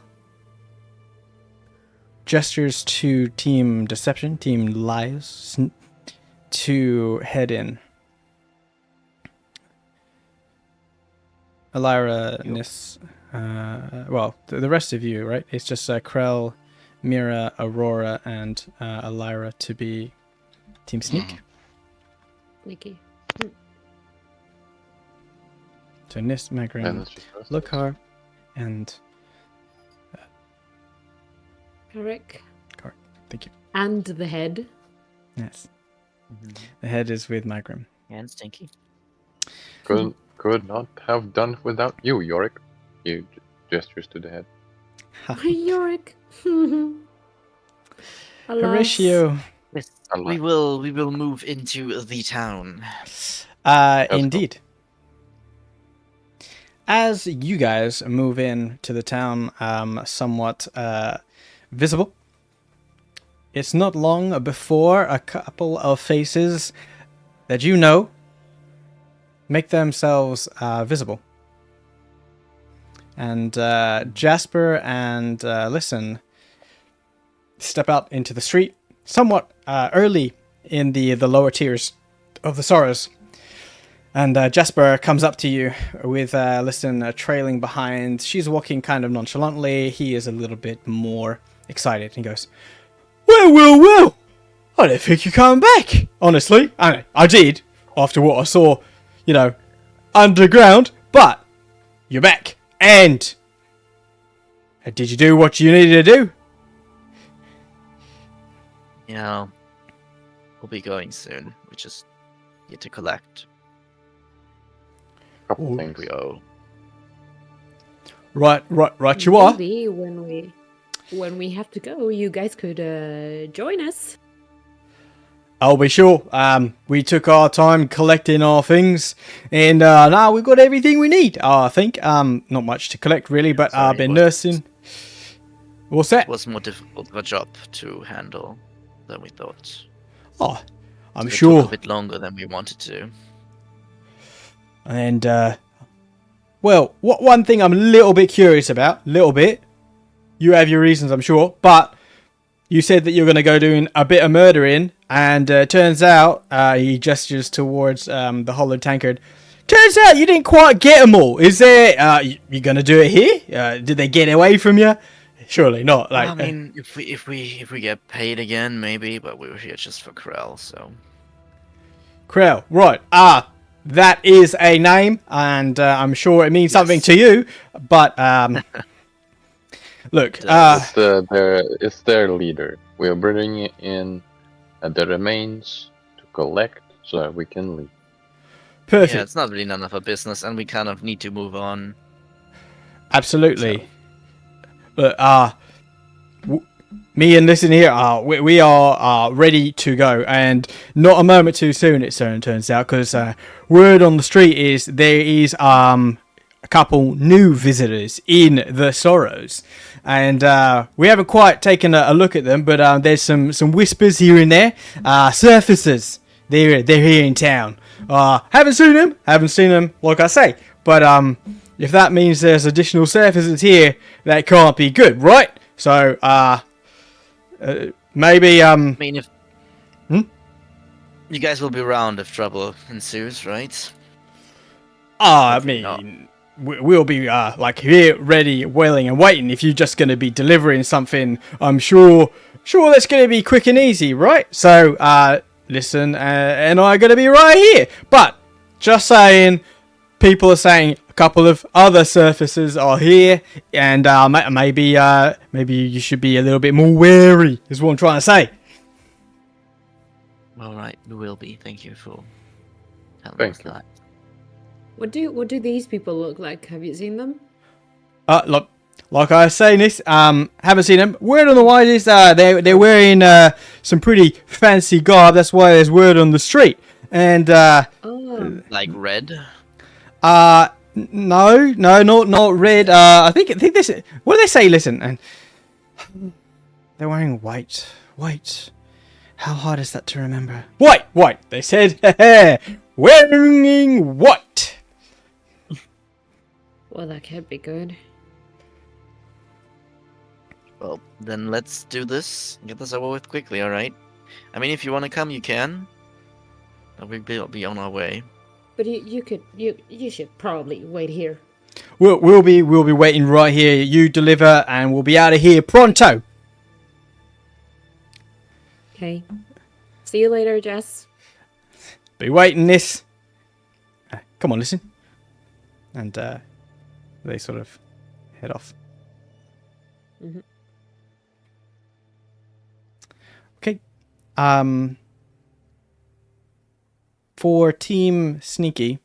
gestures to Team Deception, Team Lies, to head in. Elira, Nis, the rest of you, right? It's just Krell, Mira, Aurora, and Elira to be Team Sneak. Sneaky. So Nis, Magrin, Lukhar, and Carrick. Thank you. And the head. Yes. The head is with Magrim. And Stinky. Could not have done without you, Yorick. He gestures to the head. Yorick. Horatio. Yes, we will move into the town. Indeed. As you guys move in to the town, somewhat visible, it's not long before a couple of faces that you know make themselves visible. And Jasper and Listen step out into the street somewhat early in the lower tiers of the Sorrows. And Jasper comes up to you with Listen trailing behind. She's walking kind of nonchalantly. He is a little bit more excited. He goes, Well! I didn't think you'd come back. Honestly, I did after what I saw, underground. But you're back. And did you do what you needed to do? Yeah, we'll be going soon. We just need to collect. Couple things. We owe. Right, you are. Maybe when we have to go, you guys could join us. I'll be sure. We took our time collecting our things, and now we've got everything we need. I think. Not much to collect really, but I've been nursing. What's that? It was more difficult of a job to handle than we thought. Oh, I'm It sure. took a bit longer than we wanted to. And one thing I'm a little bit curious about. You have your reasons, I'm sure, but you said that you're going to go doing a bit of murdering, and turns out, he gestures towards the hollow tankard. Turns out you didn't quite get them all. Is there? You going to do it here? Did they get away from you? Surely not. Like, I mean, if we get paid again, maybe. But we were here just for Krell, so. Krell, right? That is a name, and I'm sure it means something to you. But look, It's their leader. We are bringing in the remains to collect so that we can leave. perfect. Yeah, it's not really none of our business, and we kind of need to move on. Absolutely. But me and listen here, we are ready to go, and not a moment too soon. It turns out, because word on the street is there is a couple new visitors in the Sorrows, and we haven't quite taken a look at them, but there's some whispers here and there. Surfacers, they're here in town. Haven't seen them, like I say, but if that means there's additional surfacers here, that can't be good, right? So maybe I mean, if you guys will be around if trouble ensues, right? I Hopefully not. mean, we'll be like here, ready, willing, and waiting. If you're just going to be delivering something, I'm sure that's going to be quick and easy, right? So listen, and I'm going to be right here. But just saying, people are saying a couple of other surfacers are here, and maybe you should be a little bit more wary, is what I'm trying to say. All right, we will be. Thank you for telling Thank us you. that. What do these people look like? Have you seen them? Look, like I was saying this, haven't seen them. Word on the wire is they're wearing some pretty fancy garb. That's why there's word on the street. And Oh, Like red? no, not red. I think this. What do they say? Listen, and they're wearing white. How hard is that to remember? White. They said, wearing white. well, that can't be good. Well, then let's do this. Get this over with quickly, alright? I mean, if you want to come, you can. We'll be on our way. But you should probably wait here. We'll be waiting right here. You deliver, and we'll be out of here pronto. Okay. See you later, Jess. Be waiting this. Come on, listen. And they sort of head off. Mhm. Okay. For Team Sneaky,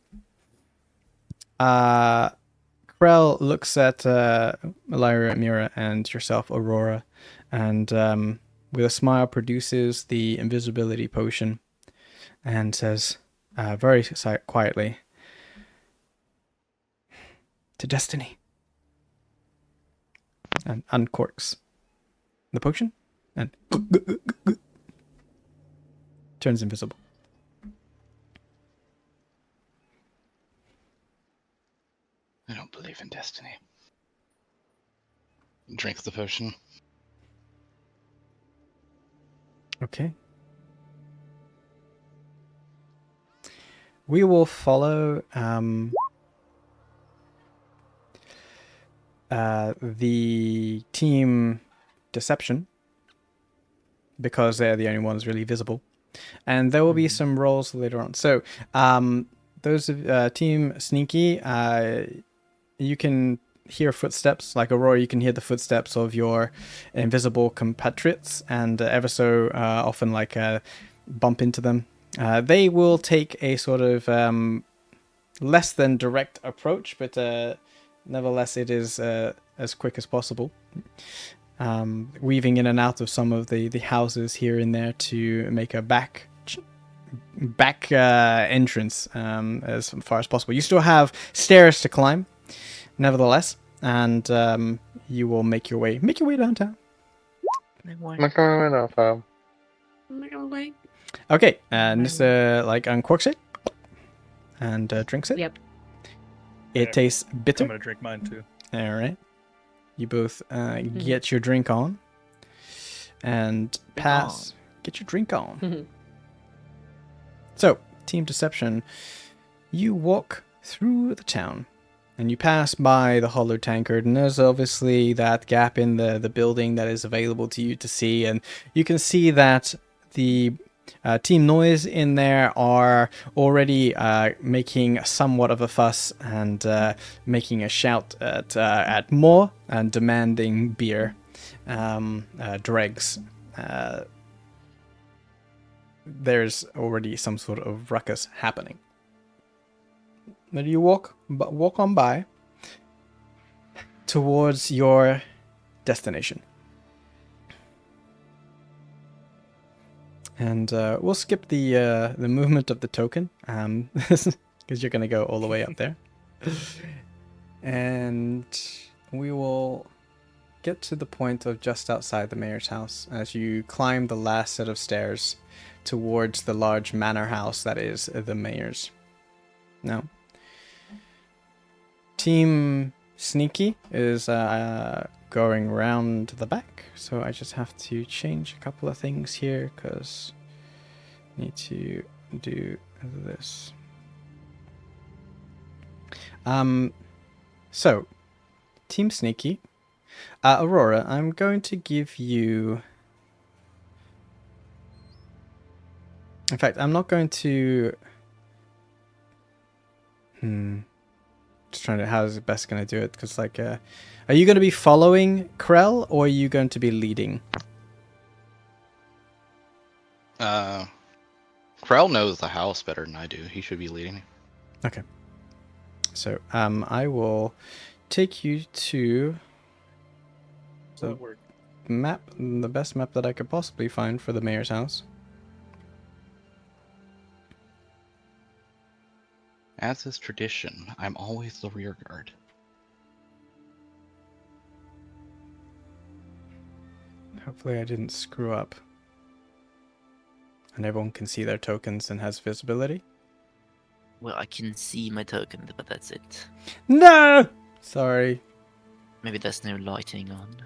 Krell looks at Lyra, Mira, and yourself, Aurora, and with a smile produces the invisibility potion and says very quietly, "To destiny," and uncorks the potion and turns invisible. I don't believe in destiny. Drinks the potion. Okay. We will follow the team Deception, because they're the only ones really visible. And there will be some rolls later on. So those of Team Sneaky, you can hear footsteps. Like Aurora, you can hear the footsteps of your invisible compatriots, and ever so often bump into them. They will take a sort of less than direct approach, but nevertheless it is as quick as possible, weaving in and out of some of the houses here and there to make a back entrance as far as possible. You still have stairs to climb, nevertheless, and you will make your way downtown. Okay, and this uncorks it and drinks it. Yep. It Yeah. tastes bitter. I'm gonna drink mine too. All right. You both get your drink on. and pass. Get your drink on. Mhm. So, Team Deception, you walk through the town and you pass by the hollow tankard, and there's obviously that gap in the building that is available to you to see, and you can see that the Team Noise in there are already making somewhat of a fuss and making a shout at more and demanding beer, dregs. There's already some sort of ruckus happening. Then you walk on by towards your destination. And we'll skip the movement of the token, because you're going to go all the way up there. And we will get to the point of just outside the mayor's house as you climb the last set of stairs towards the large manor house that is the mayor's. Now, Team Sneaky is going around the back, so I just have to change a couple of things here because I need to do this. So, Team Sneaky, Aurora, I'm going to give you... In fact, I'm not going to... Just trying to... How is it best going to do it? Because, like, are you going to be following Krell, or are you going to be leading? Krell knows the house better than I do. He should be leading. Okay. So, I will take you to the That work. map, the best map that I could possibly find for the mayor's house. As is tradition, I'm always the rear guard. Hopefully I didn't screw up. And everyone can see their tokens and has visibility. Well, I can see my token, but that's it. No! Sorry. Maybe there's no lighting on.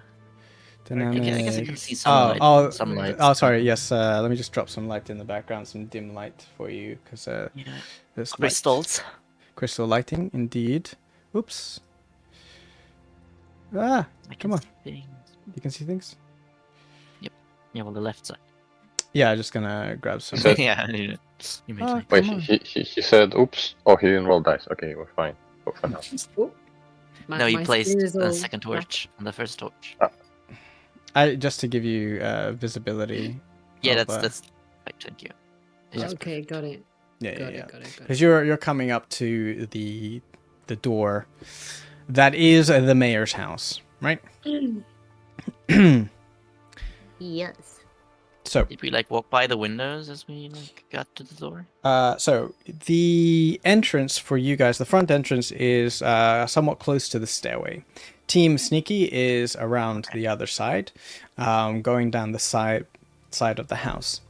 Dynamic. I guess I can see some light. Some lights. Oh, sorry. Yes. Let me just drop some light in the background, some dim light for you, because Yeah. there's Crystals. Crystal lighting, indeed. Oops. Ah, I come can on. see things. You can see things. Yeah, well, the left side. Yeah, just gonna grab some. So- Yeah, you made Ah, me. Wait, come on. he said, oops. Oh, he didn't roll dice. Okay, we're fine. Oh, for now. Oh, No, you my placed screen is the all second black. torch on the first torch. Just to give you visibility. Yeah, of, that's right. Thank you. Yeah. It's Okay, got it. yeah, Got yeah. it. Got it. Got Because it. you're coming up to the door that is the mayor's house, right? Yes. So, Did we like walk by the windows as we like got to the door? so the entrance for you guys, the front entrance is somewhat close to the stairway. Team Sneaky is around the other side, going down the side of the house.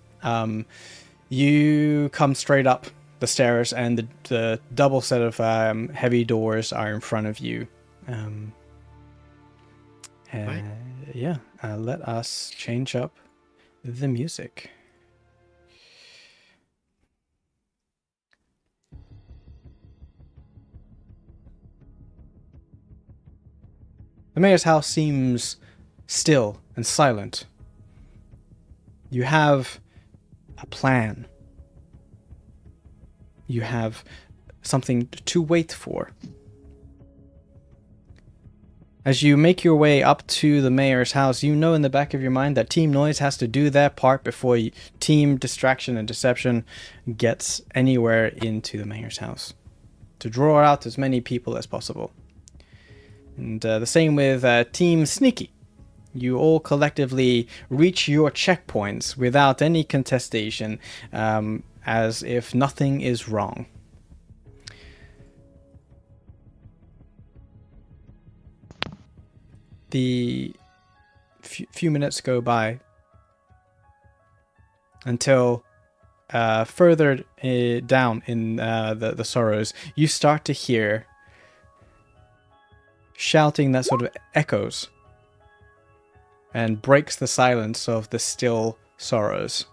You come straight up the stairs, and the double set of heavy doors are in front of you. Right. Yeah, let us change up the music. The mayor's house seems still and silent. You have a plan. You have something to wait for. As you make your way up to the mayor's house, you know in the back of your mind that Team Noise has to do their part before Team Distraction and Deception gets anywhere into the mayor's house, to draw out as many people as possible. And the same with Team Sneaky. You all collectively reach your checkpoints without any contestation, as if nothing is wrong. The few minutes go by until further down in the sorrows, you start to hear shouting that sort of echoes and breaks the silence of the still sorrows.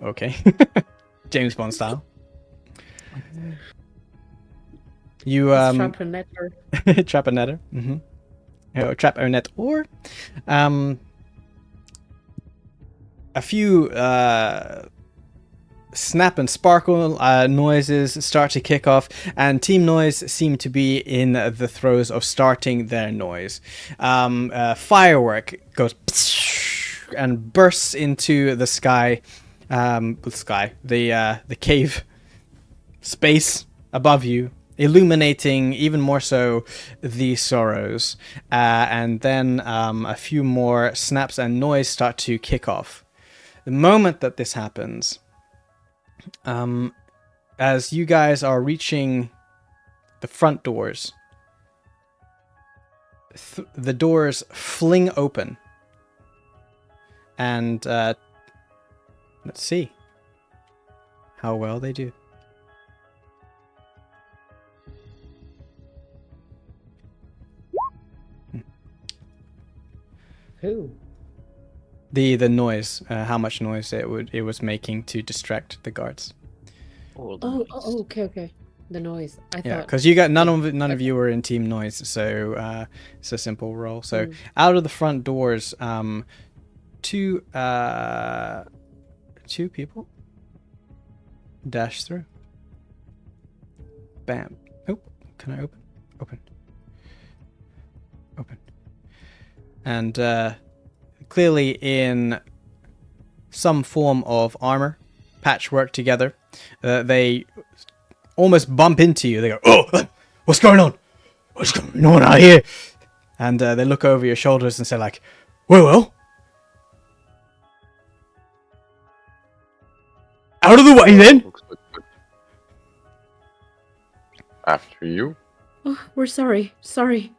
Okay. James Bond style. You Let's trap a netter. trap a netter. Mm-hmm. Trap a net or a few snap and sparkle noises start to kick off, and Team Noise seem to be in the throes of starting their noise. Firework goes and bursts into the sky, the cave space above you, illuminating even more so the sorrows. And then a few more snaps and noise start to kick off. The moment that this happens, as you guys are reaching the front doors, the doors fling open. And let's see how well they do. Who? The noise, how much noise it was making to distract the guards. Okay. The noise. I Yeah, thought. because you got none of you were in Team Noise, so it's a simple roll. So out of the front doors, two people dash through. Bam. Oh, can I open? Open. And clearly in some form of armor, patchwork together, they almost bump into you. They go, "Oh, what's going on? What's going on out here?" And they look over your shoulders and say, like, well, out of the way then. Looks good. After you. Oh, we're sorry. Sorry.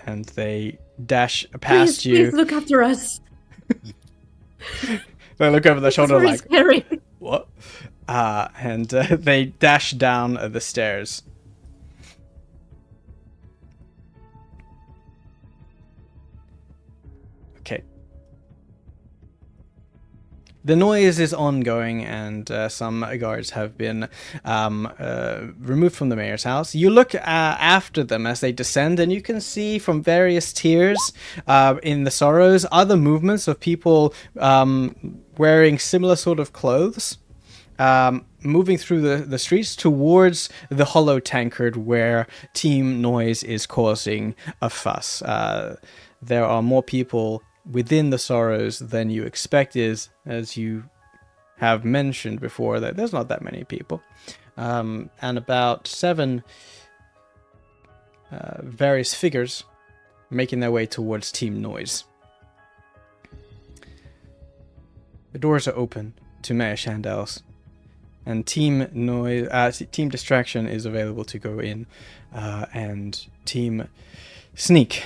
And they dash past you. Please look after us. They look over their shoulder It's very like, scary. what? And they dash down the stairs. Okay. The noise is ongoing, and some guards have been removed from the mayor's house. You look after them as they descend, and you can see from various tiers in the Sorrows other movements of people wearing similar sort of clothes, moving through the streets towards the hollow tankard where Team Noise is causing a fuss. There are more people within the Sorrows than you expected, as you have mentioned before, that there's not that many people. And about 7 various figures making their way towards Team Noise. The doors are open to Mayor Chandel's, and Team Distraction is available to go in, and Team Sneak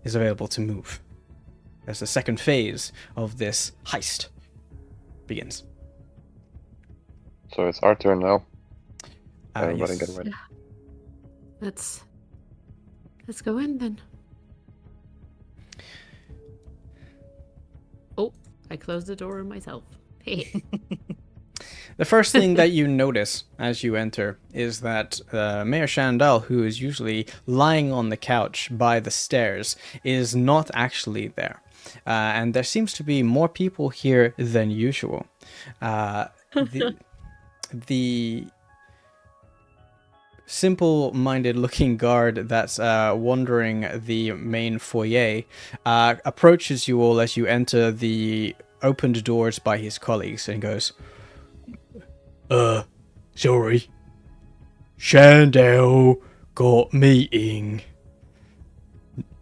is available to move, as the second phase of this heist begins. So it's our turn now. Everybody Yes. get ready. Let's go in then. Oh, I closed the door on myself. Hey. The first thing that you notice as you enter is that Mayor Chandel, who is usually lying on the couch by the stairs, is not actually there. And there seems to be more people here than usual. The simple-minded looking guard that's wandering the main foyer approaches you all as you enter the opened doors by his colleagues and goes, sorry. Chandel got meeting.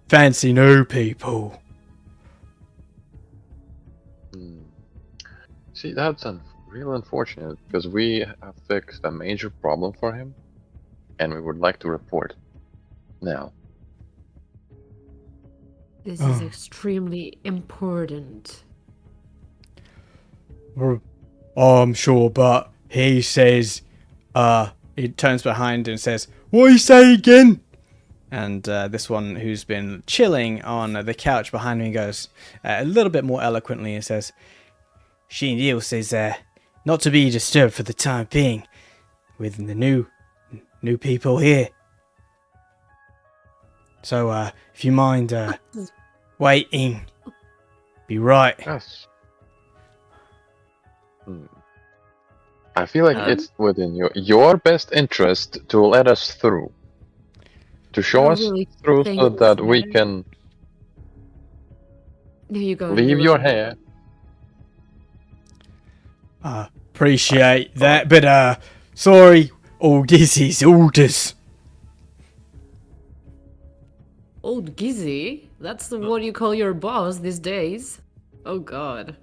Fancy new people. See, that's real unfortunate, because we have fixed a major problem for him, and we would like to report now. This is extremely important. I'm sure, but he says, he turns behind and says, "What you say again?" And this one who's been chilling on the couch behind me goes a little bit more eloquently and says, Shinryu says not to be disturbed for the time being with the new people here. So if you mind waiting, be right. Yes. I feel like Um, it's within your best interest to let us through. To I show don't us really through think so it's that we fair. can There you go. leave your hair. Appreciate that, but sorry, all this is orders. Old Gizzy? That's the what you call your boss these days. Oh god.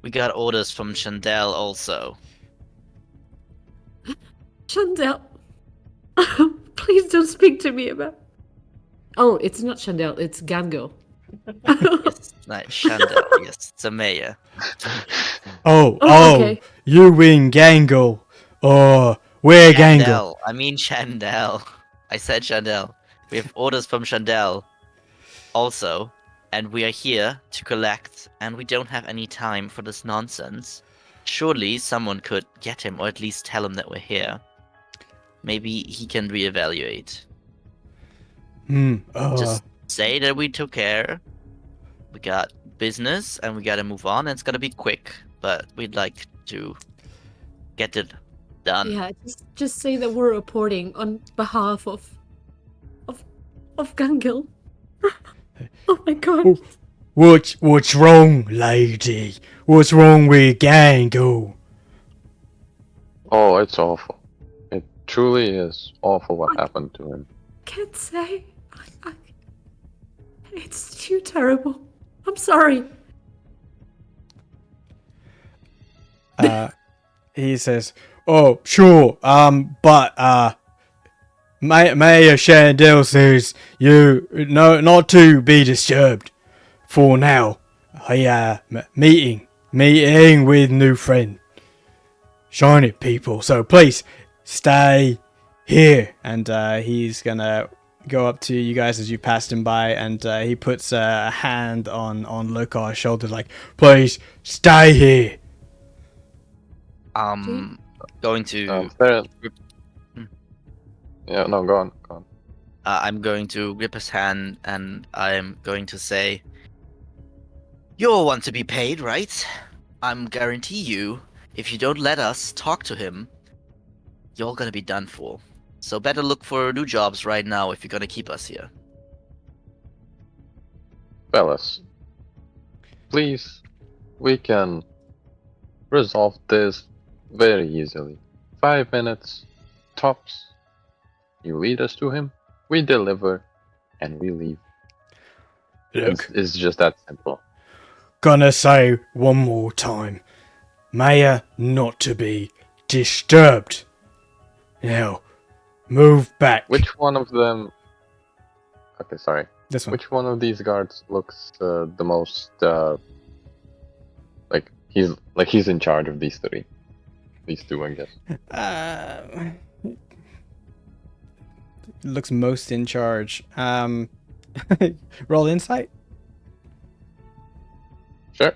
We got orders from Chandel also. Chandel. Please don't speak to me about. Oh, it's not Chandel, it's Gango. Yes, not Chandel. Yes, it's a mayor. Oh, Okay. you win Gangle. Oh, we're Gangle. Chandel. I mean Chandel. I said Chandel. We have orders from Chandel also, and we are here to collect, and we don't have any time for this nonsense. Surely someone could get him, or at least tell him that we're here. Maybe he can reevaluate. Just say that we took care. We got business, and we gotta move on, and it's gonna be quick. But we'd like to get it done. Yeah, just say that we're reporting on behalf of Gangil. Oh my god. What's wrong, lady? What's wrong with Gangle? Oh, it's awful. It truly is awful what happened to him. Can't say. It's too terrible. I'm sorry. He says, "Oh, sure. But Mayor Chandel says not to be disturbed for now. Meeting with new friend. Shiny people. So please stay here." And he's gonna go up to you guys as you passed him by, and he puts a hand on Lokar's shoulder, like, "Please stay here." Going to. Fair. Hmm. Yeah, no, go on. I'm going to grip his hand, and I'm going to say, "You'll want to be paid, right? I'm guarantee you, if you don't let us talk to him, you're gonna be done for. So better look for new jobs right now if you're gonna keep us here." Fellas, please, we can resolve this very easily. 5 minutes, tops. You lead us to him, we deliver, and we leave. Look, It's just that simple. gonna say one more time, Mayor not to be disturbed. Now, move back. Which one of them... Okay, sorry. This one. Which one of these guards looks the most like he's in charge of these three? These two, I guess. Looks most in charge. Roll insight. Sure.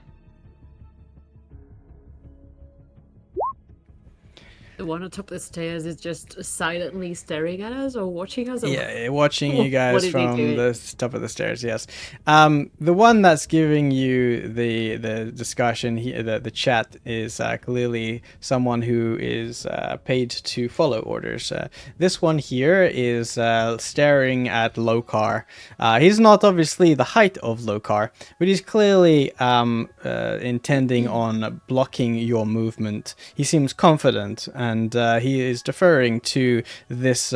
The one on top of the stairs is just silently staring at us or watching us? Or Yeah, watching you What guys is he from doing? the top of the stairs. Yes. The one that's giving you the discussion here, the chat, is clearly someone who is paid to follow orders. This one here is staring at Lokar. He's not obviously the height of Lokar, but he's clearly intending on blocking your movement. He seems confident, and he is deferring to this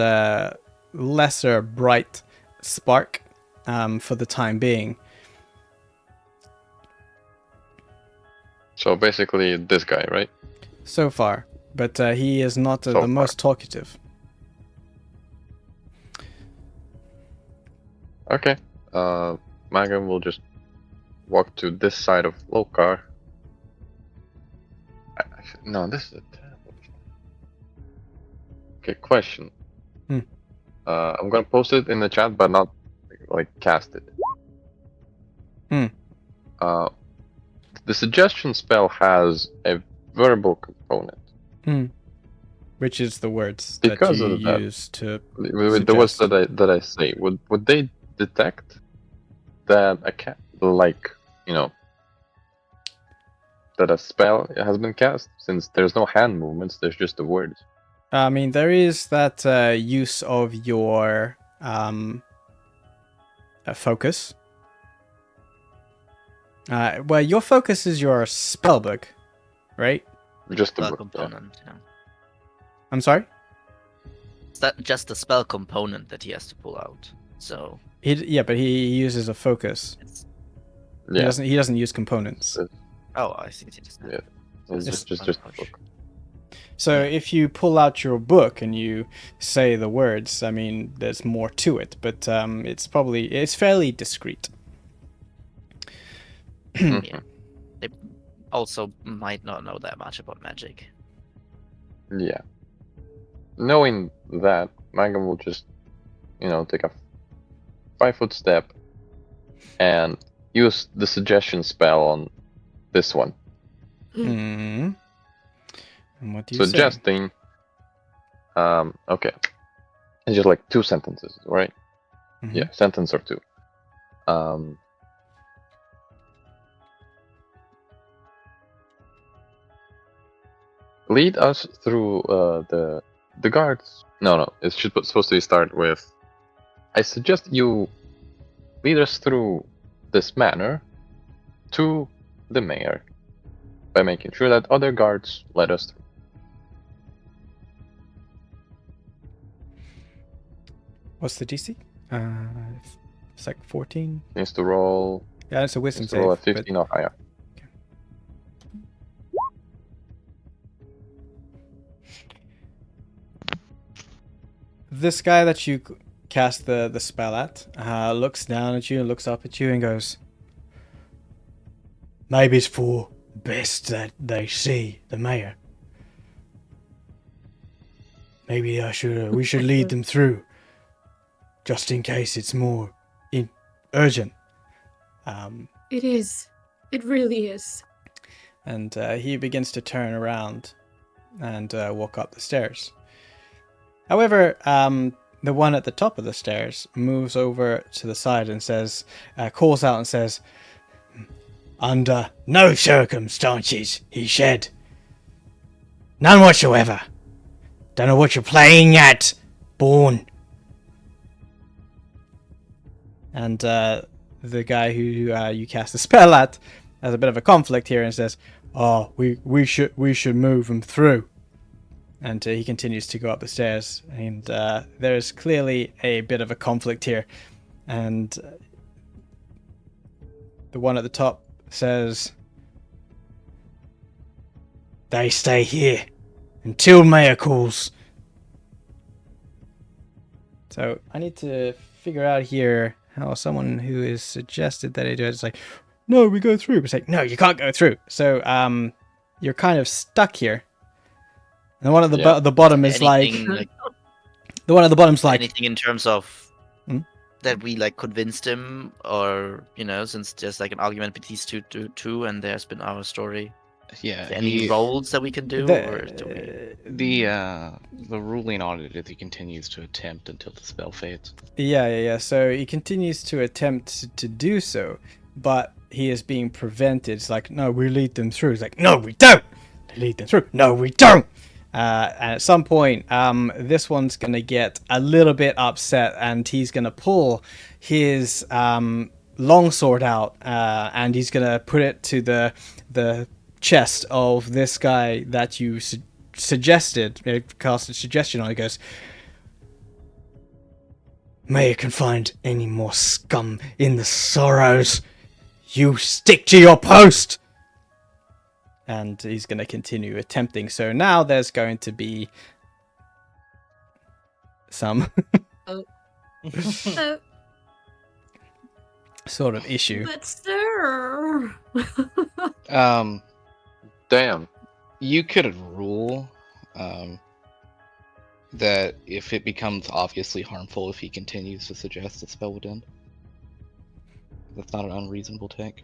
lesser bright spark for the time being. So basically, this guy, right? So far, but he is not So the far. most talkative. Okay. Magan will just walk to this side of Lokar. No, this is a terrible. Okay, question. Hmm. I'm gonna post it in the chat, but not like cast it. Hmm. The suggestion spell has a verbal component. Which is the words Because that you of that, use to with the words suggest. that I say, would they detect that a that a spell has been cast? Since there's no hand movements, there's just the words. I mean, there is that use of your focus. Well, your focus is your spell book, right? Just the Spell word. Yeah. component. Yeah. I'm sorry. Is that just the spell component that he has to pull out? So But he uses a focus. it's Yeah. He doesn't use components. I see. Yeah. It's just the book. So if you pull out your book and you say the words, I mean, there's more to it, but it's fairly discreet. Yeah. They also might not know that much about magic. Yeah. Knowing that, Mangum will just, take a 5-foot step and use the suggestion spell on this one. Hmm. And what do you say? Suggesting. Okay. It's just like 2 sentences, right? Mhm. Yeah, sentence or 2. Lead us through the guards. No, it's supposed to start with. I suggest you lead us through this manor to the mayor by making sure that other guards let us through. What's the DC? It's like 14. Needs to roll. Yeah, it's a wisdom Needs to roll a save. 15 or higher. This guy that you cast the spell at looks down at you and looks up at you and goes, "Maybe it's for best that they see the mayor. Maybe we should lead them through, just in case it's more urgent." It is. It really is. And he begins to turn around and walk up the stairs. However, the one at the top of the stairs moves over to the side and calls out and says, "Under no circumstances," he said. "None whatsoever. Don't know what you're playing at, Born." And the guy who you cast the spell at has a bit of a conflict here and says, "Oh, we should move him through." And he continues to go up the stairs, and there's clearly a bit of a conflict here. And the one at the top says, "They stay here until Mayor calls." So I need to figure out here how someone who is suggested that they do it is like, "No, we go through." But it's like, "No, you can't go through." So you're kind of stuck here. And the one at the bottom is like the one at the bottom's like anything in terms of Hmm? that we like convinced him, or since there's like an argument between these two, and there's been our story. Yeah. Any roles that we can do, or do we... The ruling on it is he continues to attempt until the spell fades. Yeah. So he continues to attempt to do so, but he is being prevented. It's like, "No, we lead them through." It's like, "No, we don't. They lead them through." "No, we don't." And at some point, this one's gonna get a little bit upset, and he's gonna pull his longsword out, and he's gonna put it to the chest of this guy that you suggested, cast a suggestion on. He goes, "Mayor can find any more scum in the Sorrows. You stick to your post." And he's going to continue attempting. So now there's going to be some sort of issue. But sir. Damn. You could rule that if it becomes obviously harmful if he continues to suggest the spell would end. That's not an unreasonable take.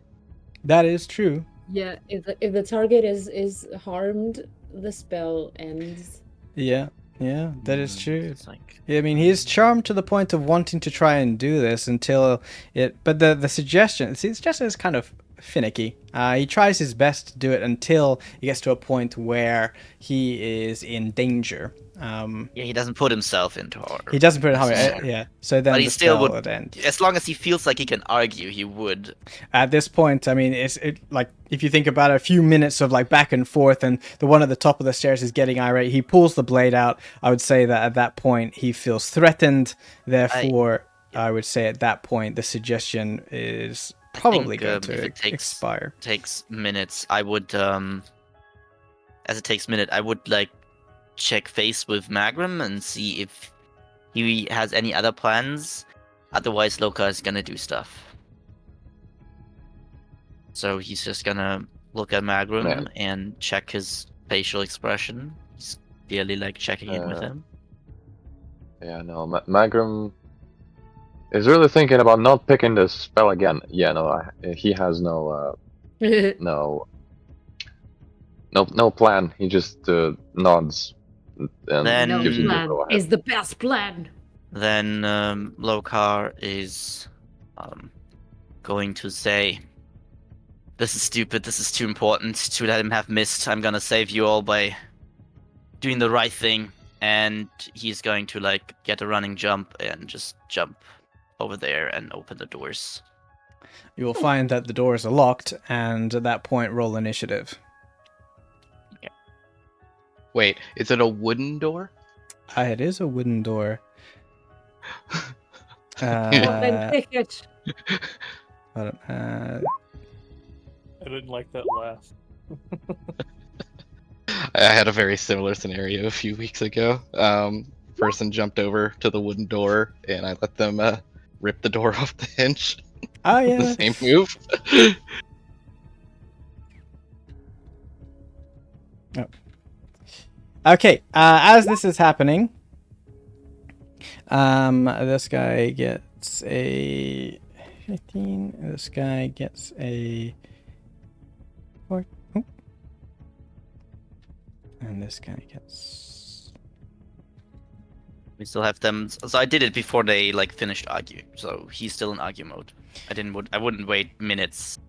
That is true. Yeah, if the target is harmed, the spell ends. Yeah, that is true. It's like Yeah, I mean, he is charmed to the point of wanting to try and do this until it. But the suggestion is kind of finicky. He tries his best to do it until he gets to a point where he is in danger. yeah, he doesn't put himself into horror. He doesn't put it how necessarily. yeah. So then But he the still spell would- end. As long as he feels like he can argue, he would. At this point, I mean, it's like if you think about it, a few minutes of like back and forth, and the one at the top of the stairs is getting irate. He pulls the blade out. I would say that at that point he feels threatened. Therefore, I would say at that point the suggestion is probably going if to it expire. takes minutes, I would as it takes minute, I would like check face with Magram and see if he has any other plans. Otherwise, Loka is gonna do stuff. So he's just gonna look at Magram Yeah. and check his facial expression. He's clearly like checking in with him. Yeah, no, Magram is really thinking about not picking the spell again. Yeah, no, he has no plan. He just nods and Then- No gives you the plan go ahead. is the best plan. Then Lokar is going to say, "This is stupid. This is too important to let him have missed. I'm gonna save you all by doing the right thing." And he's going to like get a running jump and just jump over there and open the doors. You will find that the doors are locked, and at that point, roll initiative. Wait, is it a wooden door? It is a wooden door. Then pick it. Hold on, I didn't like that laugh. I had a very similar scenario a few weeks ago. Person jumped over to the wooden door, and I let them rip the door off the hinge. oh The yeah. same move. Okay, as this is happening, this guy gets a 15. This guy gets a 4. Oh. And this guy gets. We still have them. So I did it before they like finished arguing. So he's still in argue mode. I wouldn't wait minutes.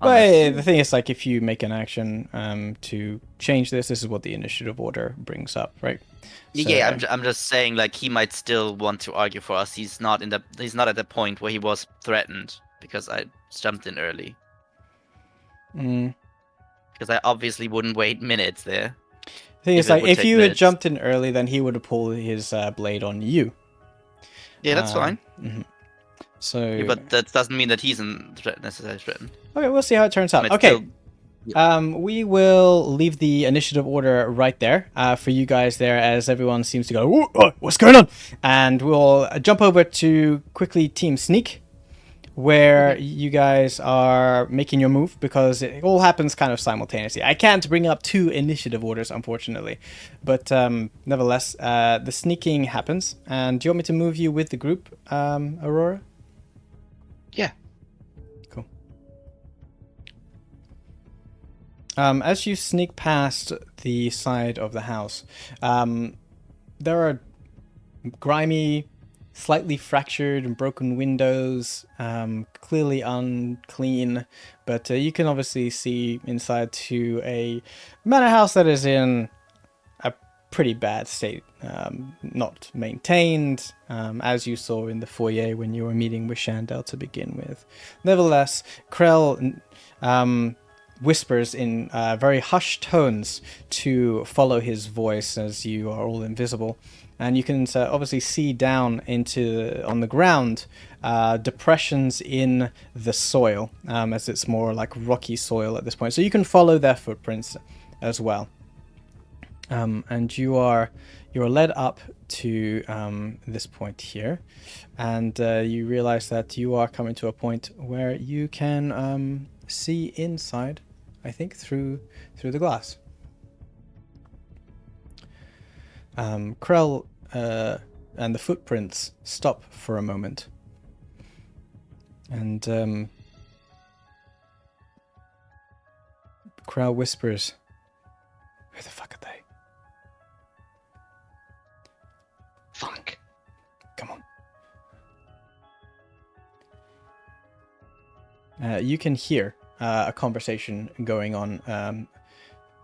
Well, unless- the thing is, like, if you make an action to change this is what the initiative order brings up, right? Yeah, So- I'm just saying like he might still want to argue for us. He's not at the point where he was threatened because I jumped in early. Mm. Because I obviously wouldn't wait minutes there. The thing is, If it like, would if take you had minutes. jumped in early, then he would have pulled his blade on you. Yeah, that's fine. Mhm. So, Yeah, but that doesn't mean that he's necessarily threatened. okay, we'll see how it turns out. Might Okay, still- we will leave the initiative order right there for you guys there, as everyone seems to go, "Whoa, oh, what's going on?" And we'll jump over to quickly Team Sneak, where you guys are making your move, because it all happens kind of simultaneously. I can't bring up two initiative orders, unfortunately, but nevertheless, the sneaking happens. And do you want me to move you with the group, Aurora? Yeah. Cool. As you sneak past the side of the house, there are grimy, slightly fractured and broken windows, clearly unclean, but you can obviously see inside to a manor house that is in a pretty bad state, not maintained, as you saw in the foyer when you were meeting with Shandel to begin with. Nevertheless, Krell whispers in very hushed tones to follow his voice, as you are all invisible. And you can obviously see down on the ground, depressions in the soil, as it's more like rocky soil at this point. So you can follow their footprints as well. And you're led up to this point here, and you realize that you are coming to a point where you can see inside, I think, through the glass. Krell and the footprints stop for a moment. And Krell whispers, "Who the fuck are they? Fuck. Come on." You can hear a conversation going on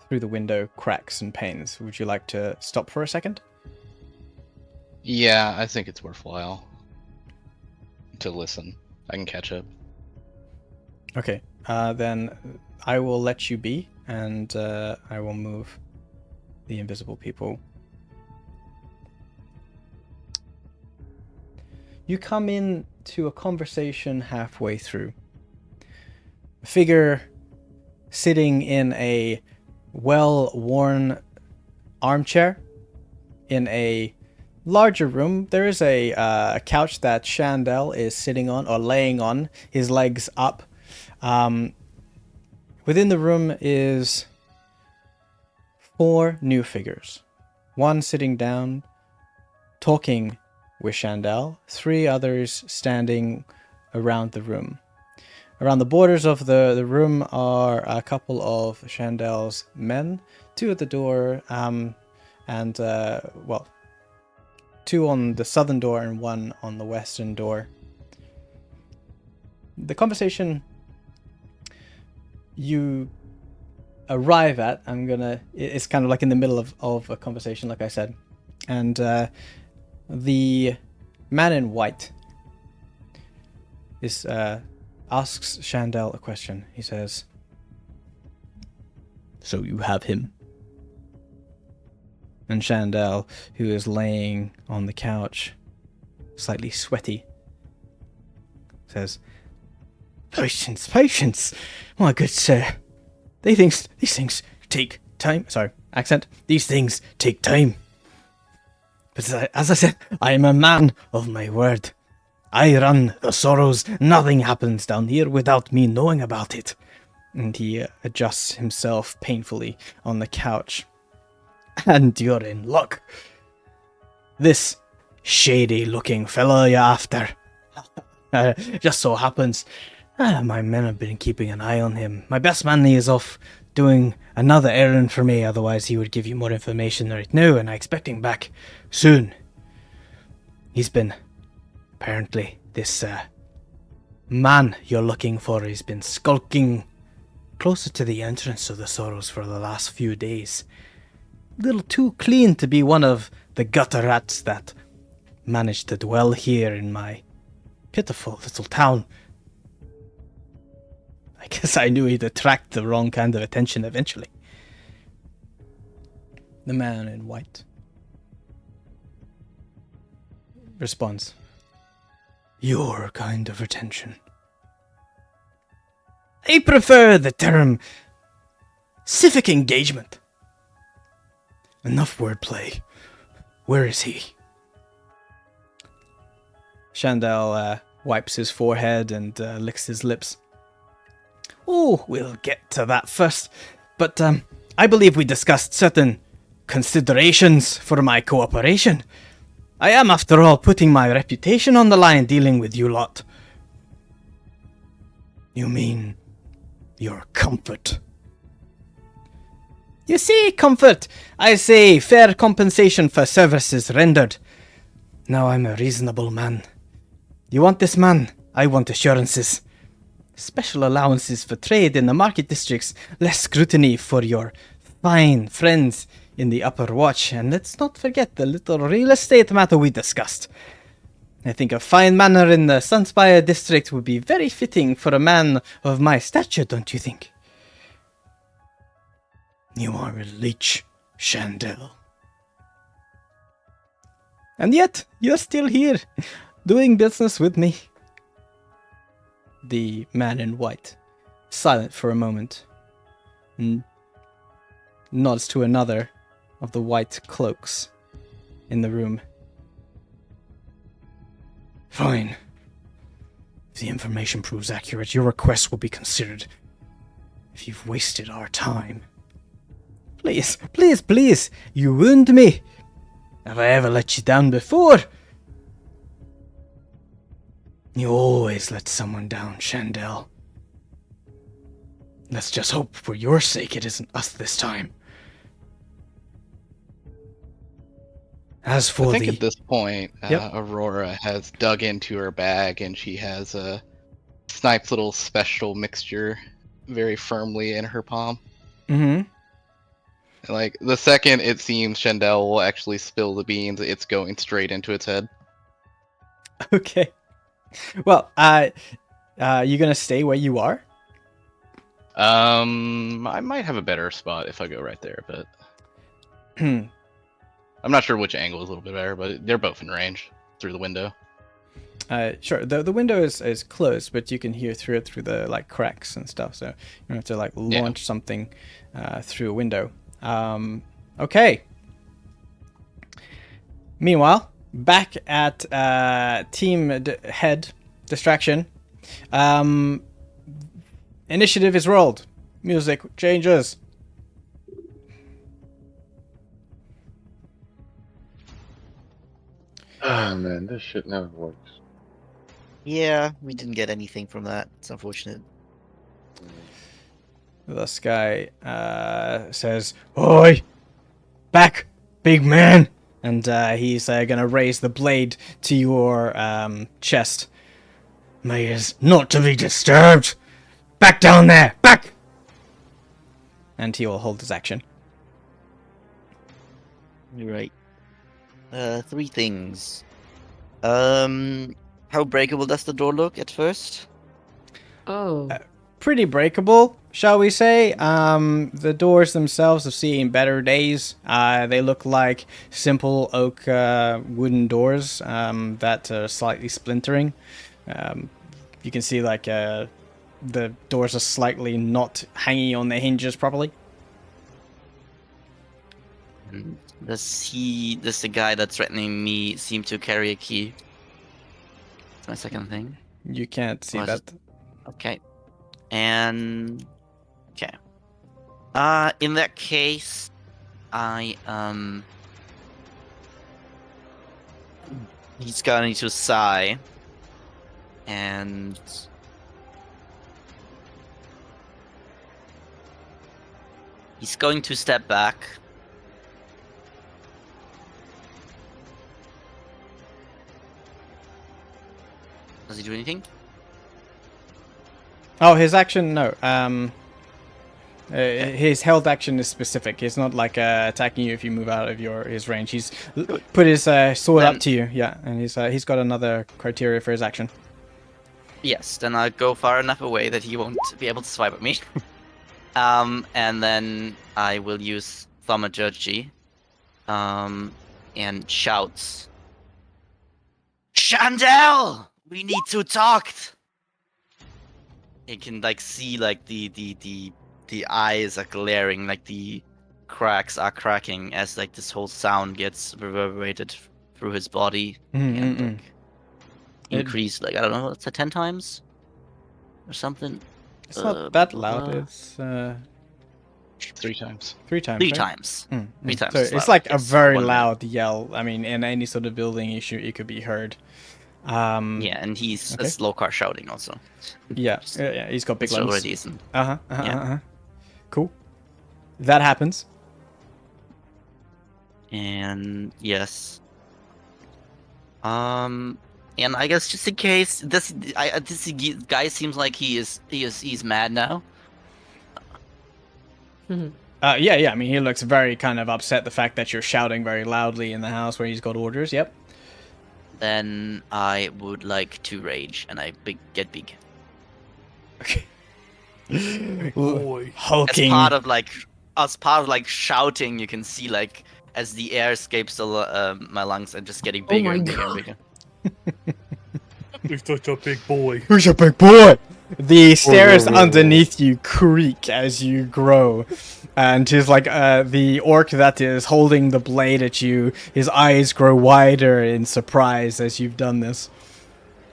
through the window cracks and panes. Would you like to stop for a second? Yeah, I think it's worthwhile to listen. I can catch up. Okay, then I will let you be, and I will move the invisible people. You come in to a conversation halfway through. A figure sitting in a well-worn armchair in a larger room. There is a couch that Shandel is sitting on or laying on, his legs up. Within the room is 4 new figures. One sitting down, talking with Shandel. 3 others standing around the room. Around the borders of the room are a couple of Shandel's men. 2 at the door, and 2 on the southern door and 1 on the western door. The conversation you arrive at, it's kind of like in the middle of a conversation, like I said. And the man in white asks Shandel a question. He says, "So you have him?" And Shandel, who is laying on the couch, slightly sweaty, says, Patience, patience, my good sir. These things take time. Sorry, accent. These things take time. But as I said, I am a man of my word. I run the sorrows. Nothing happens down here without me knowing about it. And he adjusts himself painfully on the couch. And you're in luck. This shady-looking fellow you're after. Just so happens, my men have been keeping an eye on him. My best man is off doing another errand for me, otherwise he would give you more information right now, and I expect him back soon. He's been, apparently, this man you're looking for has been skulking closer to the entrance of the Sorrows for the last few days. A little too clean to be one of the gutter rats that managed to dwell here in my pitiful little town. I guess I knew he'd attract the wrong kind of attention eventually. The man in white responds, Your kind of attention. I prefer the term civic engagement. Enough wordplay. Where is he? Shandel wipes his forehead and licks his lips. Oh, we'll get to that first. But I believe we discussed certain considerations for my cooperation. I am, after all, putting my reputation on the line dealing with you lot. You mean your comfort? You see, comfort, I say fair compensation for services rendered. Now I'm a reasonable man. You want this man? I want assurances. Special allowances for trade in the market districts, less scrutiny for your fine friends in the upper watch, and let's not forget the little real estate matter we discussed. I think a fine manor in the Sunspire district would be very fitting for a man of my stature, don't you think? You are a leech, Shandel. And yet, you're still here, doing business with me. The man in white, silent for a moment, nods to another of the white cloaks in the room. Fine. If the information proves accurate, your request will be considered. If you've wasted our time. Please, please, please, you wound me. Have I ever let you down before? You always let someone down, Chandel. Let's just hope for your sake it isn't us this time. As for I think the... at this point, Yep. Aurora has dug into her bag and she has a Snipe's little special mixture very firmly in her palm. Mm-hmm. Like, the second it seems Shandell will actually spill the beans, it's going straight into its head. Okay. Well, you gonna stay where you are? I might have a better spot if I go right there, but I'm not sure which angle is a little bit better, but they're both in range through the window. Sure. The window is closed, but you can hear through it through the like cracks and stuff. So you don't have to like launch something through a window. Okay. Meanwhile, back at team head distraction. Initiative is rolled. Music changes. Oh man, this shit never works. Yeah, we didn't get anything from that. It's unfortunate. This guy says, "Oi, back, big man!" And he's gonna raise the blade to your chest. May is not to be disturbed. Back down there, back! And he will hold his action. You're right. 3 things. How breakable does the door look at first? Oh. Pretty breakable, shall we say. The doors themselves have seen better days. They look like simple oak wooden doors that are slightly splintering. You can see like the doors are slightly not hanging on their hinges properly. Does the guy that's threatening me seem to carry a key? That's my second thing. You can't see Or is that. it- Okay. And okay. In that case, he's going to sigh and he's going to step back. Does he do anything? Oh, his action, no. His held action is specific. He's not like attacking you if you move out of his range. He's put his sword up to you, yeah, and he's got another criteria for his action. Yes, then I'll go far enough away that he won't be able to swipe at me. And then I will use Thaumaturgy, and shouts, "Chandel, we need to talk." You can like see like the eyes are glaring, like the cracks are cracking as like this whole sound gets reverberated through his body and like, increased like I don't know, it's 10 times or something. It's not that loud. It's 3 times. 3 times. 3 right? times. 3 times. So as it's loud, like a yes, very 1 minute. loud yell. I mean, in any sort of building issue, it could be heard. Yeah, and he's okay. a slow car shouting also. Yeah, he's got big It's lungs. already decent. Uh-huh. Cool. That happens. And yes. And I guess just in case this guy seems like he's mad now. Yeah. I mean, he looks very kind of upset the fact that you're shouting very loudly in the house where he's got orders. Yep. Then I would like to rage, and I get big. Okay. Boy. Hulking. As part of like shouting, you can see like as the air escapes my lungs and just getting bigger my and bigger and bigger. You're such a big boy. Who's a big boy? The stairs whoa. underneath you creak as you grow. And he's like the orc that is holding the blade at you, his eyes grow wider in surprise as you've done this.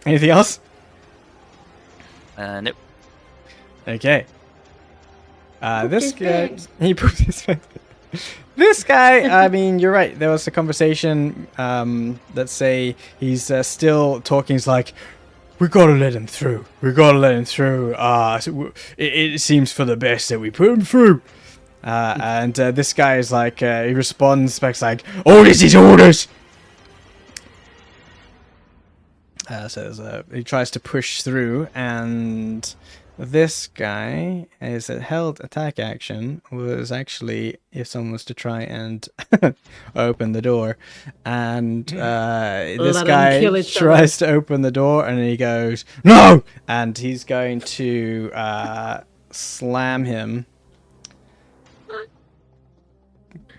Anything else? Nope. Okay. This his guy, pants. he pooped his pants. This guy, I mean, you're right. There was a conversation, let's say he's still talking. He's like, we gotta let him through. We gotta let him through. It seems for the best that we put him through. And this guy is like, he responds back like, orders is orders. He tries to push through, and this guy is a held attack action. Was actually if someone was to try and open the door, and this Let 'em guy kill each tries to open the door, and he goes no, and he's going to slam him.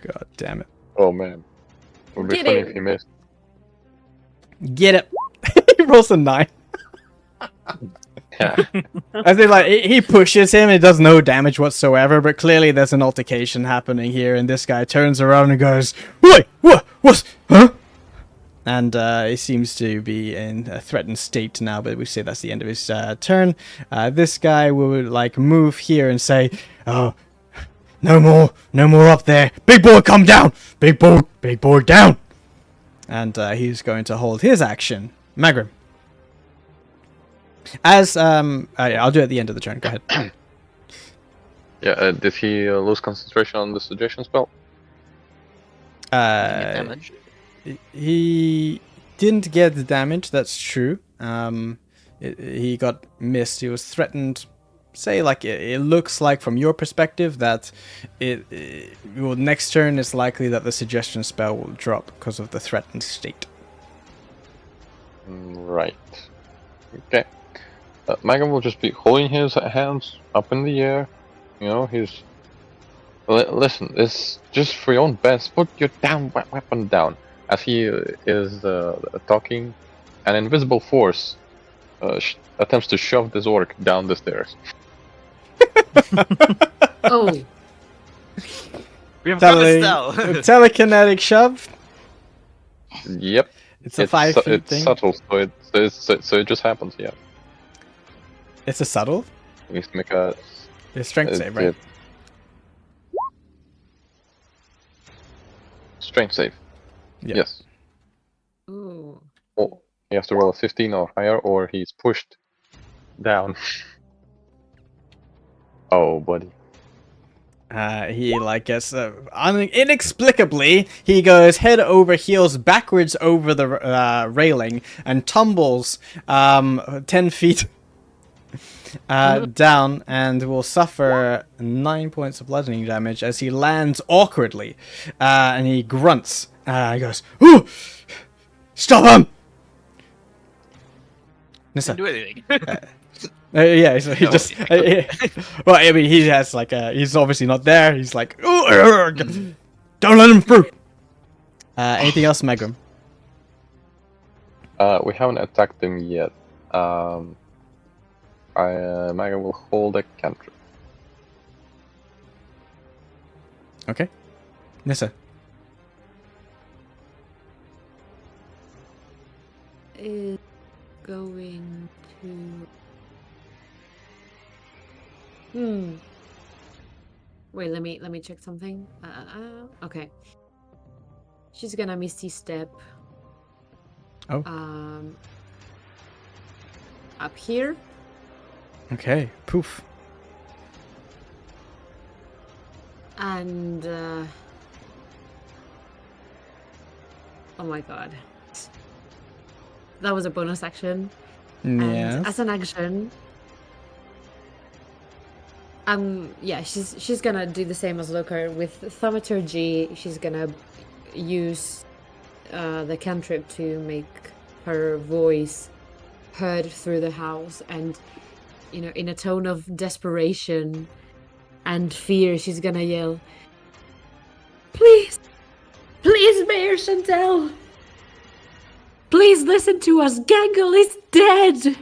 God damn it! Oh man, it would be Get funny it. if he missed. Get it! He rolls a 9. Yeah. I think like he pushes him, it does no damage whatsoever, but clearly there's an altercation happening here, and this guy turns around and goes, "Wait, what, huh?" And he seems to be in a threatened state now, but we say that's the end of his turn. This guy will like move here and say, "Oh, no more up there, big boy, come down, big boy, down." And he's going to hold his action. Magrim. As I'll do it at the end of the turn. Go ahead. Yeah. Did he lose concentration on the suggestion spell? Damage. He didn't get the damage. That's true. He got missed. He was threatened. Say like it looks like from your perspective that well, next turn is likely that the suggestion spell will drop because of the threatened state. Right. Okay. Megan will just be holding his hands up in the air. You know, he's. Listen, it's just for your own best. Put your damn weapon down. As he is talking, an invisible force attempts to shove this orc down the stairs. Oh, We have got this Telekinetic shove. Yep. It's a 5 feet it's thing. subtle, so it just happens. Yeah. It's a subtle. He needs to make a Strength save, right? Strength save. Yeah. Yes. ooh. Oh, he has to roll a 15 or higher, or he's pushed down. Oh, buddy. He like gets inexplicably he goes head over heels backwards over the railing and tumbles 10 feet down and will suffer 9 points of bludgeoning damage as he lands awkwardly and he grunts. He goes, "Ooh, stop him!" Nissa. Didn't do anything. Yeah, so he just. Well, I mean, he has like he's obviously not there. He's like, "Ooh, don't let him through." Anything else, Megram? We haven't attacked him yet. Megan will hold a cantrip. Okay, Nissa. Is going to. Wait, let me check something. Okay. She's gonna Misty Step. Oh. Up here. Okay, poof. And oh my god. That was a bonus action. And Yes. as an action, yeah, she's gonna do the same as Lokar with thaumaturgy. She's gonna use the cantrip to make her voice heard through the house, and you know, in a tone of desperation and fear, she's gonna yell, "Please, please, Mayor Chantel, please listen to us. Gangle is dead."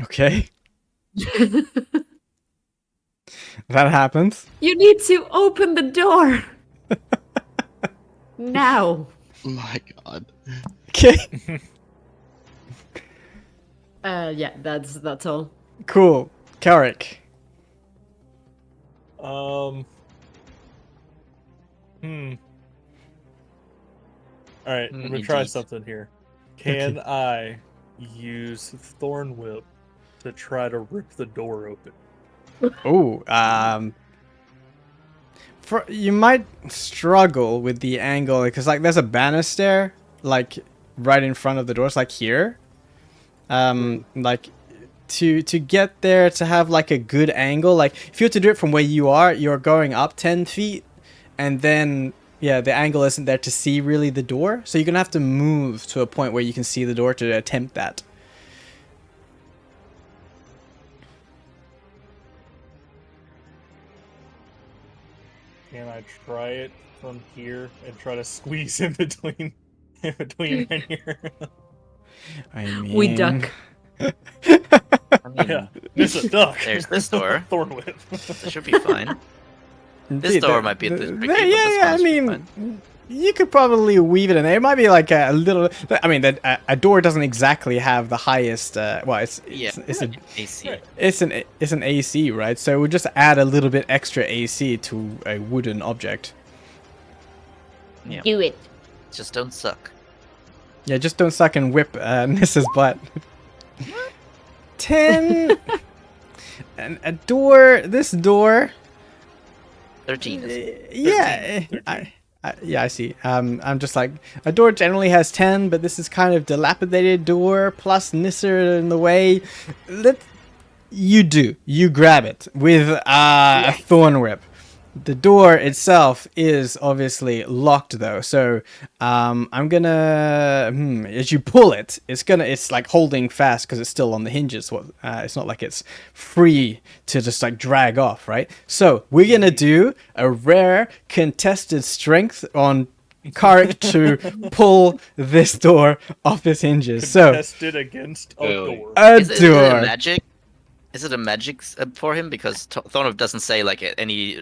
Okay, that happens. You need to open the door now. My god. Okay, Yeah, that's all. cool. Carrick. All right, I'm gonna try something here. Can I use Thorn Whip to try to rip the door open? Oh, you might struggle with the angle because like there's a banister like right in front of the door. It's like here. Like to get there to have like a good angle. Like if you were to do it from where you are, you're going up 10 feet, and then yeah, the angle isn't there to see really the door. So you're gonna have to move to a point where you can see the door to attempt that. Can I try it from here and try to squeeze in between right here? I mean, We duck. I mean, Yeah, there's a duck. There's this door. Thorn Whip. This should be fine. This indeed, door might be a bit tricky, but yeah, this yeah. one I should be mean, fine. you could probably weave it in there. It might be like a little. I mean, a door doesn't exactly have the highest. Well, it's an AC. it's an AC, right? So we'll just add a little bit extra AC to a wooden object. Yeah. Do it. Just don't suck. Yeah, just don't suck and whip Nissa's butt. 10. And a door. This door. 13 is Yeah, I see. I'm just like a door generally has 10, but this is kind of dilapidated door plus Nissa in the way. You grab it with a thorn whip. The door itself is obviously locked though, so I'm gonna as you pull it, it's like holding fast because it's still on the hinges. It's not like it's free to just like drag off, right? So we're gonna do a rare contested strength on Karik to pull this door off its hinges. So Tested against a door. a Is it door. a magic? Is it a magic for him? Because Thornwolf doesn't say like any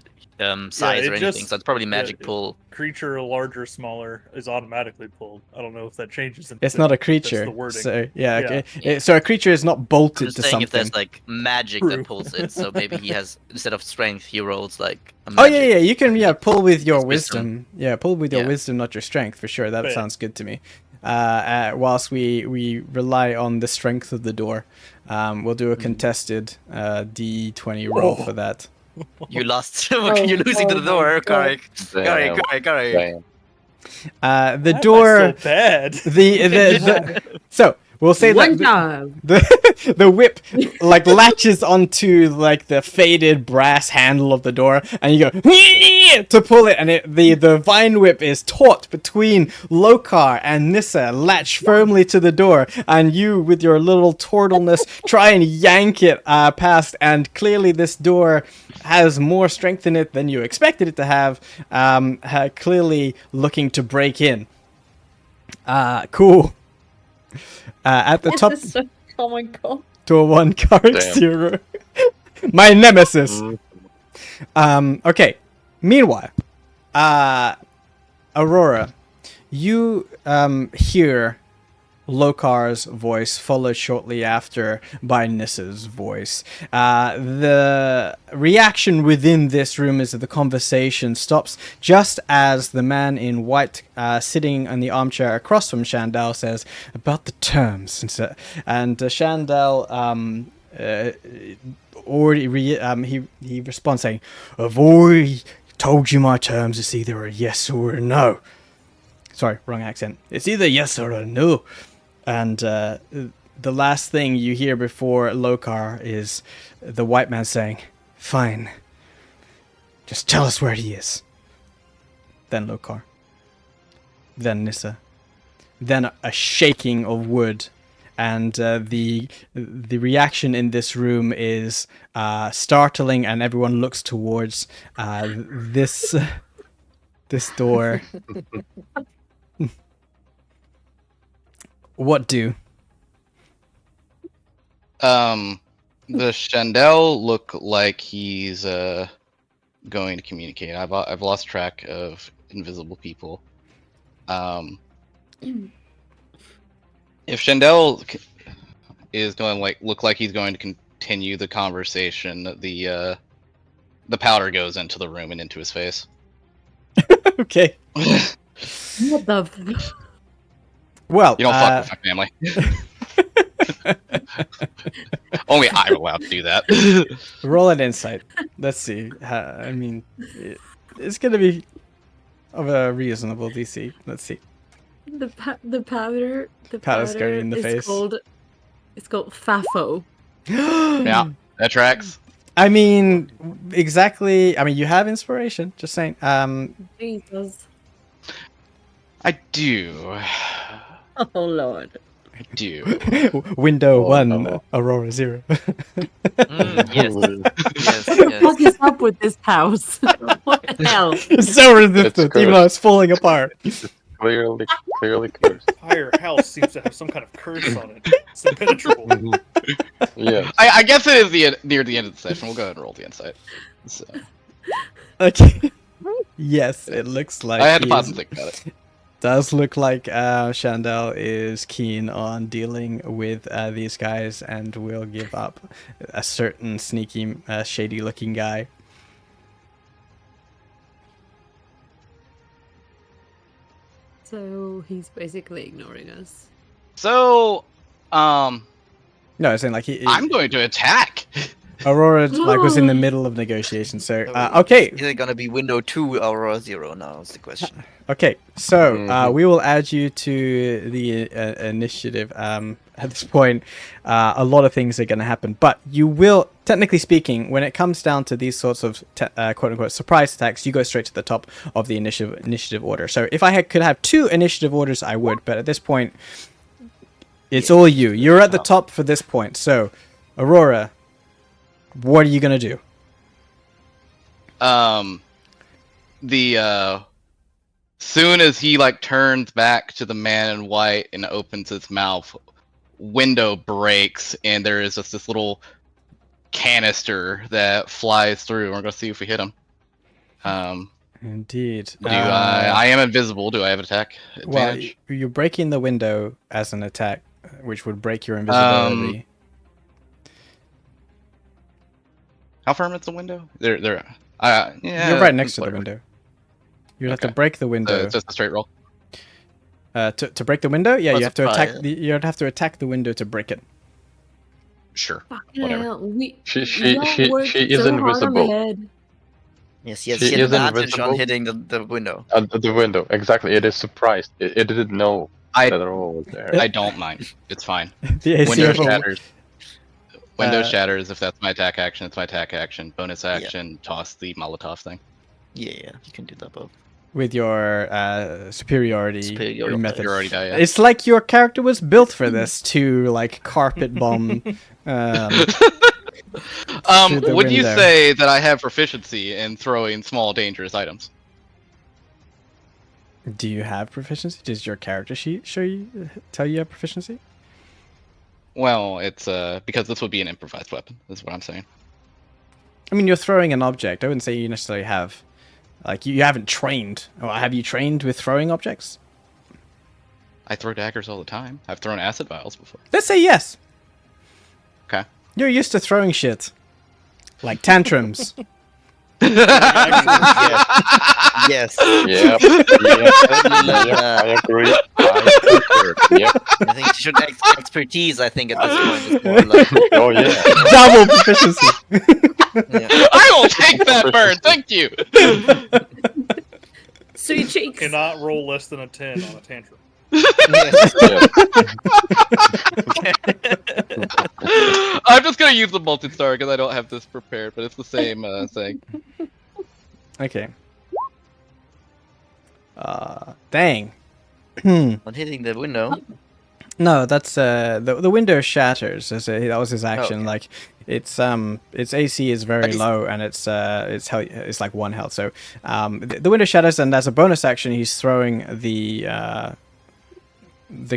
size it or anything, just- so it's probably magic yeah, pull. Creature larger, smaller is automatically pulled. I don't know if that changes. It's not a That's creature. the wording. So yeah, okay. Yeah. So a creature is not I'm bolted just to saying something. if there's like magic True. that pulls it, so maybe he has instead of strength he rolls like a Oh magic. yeah, you can pull with your It's wisdom. Yeah, pull with your Yeah. wisdom, not your strength for sure. That Yeah. sounds good to me. Whilst we rely on the strength of the door, we'll do a contested D20 roll for that. You lost. You're losing to the oh my door, God. Karik. Karik. Damn. The Why am I door. so bad. The so we'll say One that job. the whip like latches onto like the faded brass handle of the door, and you go to pull it, and the vine whip is taut between Lokar and Nissa, latched firmly to the door, and you with your little turtleness try and yank it past, and clearly this door has more strength in it than you expected it to have, clearly looking to break in. Cool. At the top Oh my god. to a 1 card Damn. 0. My nemesis. Okay. Meanwhile, Aurora, you hear Lokar's voice, followed shortly after by Nissa's voice. The reaction within this room is that the conversation stops just as the man in white sitting in the armchair across from Shandal says about the terms. And Shandal he responds saying, "I've already told you my terms. It's either a yes or a no." Sorry, wrong accent. It's either yes or a no. And the last thing you hear before Lokar is the white man saying, "Fine. Just tell us where he is." Then Lokar. Then Nissa. Then a shaking of wood. And the reaction in this room is startling, and everyone looks towards this door. What do? The Shandel look like he's going to communicate. I've lost track of invisible people. If Shandel is going look like he's going to continue the conversation, the the powder goes into the room and into his face. Okay. What the? Well, You don't fuck with my family. Only I'm allowed to do that. roll an insight. Let's see. I mean, it's gonna be of a reasonable DC. Let's see. The powder. The Powder's powder going in the is face. called. It's called FAFO. Yeah, that tracks. I mean, exactly. I mean, you have inspiration. Just saying. Jesus. I do. Oh Lord. I do. Window Oh, 1, no. Aurora 0. Yes. Yes. What Yes. is up with this house? What the hell? It's so resistant, even though cursed. it's falling apart. Clearly cursed. Entire house seems to have some kind of curse on it. It's impenetrable. Yes. I guess it is near the end of the session. We'll go ahead and roll the insight. So, Okay. Yes, it looks like I had to he pause is- and think about it. does look like Shandell is keen on dealing with these guys and will give up a certain sneaky, shady-looking guy. So he's basically ignoring us. So, No, I'm saying like I'm going to attack. Aurora like was in the middle of negotiations. So So okay, Is it gonna be window 2 Aurora 0 now? Is the question. okay. So Mhm. we will add you to the initiative. At this point, a lot of things are going to happen, but you will, technically speaking, when it comes down to these sorts of quote unquote surprise attacks, you go straight to the top of the initiative order. So if I could have 2 initiative orders, I would. But at this point, it's all you. You're at the top for this point. So, Aurora, what are you gonna do? Soon as he like turns back to the man in white and opens his mouth, window breaks and there is just this little canister that flies through. We're gonna see if we hit him. Indeed. I am invisible. Do I have attack Well, advantage? you're breaking the window as an attack, which would break your invisibility. How firm is the window? Yeah, You're right next to the whatever. window. You'd have Okay. to break the So window. it's just a straight roll. To break the window, yeah, Plus you have to a attack. fire. You'd have to attack the window to break it. Sure. Fucking Whatever. hell. She worked is so hard on the invisible. head. Yes, She she had is advantage on invisible. hitting the window. At the window, exactly. It is surprised. It didn't know I that Aurora was there. I don't mind. It's fine. The AC Window roll- shatters. Window Uh, shatters. If that's my attack action, it's my attack action. Bonus action. Toss the Molotov thing. Yeah, you can do that both. with your superiority Superiority. method. You already die. Yeah. It's like your character was built for this to like carpet bomb. through the Would you window. say that I have proficiency in throwing small dangerous items? Do you have proficiency? Does your character sheet tell you have proficiency? Well, it's because this would be an improvised weapon. Is what I'm saying. I mean, you're throwing an object. I wouldn't say you necessarily have. Like, you haven't trained. Or have you trained with throwing objects? I throw daggers all the time. I've thrown acid vials before. Let's say yes. Okay. You're used to throwing shit. Like tantrums. Yes. Yep. I agree. I concur. Yep. I think she should expertise. I think at this point is more like. Oh yeah. Double proficiency. Yeah. I will take that burn. Thank you. Sweet cheeks. Cannot roll less than a 10 on a tantrum. Yes. Yeah. I'm just gonna use the multi-star because I don't have this prepared, but it's the same thing. Okay. Dang. On hitting the window. No, that's the window shatters. That was his action. okay. Like its AC is very But is- low and it's like 1 health. So the window shatters, and as a bonus action, he's throwing the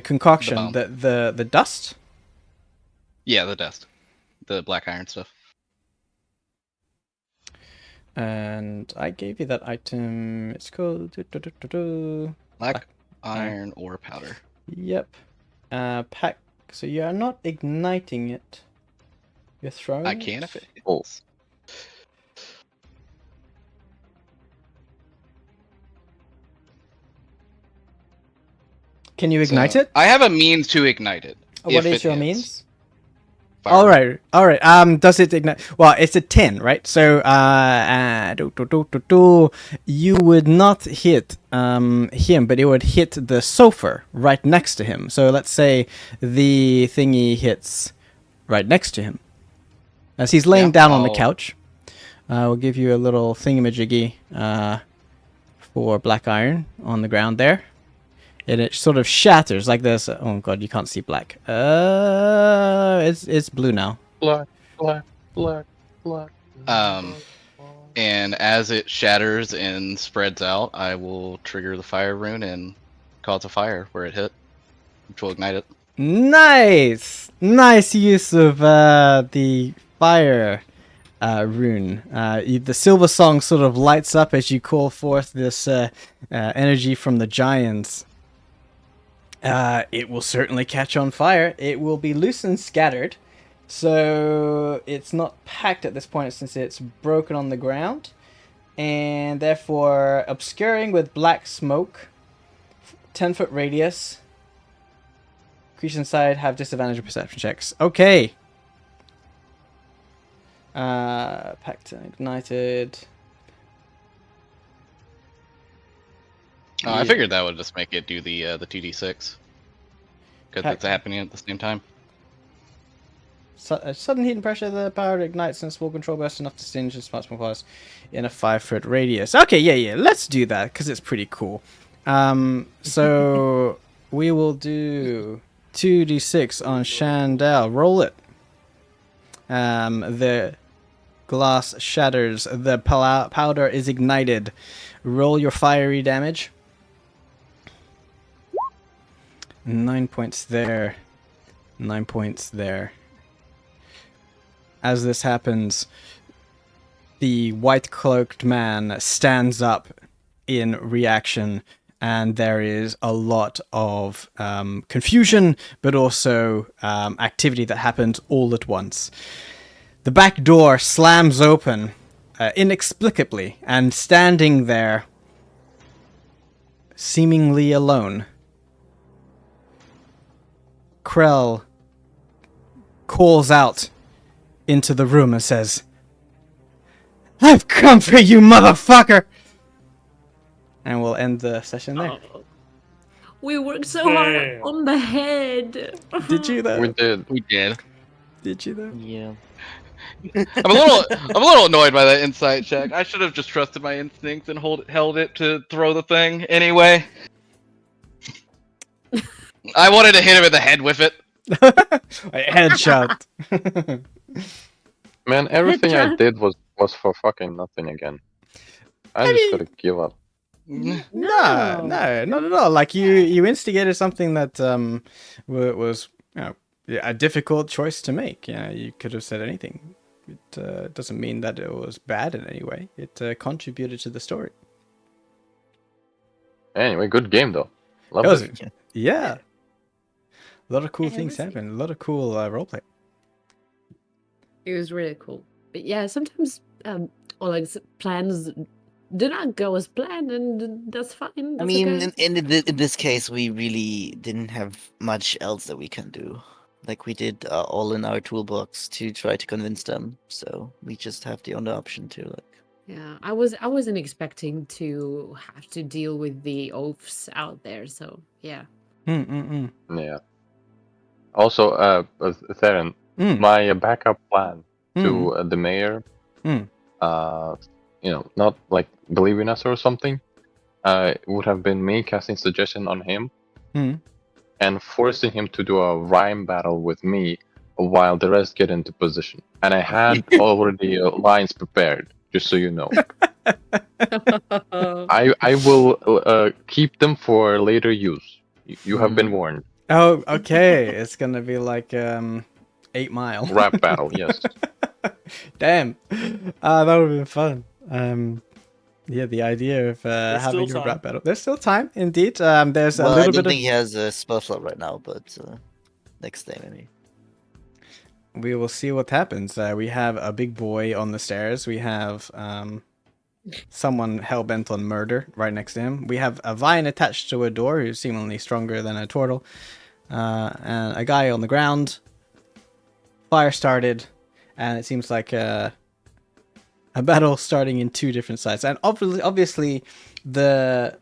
concoction, bomb. the dust. Yeah, the dust, the black iron stuff. And I gave you that item. It's called. Black iron or powder. Yep. Pack. So you are not igniting it. You're throwing. I it? can if it. Oh. Can you ignite it? I have a means to ignite it. What if is it your hits. means? Fire. All right. Does it ignite? Well, it's a 10, right? So, you would not hit him, but it would hit the sofa right next to him. So let's say the thingy hits right next to him, as he's laying down on the couch. We'll give you a little thingamajiggy for black iron on the ground there. And it sort of shatters like this. Oh god, you can't see black. It's blue now. Black. And as it shatters and spreads out, I will trigger the fire rune and cause a fire where it hit, which will ignite it. Nice use of the fire rune. The silver song sort of lights up as you call forth this energy from the giants. It will certainly catch on fire. It will be loose and scattered. So it's not packed at this point since it's broken on the ground. And therefore obscuring with black smoke. 10-foot radius. Creatures inside have disadvantage of perception checks. Okay. Packed and ignited. I figured that would just make it do the 2d6 because it's happening at the same time. Sudden heat and pressure, the power ignites and small control burst enough to singe and smart plus in a 5-foot radius. Okay, yeah, let's do that because it's pretty cool. So we will do 2d6 on Shandell. Roll it. The glass shatters. The powder is ignited. Roll your fiery damage. 9 points there. 9 points there. As this happens, the white-cloaked man stands up in reaction, and there is a lot of confusion, but also activity that happens all at once. The back door slams open inexplicably, and standing there, seemingly alone, Krell calls out into the room and says, "I've come for you, motherfucker!" And we'll end the session there. Oh. We worked so hard on the head. Did you though? We did. We did. Did you though? Yeah. I'm a little annoyed by that insight check. I should have just trusted my instincts and held it to throw the thing anyway. I wanted to hit him in the head with it. A headshot. Man, everything I did was for fucking nothing again. I just gotta give up. No, not at all. Like you instigated something that was a difficult choice to make. You could have said anything. It doesn't mean that it was bad in any way. It contributed to the story. Anyway, good game though. Love it. Yeah. A lot of cool things happen. A lot of cool roleplay. It was really cool. But yeah, sometimes plans do not go as planned, and that's fine. I mean, in this case, we really didn't have much else that we can do. Like, we did all in our toolbox to try to convince them, so we just have the only option to, like... Yeah, I wasn't expecting to have to deal with the oafs out there, so yeah. Yeah. Also, Theron, my backup plan to the mayor, not like believing us or something, would have been me casting suggestion on him and forcing him to do a rhyme battle with me while the rest get into position. And I had already lines prepared, just so you know. I will keep them for later use. You have been warned. Oh, okay. It's gonna be like 8 Mile rap battle. Yes. Damn, that would have been fun. Yeah, the idea of having a rap battle. There's still time, indeed. There's a little bit. I don't think he has a spell slot right now, but next day maybe. We will see what happens. We have a big boy on the stairs. We have someone hell-bent on murder right next to him. We have a vine attached to a door who's seemingly stronger than a turtle. And a guy on the ground. Fire started, and it seems like a battle starting in two different sides. And obviously the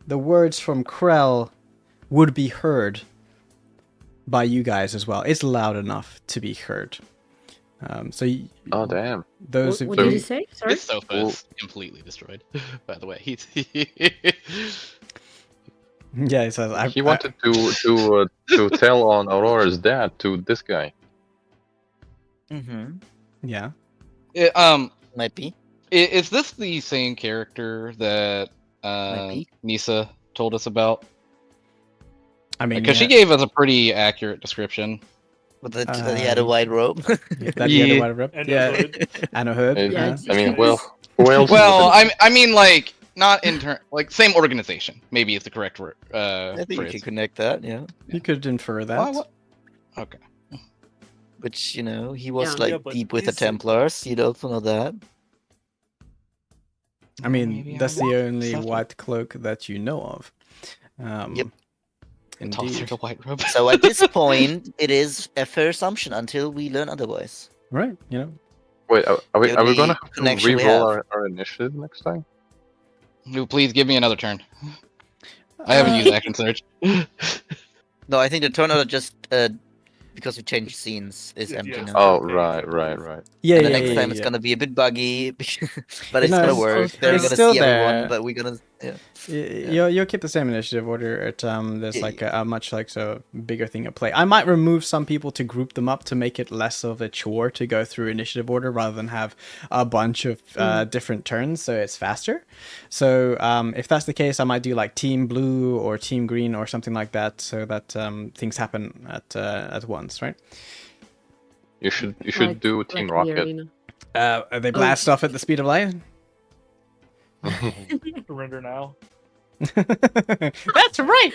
words from Krell would be heard by you guys as well. It's loud enough to be heard. Oh damn! Those What of did you, you say? Sorry. His sofa is completely destroyed. By the way, he's yeah, he says He wanted to tell on Aurora's dad to this guy. Mm-hmm. yeah. Might be. Is this the same character that be. Nisa told us about? I mean, Because she gave us a pretty accurate description. But that he had a white robe. that he had a white robe. And a yeah, hood. and a hood. Yeah, yeah. I mean, Nice. well, who else? Well, I mean, like not like same organization. Maybe is the correct word. I think you phrase. can connect that, yeah. You could infer that. Why, what? Okay. Which, he was Yeah. like Yeah, but deep with the is it- Templars. You'd also know that. I mean, Maybe that's I'm the only something. white cloak that you know of. Yep. Toss her Indeed. the white robe. So at this point, it is a fair assumption until we learn otherwise. Right, you know. Wait, are we The gonna only have to connection we re-roll have. our initiative next time? Please give me another turn. I haven't used action surge. No, I think the turn order just because we changed scenes is Yeah, empty yeah. now. Oh, Okay, right. Yeah, And the yeah, next yeah, time yeah, it's yeah. gonna be a bit buggy, but it's No, gonna it's- work. They're it's gonna still see there. everyone, but we're gonna. Yeah. You'll keep the same initiative order. There's Yeah, like a much like so bigger thing at play. I might remove some people to group them up to make it less of a chore to go through initiative order rather than have a bunch of different turns, so it's faster. So if that's the case, I might do like team blue or team green or something like that, so that things happen at once, right? You should Like- do like Team the Rocket. arena. They blast off at the speed of light. Surrender now. That's right.